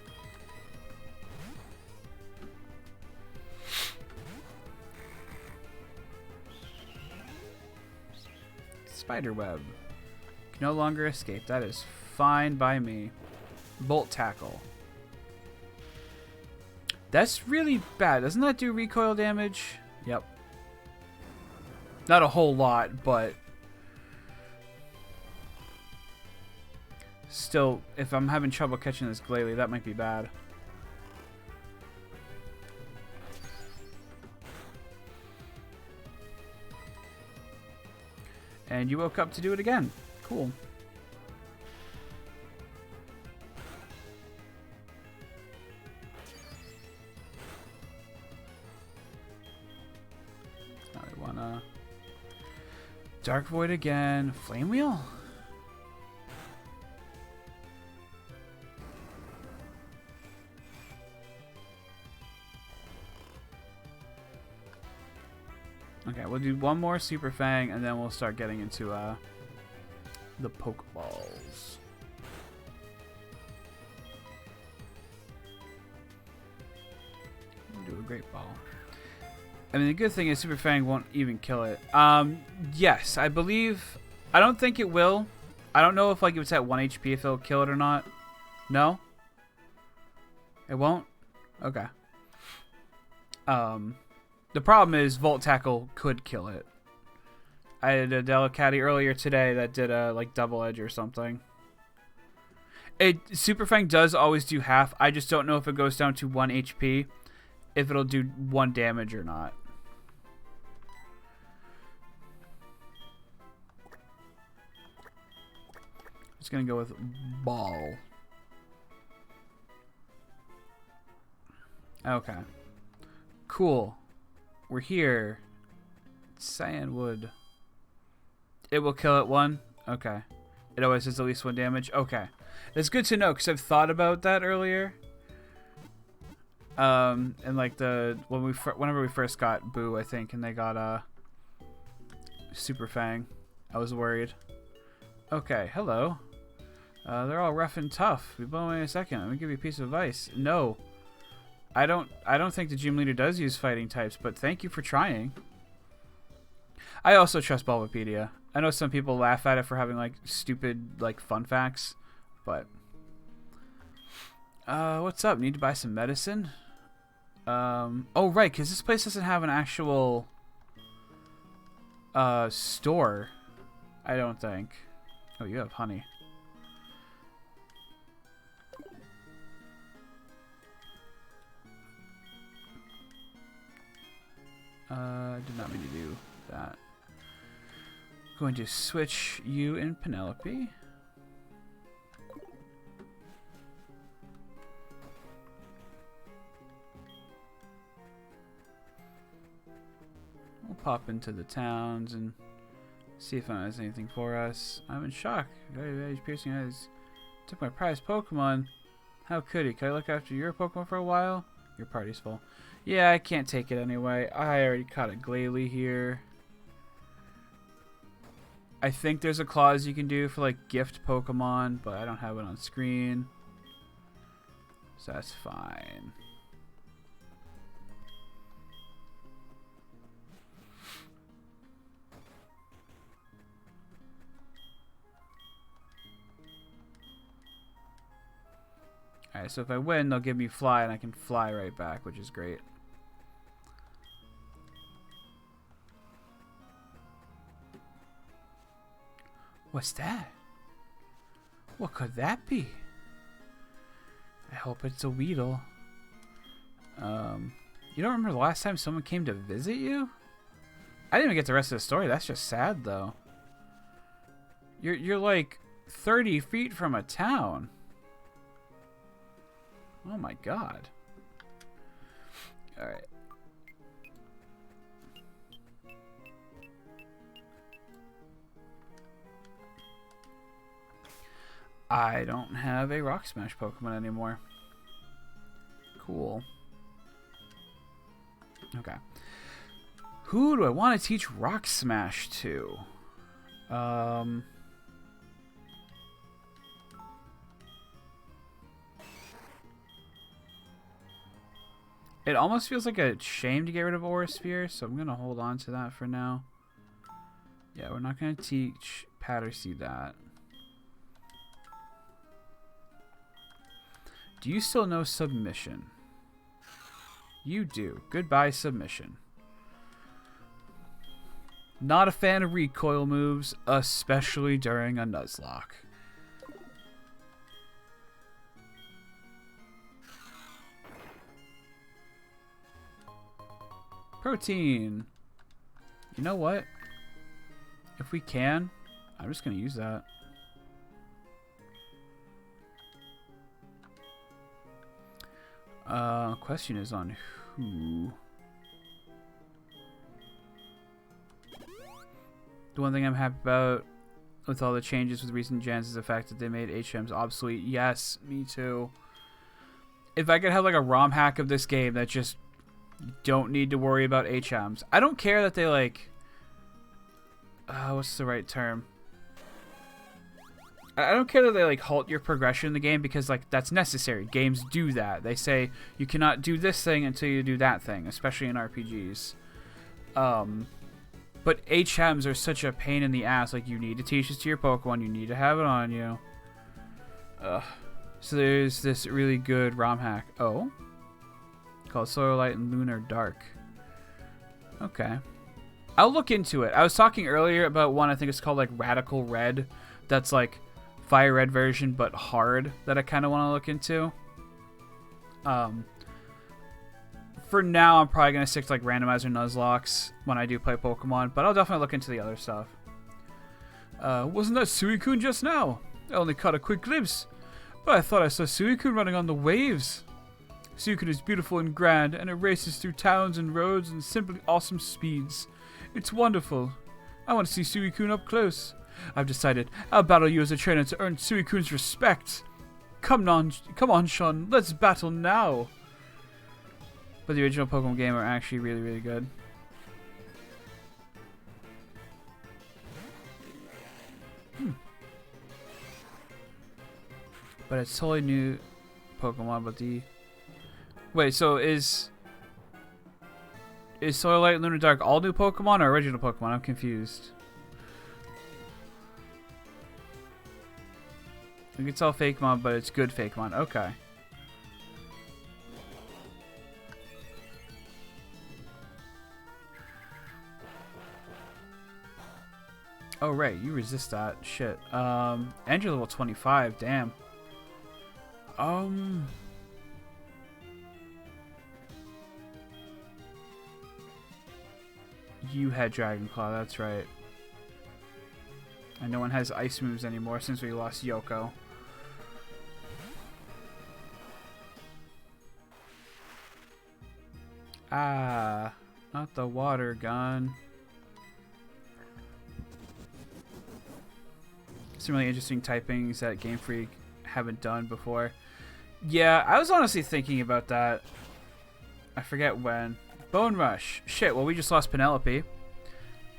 Spiderweb. Can no longer escape. That is fine by me. Bolt Tackle. That's really bad. Doesn't that do recoil damage? Yep. Not a whole lot, but... Still, if I'm having trouble catching this Glalie, that might be bad. And you woke up to do it again. Cool. Now we wanna... Dark Void again. Flame Wheel? Okay, we'll do one more Super Fang, and then we'll start getting into the Pokeballs. great ball. I mean, the good thing is Super Fang won't even kill it. Yes, I believe... I don't think it will. I don't know if, like, if it's at 1 HP, if it'll kill it or not. No? It won't? Okay. The problem is Volt Tackle could kill it. I had a Delicati earlier today that did a, like, double edge or something. Super Fang does always do half. I just don't know if it goes down to 1 HP, if it'll do 1 damage or not. Just gonna go with ball. Okay. Cool. We're here. Cianwood. It will kill at 1? Okay. It always does at least 1 damage? Okay. That's good to know, because I've thought about that earlier. And like whenever we first got Boo, I think, and they got Super Fang, I was worried. Okay, hello. They're all rough and tough. Be blown away in a second. Let me give you a piece of advice. No. I don't think the gym leader does use fighting types, but thank you for trying. I also trust Bulbapedia. I know some people laugh at it for having like stupid like fun facts, but what's up? Need to buy some medicine? Oh right, because this place doesn't have an actual store. I don't think. Oh, you have honey. Did not mean to do that. Going to switch you in Penelope. We'll pop into the towns and see if anyone has anything for us. I'm in shock. Very piercing eyes. Took my prized Pokemon. How could he? Could I look after your Pokemon for a while? Your party's full. Yeah, I can't take it anyway. I already caught a Glalie here. I think there's a clause you can do for like gift Pokemon, but I don't have it on screen. So that's fine. Alright, so if I win, they'll give me fly, and I can fly right back, which is great. What's that? What could that be? I hope it's a Weedle. You don't remember the last time someone came to visit you? I didn't even get the rest of the story. That's just sad, though. You're like 30 feet from a town. Oh my god. Alright. I don't have a Rock Smash Pokemon anymore. Cool. Okay. Who do I want to teach Rock Smash to? It almost feels like a shame to get rid of Aura Sphere, so I'm going to hold on to that for now. Yeah, we're not going to teach Pattersea that. Do you still know Submission? You do. Goodbye, Submission. Not a fan of recoil moves, especially during a Nuzlocke. Protein. You know what? If we can, I'm just going to use that. Question is on who. The one thing I'm happy about with all the changes with recent gens is the fact that they made HMs obsolete. Yes, me too. If I could have like a ROM hack of this game that just don't need to worry about HMs. I don't care that they like... what's the right term? I don't care that they like halt your progression in the game because like that's necessary. Games do that. They say you cannot do this thing until you do that thing, especially in RPGs. But HMs are such a pain in the ass. Like you need to teach this to your Pokemon. You need to have it on you. So there's this really good ROM hack. Oh, called Solar Light and Lunar Dark. Okay, I'll look into it. I was talking earlier about one. I think it's called like Radical Red. That's like Fire Red version, but hard, that I kind of want to look into. For now, I'm probably going to stick to like Randomizer Nuzlocks when I do play Pokemon, but I'll definitely look into the other stuff. Wasn't that Suicune just now? I only caught a quick glimpse, but I thought I saw Suicune running on the waves. Suicune is beautiful and grand, and it races through towns and roads in simply awesome speeds. It's wonderful. I want to see Suicune up close. I've decided I'll battle you as a trainer to earn Suicune's respect. Come on, Sean, let's battle now. But the original Pokemon game are actually really, really good. But it's totally new Pokemon, but the... Wait, so is Solar Light and Lunar Dark all new Pokemon or original Pokemon? I'm confused. I think it's all Fakemon, but it's good Fakemon. Okay. Oh, right. You resist that. Shit. And you're level 25. Damn. You had Dragon Claw. That's right. And no one has ice moves anymore since we lost Yoko. Ah, not the water gun. Some really interesting typings that Game Freak haven't done before. Yeah, I was honestly thinking about that. I forget when. Bone Rush. Shit, well, we just lost Penelope.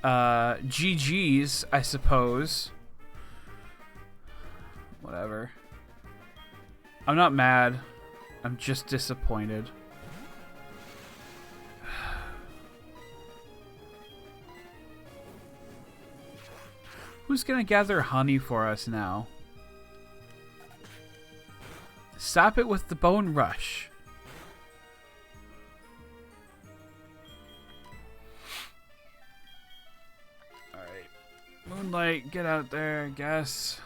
GG's, I suppose. Whatever. I'm not mad. I'm just disappointed. Who's gonna gather honey for us now? Stop it with the Bone Rush. Alright. Moonlight, get out there, I guess.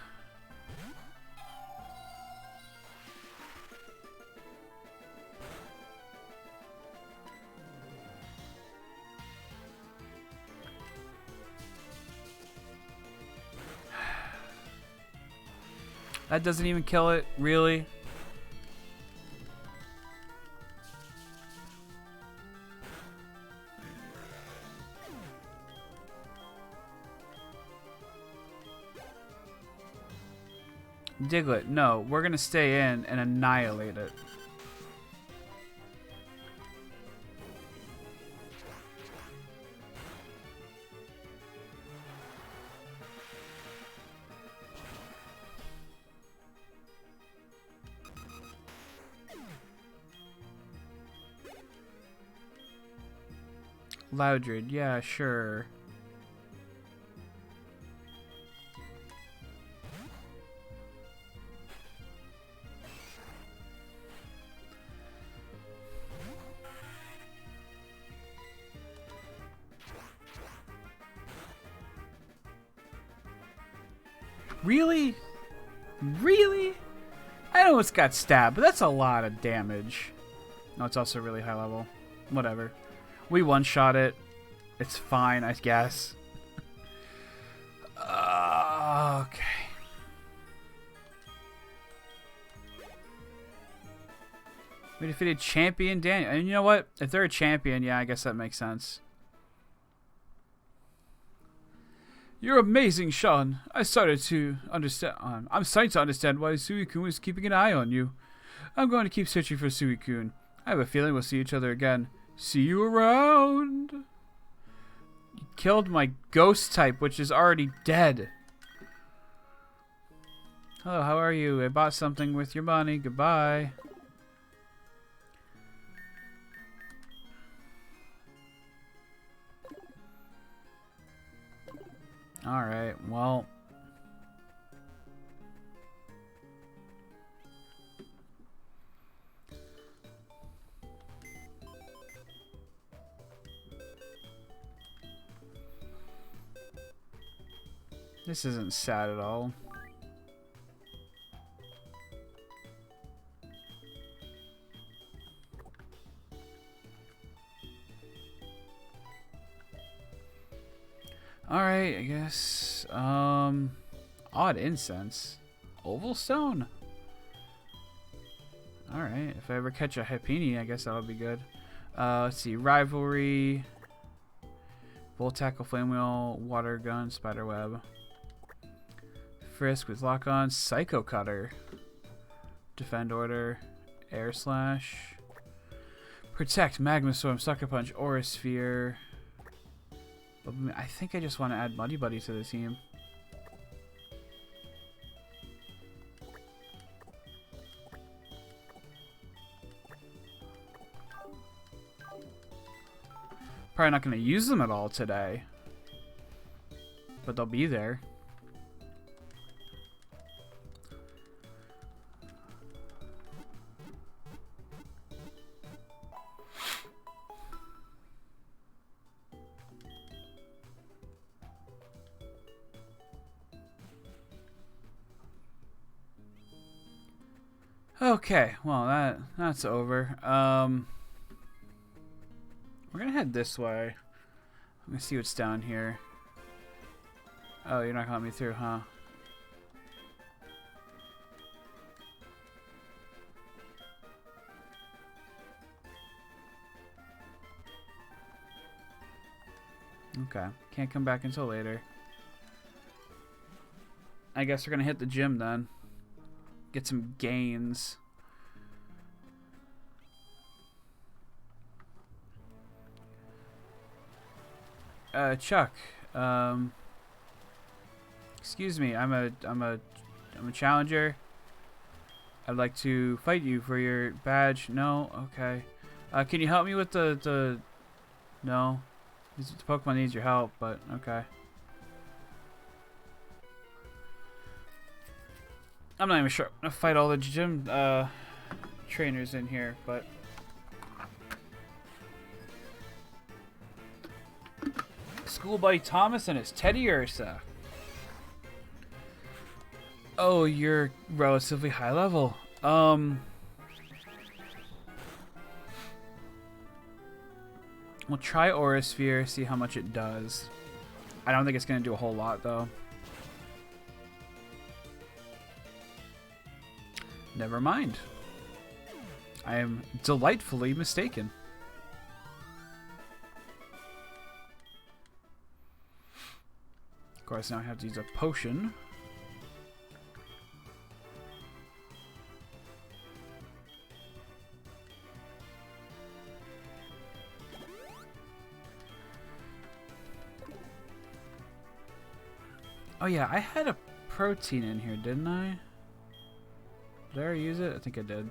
That doesn't even kill it, really? Diglett, no, we're gonna stay in and annihilate it. Loudred, yeah, sure. Really? Really? I know it's got stabbed, but that's a lot of damage. No, it's also really high level. Whatever. We one-shot it. It's fine, I guess. Okay. We defeated Champion Daniel. And you know what? If they're a champion, yeah, I guess that makes sense. You're amazing, Sean. I'm starting to understand why Suicune was keeping an eye on you. I'm going to keep searching for Suicune. I have a feeling we'll see each other again. See you around. You killed my ghost type, which is already dead. Hello, how are you? I bought something with your money. Goodbye. Alright, well. This isn't sad at all. Alright, I guess. Odd incense. Oval stone. Alright, if I ever catch a Hypini, I guess that would be good. Let's see. Rivalry. Volt tackle, flame wheel, water gun, spider web. Frisk with lock on. Psycho cutter. Defend order. Air slash. Protect, magma storm, sucker punch, aura sphere. I think I just want to add Muddy Buddy to the team. Probably not going to use them at all today, but they'll be there. Okay, well that's over. We're gonna head this way. I'm gonna see what's down here. Oh, you're not gonna let me through, huh? Okay, can't come back until later. I guess we're gonna hit the gym then. Get some gains. Chuck. Excuse me. I'm a challenger. I'd like to fight you for your badge. No. Okay. Can you help me with the? No. The Pokemon needs your help, but okay. I'm not even sure I'm gonna fight all the gym trainers in here, but School Buddy Thomas and his Teddy Ursa. Oh, you're relatively high level. We'll try Aura Sphere, see how much it does. I don't think it's gonna do a whole lot though. Never mind. I am delightfully mistaken. Of course, now I have to use a potion. Oh yeah, I had a protein in here, didn't I? Did I already use it? I think I did.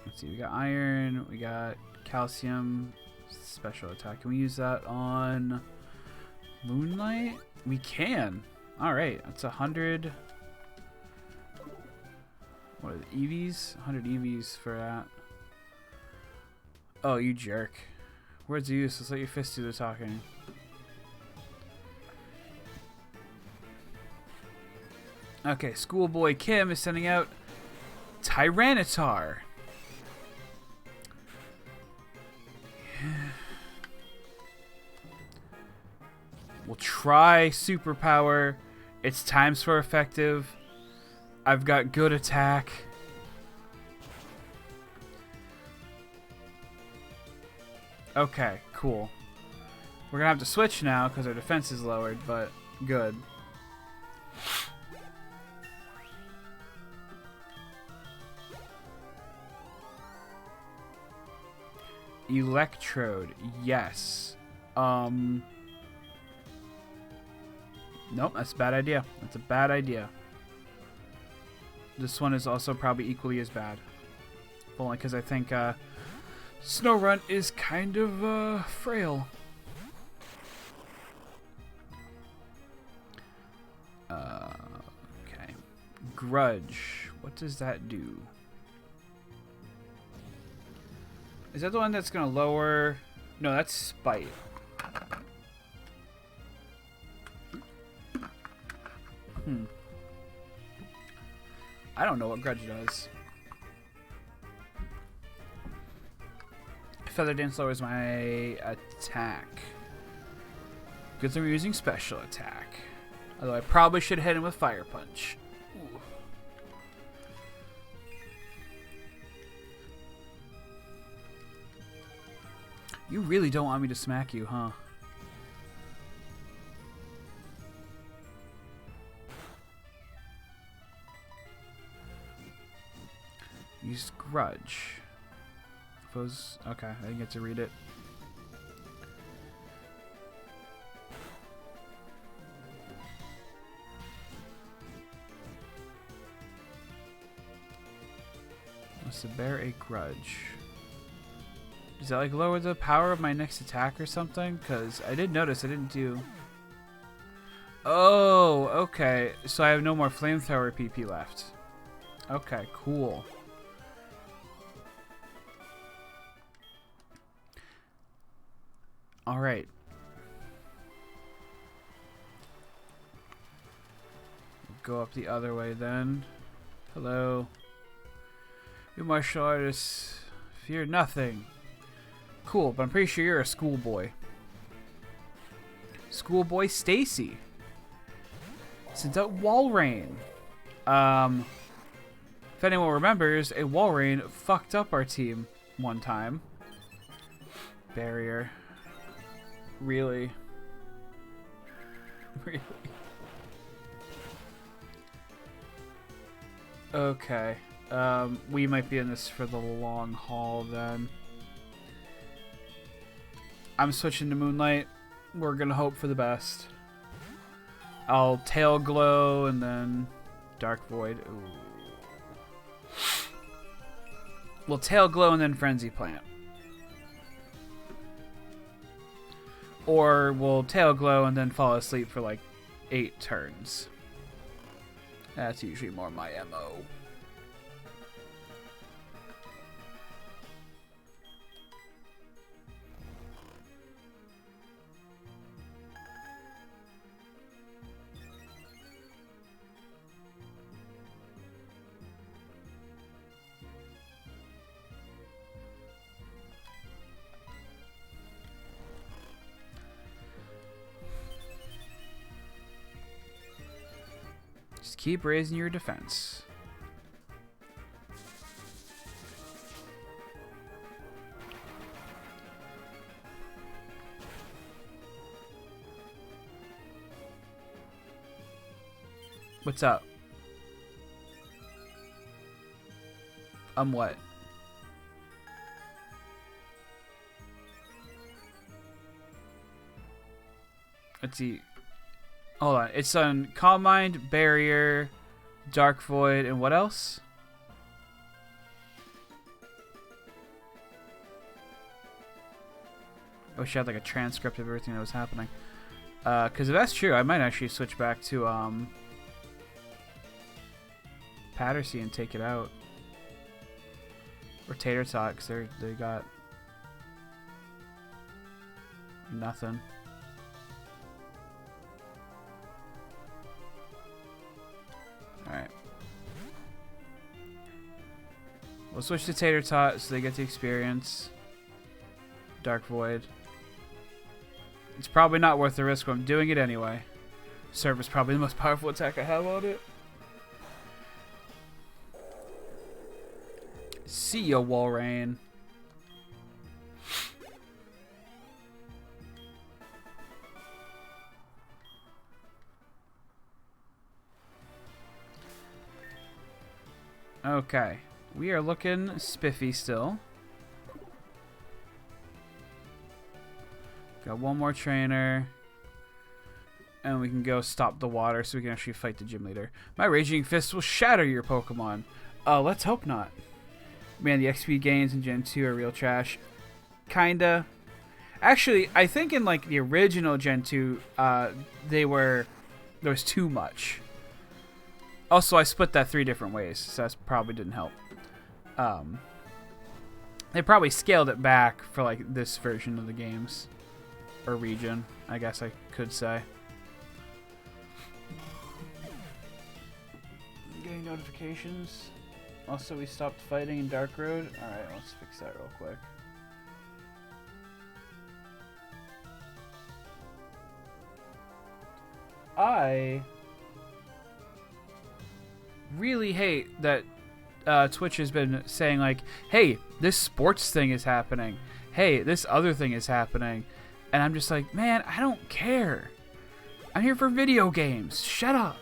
Let's see, we got iron, we got calcium, special attack. Can we use that on Moonlight? We can. Alright, that's 100. What are the EVs? 100 EVs for that. Oh, you jerk. Words are useless. Let your fists do the talking. Okay, Schoolboy Kim is sending out Tyranitar. We'll try Superpower. It's times for effective. I've got good attack. Okay, cool. We're gonna have to switch now because our defense is lowered, but good. Electrode, yes. Nope, that's a bad idea. That's a bad idea. This one is also probably equally as bad. Only because I think Snowrun is kind of frail. Okay. Grudge. What does that do? Is that the one that's going to lower... No, that's Spite. I don't know what Grudge does. Feather Dance lowers my attack. Good thing we're using special attack. Although I probably should hit him with Fire Punch. Ooh. You really don't want me to smack you, huh? Use Grudge. Suppose. Okay, I didn't get to read it. Must bear a grudge. Does that like lower the power of my next attack or something? Because I did notice I didn't do. Oh, okay. So I have no more flamethrower PP left. Okay, cool. All right. Go up the other way then. Hello. You martial artists fear nothing. Cool, but I'm pretty sure you're a schoolboy. Schoolboy Stacy. Sends out Walrein. If anyone remembers, a Walrein fucked up our team one time. Barrier. Really? Really? Okay. We might be in this for the long haul then. I'm switching to Moonlight. We're gonna hope for the best. I'll Tail Glow and then Dark Void. Ooh. We'll Tail Glow and then Frenzy Plant. Or we'll Tail Glow and then fall asleep for like 8 turns. That's usually more my MO. Just keep raising your defense. What's up? What? Let's see. Hold on. It's on Calm Mind, Barrier, Dark Void, and what else? I wish I had like a transcript of everything that was happening. Because if that's true, I might actually switch back to Pattersea and take it out. Or Tater Tot, because they got nothing. Alright. We'll switch to Tater Tot so they get the experience. Dark Void. It's probably not worth the risk, but I'm doing it anyway. Serve is probably the most powerful attack I have on it. See ya, Walrein. Okay, we are looking spiffy still. Got one more trainer. And we can go stop the water so we can actually fight the gym leader. My Raging Fist will shatter your Pokemon. Let's hope not. Man, the XP gains in Gen 2 are real trash. Kinda. Actually, I think in like the original Gen 2, there was too much. Also, I split that 3 different ways, so that probably didn't help. They probably scaled it back for like this version of the games. Or region, I guess I could say. Getting notifications. Also, we stopped fighting in Dark Road. Alright, let's fix that real quick. I really hate that Twitch has been saying like, hey, this sports thing is happening. Hey, this other thing is happening. And I'm just like, man, I don't care. I'm here for video games. Shut up.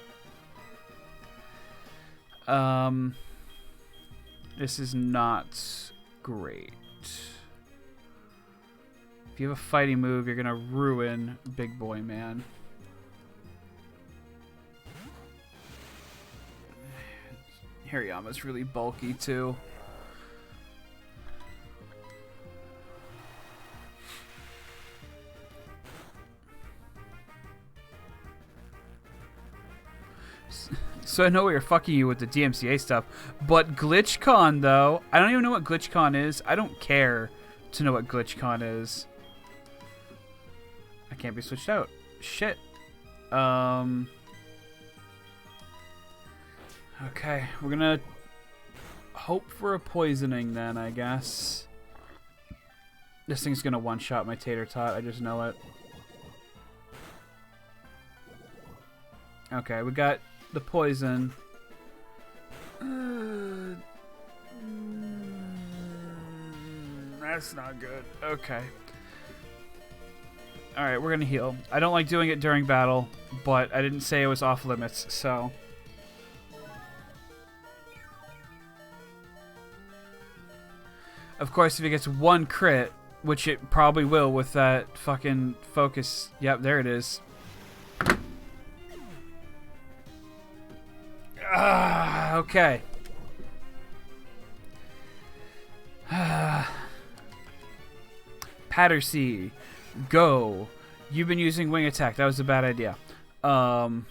This is not great. If you have a fighting move, you're gonna ruin Big Boy Man. Hariyama's really bulky too. So I know we are fucking you with the DMCA stuff, but GlitchCon though, I don't even know what GlitchCon is. I don't care to know what GlitchCon is. I can't be switched out. Shit. Okay, we're gonna hope for a poisoning then, I guess. This thing's gonna one-shot my Tater Tot, I just know it. Okay, we got the poison. That's not good. Okay. Alright, we're gonna heal. I don't like doing it during battle, but I didn't say it was off limits, so... Of course, if it gets 1 crit, which it probably will with that fucking focus... Yep, there it is. Okay. Pattersea, go. You've been using wing attack. That was a bad idea. I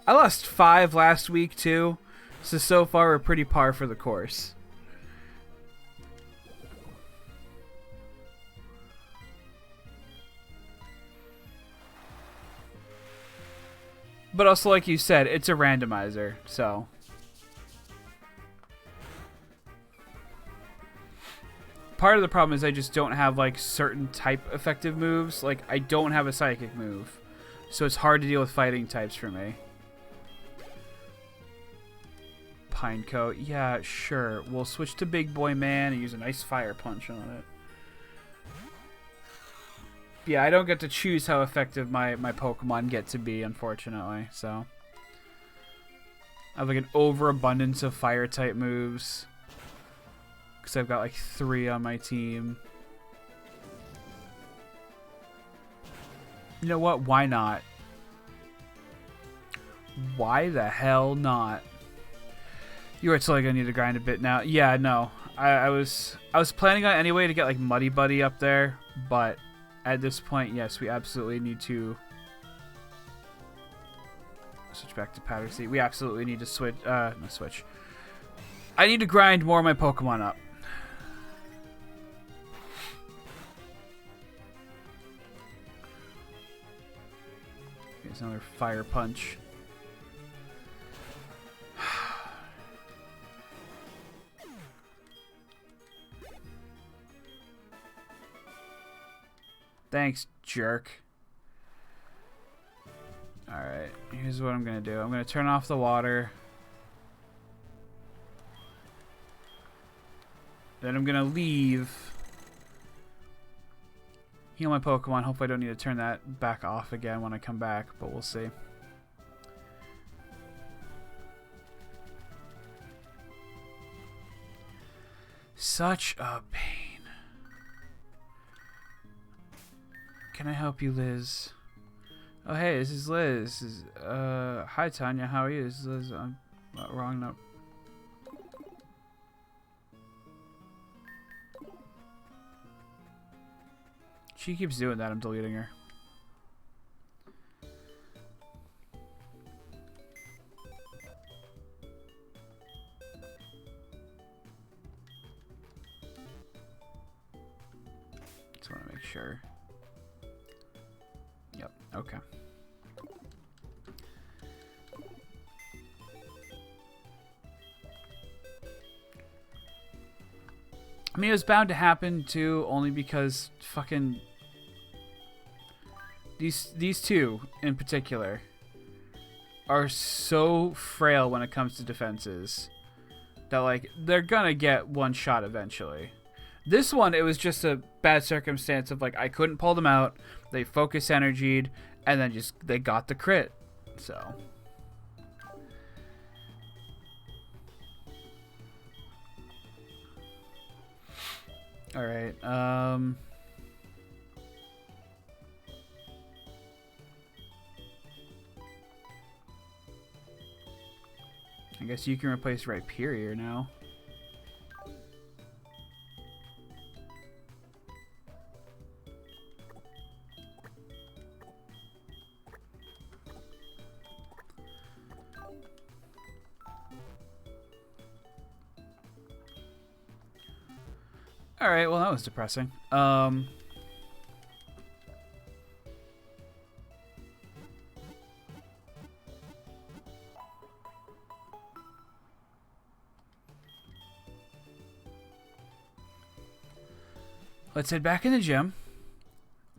lost 5 last week too, so far we're pretty par for the course. But also, like you said, it's a randomizer, so... Part of the problem is I just don't have, like, certain type effective moves. Like, I don't have a psychic move. So it's hard to deal with fighting types for me. Pinecoat. Yeah, sure. We'll switch to Big Boy Man and use a nice fire punch on it. Yeah, I don't get to choose how effective my Pokemon get to be, unfortunately, so... I have like an overabundance of fire type moves. Because I've got like 3 on my team. You know what? Why not? Why the hell not? You are totally gonna need to grind a bit now. Yeah, no. I was planning on anyway to get like Muddy Buddy up there, but... At this point, yes, we absolutely need to switch back to Pattersea. We absolutely need to switch. No, switch. I need to grind more of my Pokemon up. Here's another fire punch. Thanks, jerk. Alright, here's what I'm going to do. I'm going to turn off the water. Then I'm going to leave. Heal my Pokemon. Hopefully I don't need to turn that back off again when I come back, but we'll see. Such a pain. Can I help you, Liz? Oh, hey, this is Liz. Hi, Tanya. How are you? This is Liz. I'm not wrong. No. She keeps doing that. I'm deleting her. Just want to make sure. Yep. Okay. I mean, it was bound to happen too, only because fucking these two in particular are so frail when it comes to defenses that like they're gonna get one shot eventually. This one, it was just a bad circumstance of like I couldn't pull them out. They focus energied, and then just they got the crit. So. All right. I guess you can replace Rhyperior now. All right, well, that was depressing. Let's head back in the gym.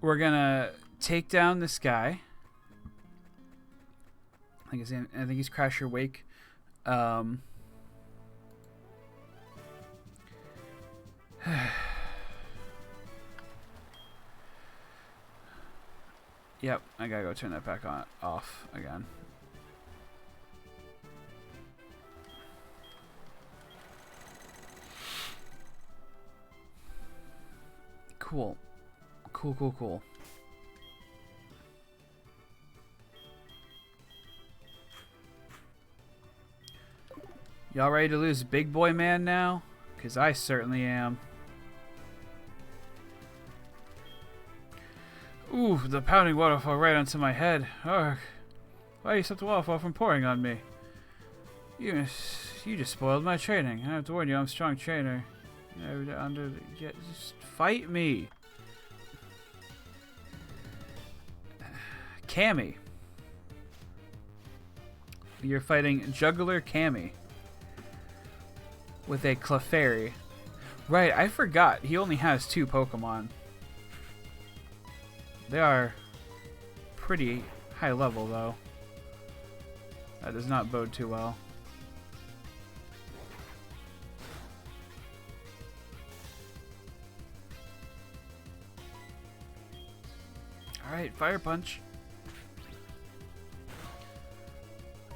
We're gonna take down this guy. I think he's Crasher Wake. Yep, I gotta go turn that back on off again. Cool. Cool. Y'all ready to lose big boy man now? 'Cause I certainly am. Ooh, the pounding waterfall right onto my head. Ugh. Why do you stop the waterfall from pouring on me? You just spoiled my training. I have to warn you, I'm a strong trainer. Just fight me. Cammy. You're fighting Juggler Cammy. With a Clefairy. Right, I forgot. He only has 2 Pokemon. They are pretty high level, though. That does not bode too well. Alright, Fire Punch.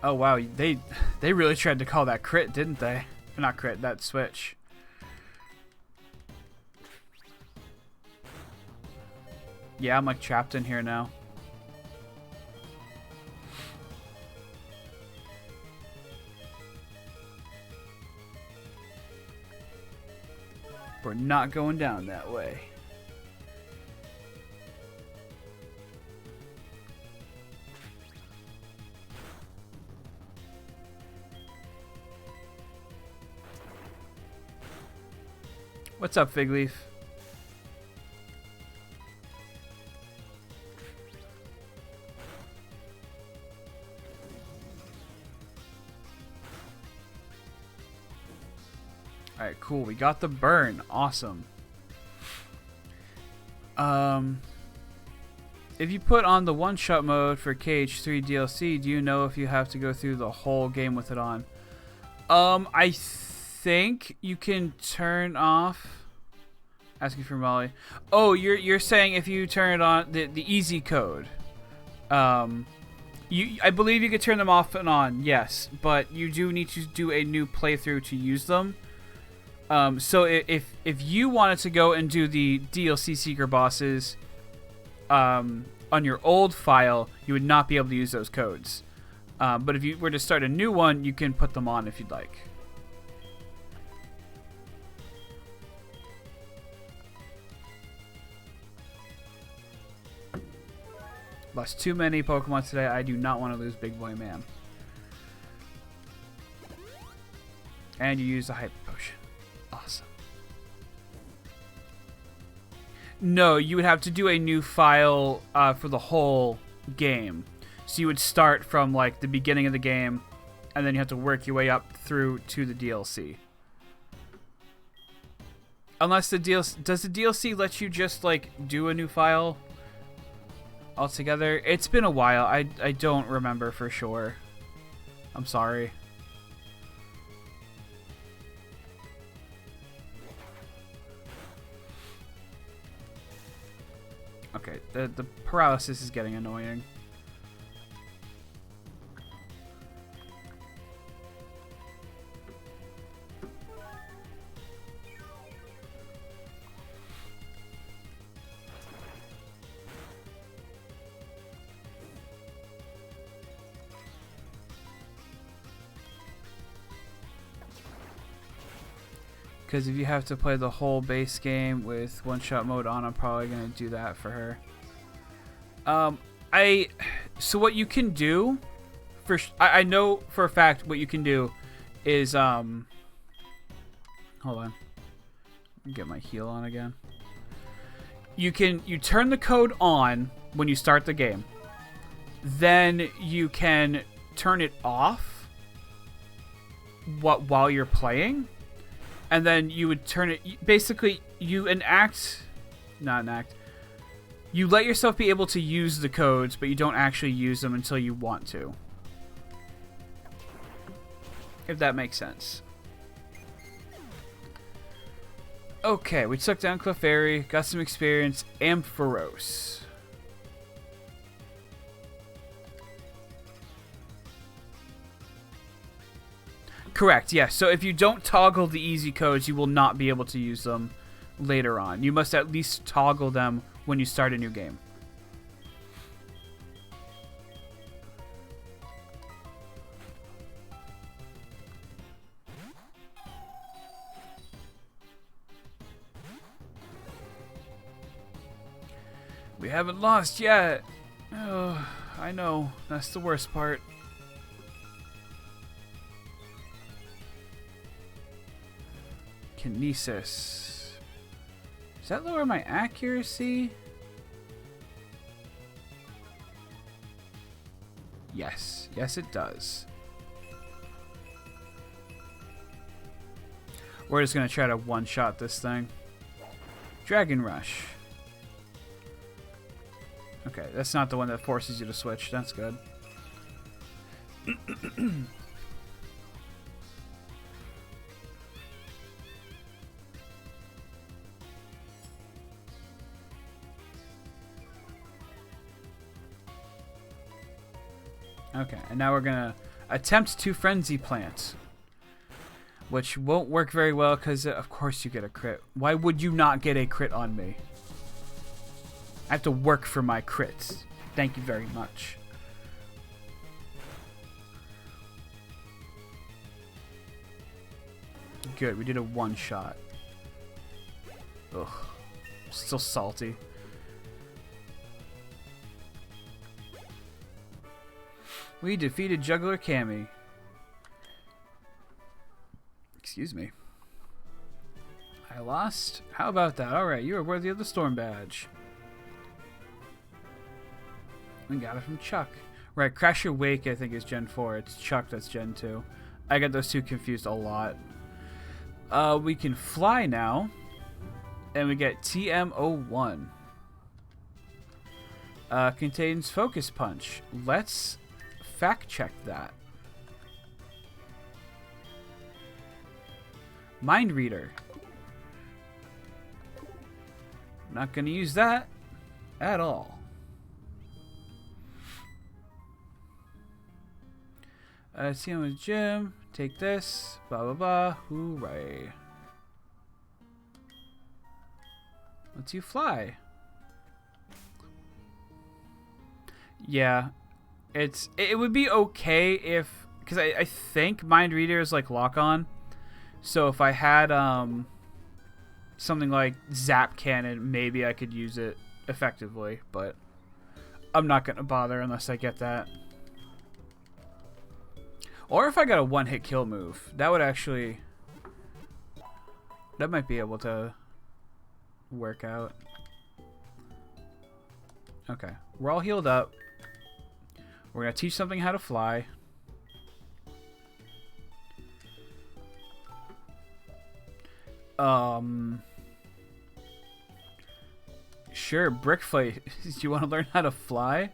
Oh wow, they really tried to call that crit, didn't they? Not crit, that switch. Yeah, I'm like trapped in here now. We're not going down that way. What's up, Fig Leaf? Alright, cool. We got the burn. Awesome. If you put on the one-shot mode for KH3 DLC, do you know if you have to go through the whole game with it on? I think you can turn off. Asking for Molly. Oh, you're saying if you turn it on the easy code. I believe you could turn them off and on. Yes, but you do need to do a new playthrough to use them. So if you wanted to go and do the DLC Seeker bosses, on your old file, you would not be able to use those codes. But if you were to start a new one, you can put them on if you'd like. Lost too many Pokemon today. I do not want to lose Big Boy Man. And you use a Hyper Potion. Awesome. No, you would have to do a new file for the whole game. So you would start from like the beginning of the game, and then you have to work your way up through to the DLC. Unless the DLC... Does the DLC let you just like do a new file altogether? It's been a while. I don't remember for sure. I'm sorry. Okay, the paralysis is getting annoying. Because if you have to play the whole base game with one-shot mode on, I'm probably going to do that for her. So what you can do, I know for a fact what you can do is, hold on. Get my heal on again. You turn the code on when you start the game. Then you can turn it off while you're playing. And then you would turn it... Basically, you You let yourself be able to use the codes, but you don't actually use them until you want to. If that makes sense. Okay, we took down Clefairy, got some experience, Ampharos. Correct, yes. So if you don't toggle the easy codes, you will not be able to use them later on. You must at least toggle them when you start a new game. We haven't lost yet. Oh, I know. That's the worst part. Kinesis. Does that lower my accuracy? Yes. Yes, it does. We're just going to try to one-shot this thing. Dragon Rush. Okay, that's not the one that forces you to switch. That's good. Okay, and now we're gonna attempt to Frenzy Plant, which won't work very well because, of course, you get a crit. Why would you not get a crit on me? I have to work for my crits. Thank you very much. Good, we did a one-shot. Ugh, still salty. We defeated Juggler Cammy. Excuse me. I lost? How about that? Alright, you are worthy of the Storm Badge. We got it from Chuck. Right, Crash Your Wake I think is Gen 4. It's Chuck that's Gen 2. I got those two confused a lot. We can fly now. And we get TM01. Contains Focus Punch. Let's fact check that. Mind Reader. Not going to use that at all. Cianwood Gym. Take this. Blah, blah, blah. Hooray. Let's you fly. Yeah, it would be okay if, because I think Mind Reader is like lock on, so if I had something like Zap Cannon, maybe I could use it effectively, but I'm not gonna bother unless I get that. Or if I got a one-hit kill move, that would actually, that might be able to work out. Okay, we're all healed up. We're gonna teach something how to fly. Sure, Brickfight. Do you want to learn how to fly?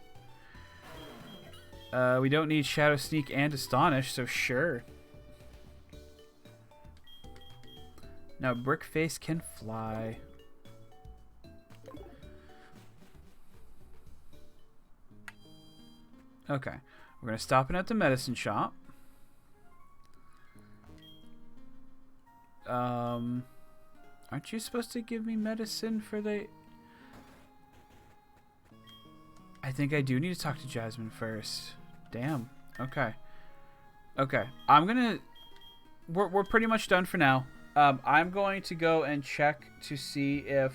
We don't need Shadow Sneak and Astonish, so sure. Now Brickface can fly. Okay, we're gonna stop in at the medicine shop. Aren't you supposed to give me medicine for the... I think I do need to talk to Jasmine first. Damn. Okay. Okay. I'm gonna... We're pretty much done for now. I'm going to go and check to see if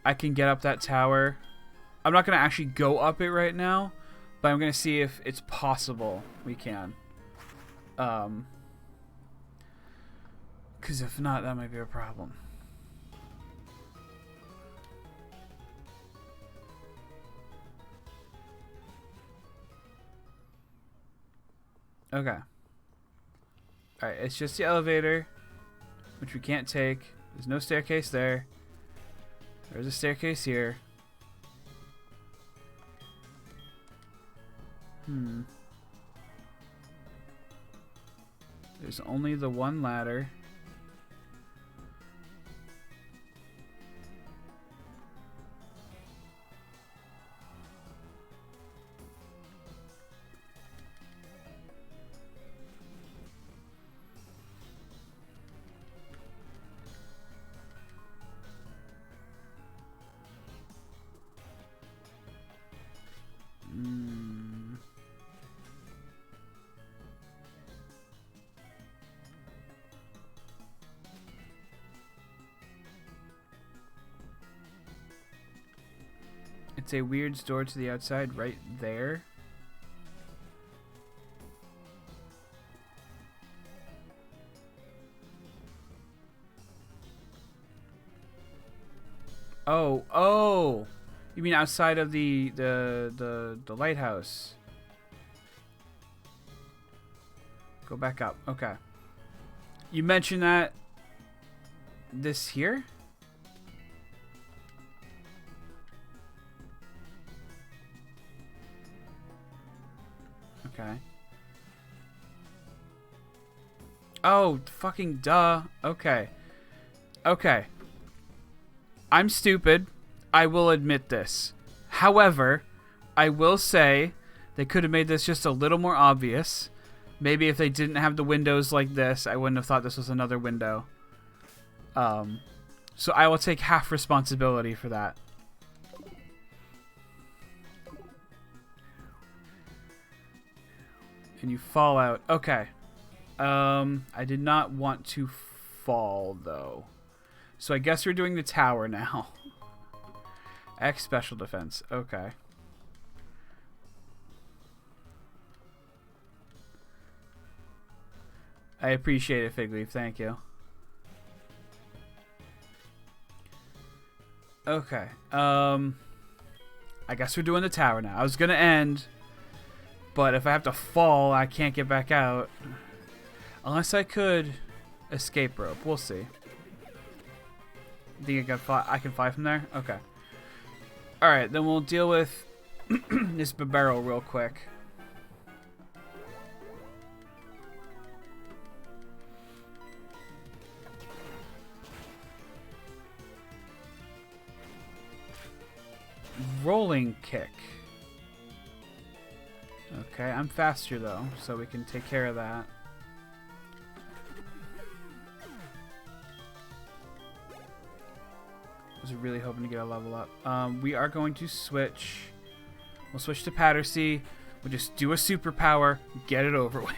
I can get up that tower. I'm not going to actually go up it right now, but I'm going to see if it's possible we can. Because if not, that might be a problem. Okay. Alright, it's just the elevator, which we can't take. There's no staircase there. There's a staircase here. There's only the one ladder. It's a weird door to the outside right there. Oh, you mean outside of the lighthouse? Go back up. Okay. You mentioned that this here? Okay. Oh, fucking duh. Okay. Okay. I'm stupid. I will admit this. However, I will say they could have made this just a little more obvious. Maybe if they didn't have the windows like this, I wouldn't have thought this was another window. So I will take half responsibility for that. And you fall out. Okay. I did not want to fall, though. So I guess we're doing the tower now. X special defense. Okay. I appreciate it, Figleaf. Thank you. Okay. I guess we're doing the tower now. I was gonna end, but if I have to fall, I can't get back out. Unless I could escape rope. We'll see. Think I can fly from there? Okay. Alright, then we'll deal with this barrel real quick. Rolling kick. Okay, I'm faster though, so we can take care of that. I was really hoping to get a level up. We are going to switch We'll switch to Pattersea. We'll just do a superpower, get it over with.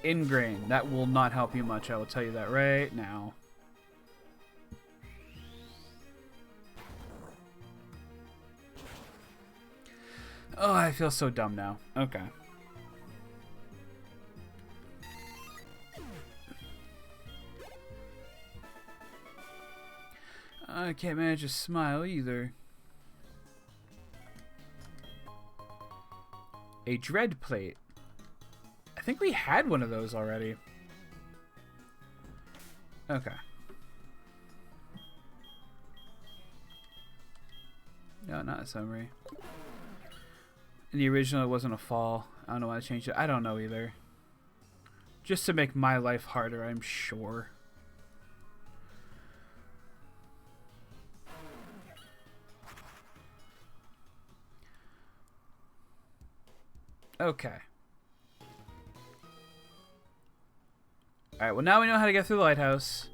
Ingrain. That will not help you much, I will tell you that right now. Oh, I feel so dumb now. Okay. I can't manage to smile either. A dread plate. I think we had one of those already. Okay. No, not a summary. In the original, it wasn't a fall. I don't know why I changed it. I don't know either. Just to make my life harder, I'm sure. Okay. Alright, well now we know how to get through the lighthouse.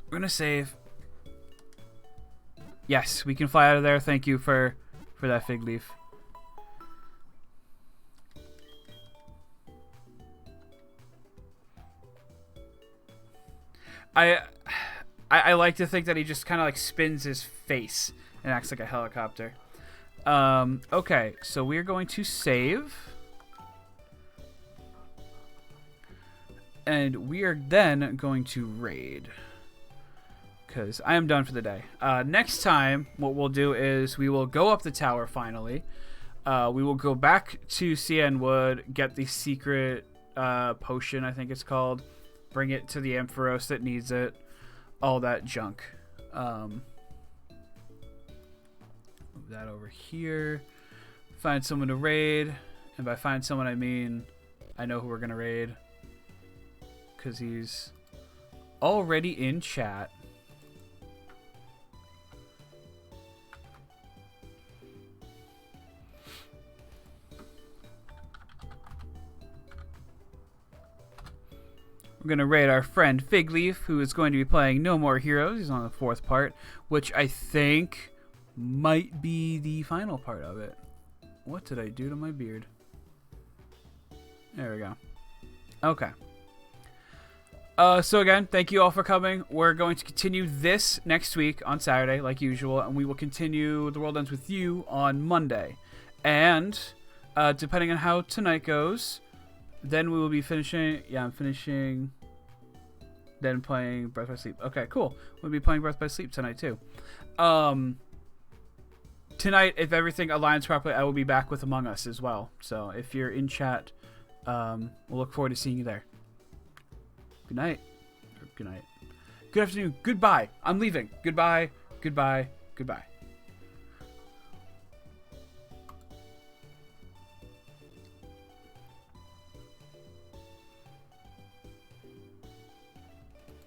We're gonna save. Yes, we can fly out of there. Thank you for that fig leaf. I like to think that he just kind of like spins his face and acts like a helicopter. Okay, so we're going to save. And we are then going to raid. Because I am done for the day. Next time, what we'll do is we will go up the tower finally. We will go back to Cianwood, get the secret potion, I think it's called. Bring it to the Ampharos that needs it. All that junk. Move that over here. Find someone to raid. And by find someone, I mean I know who we're going to raid. Because he's already in chat. We're going to raid our friend Figleaf, who is going to be playing No More Heroes. He's on the 4th part, which I think might be the final part of it. What did I do to my beard? There we go. Okay. So again, thank you all for coming. We're going to continue this next week on Saturday, like usual, and we will continue The World Ends With You on Monday. And depending on how tonight goes, then we will be finishing. Yeah, I'm finishing. Then playing Breath by Sleep. Okay, cool. We'll be playing Breath by Sleep tonight too. Tonight, if everything aligns properly, I will be back with Among Us as well. So if you're in chat, we'll look forward to seeing you there. Good night. Good night. Good afternoon. Goodbye. I'm leaving. Goodbye. Goodbye. Goodbye.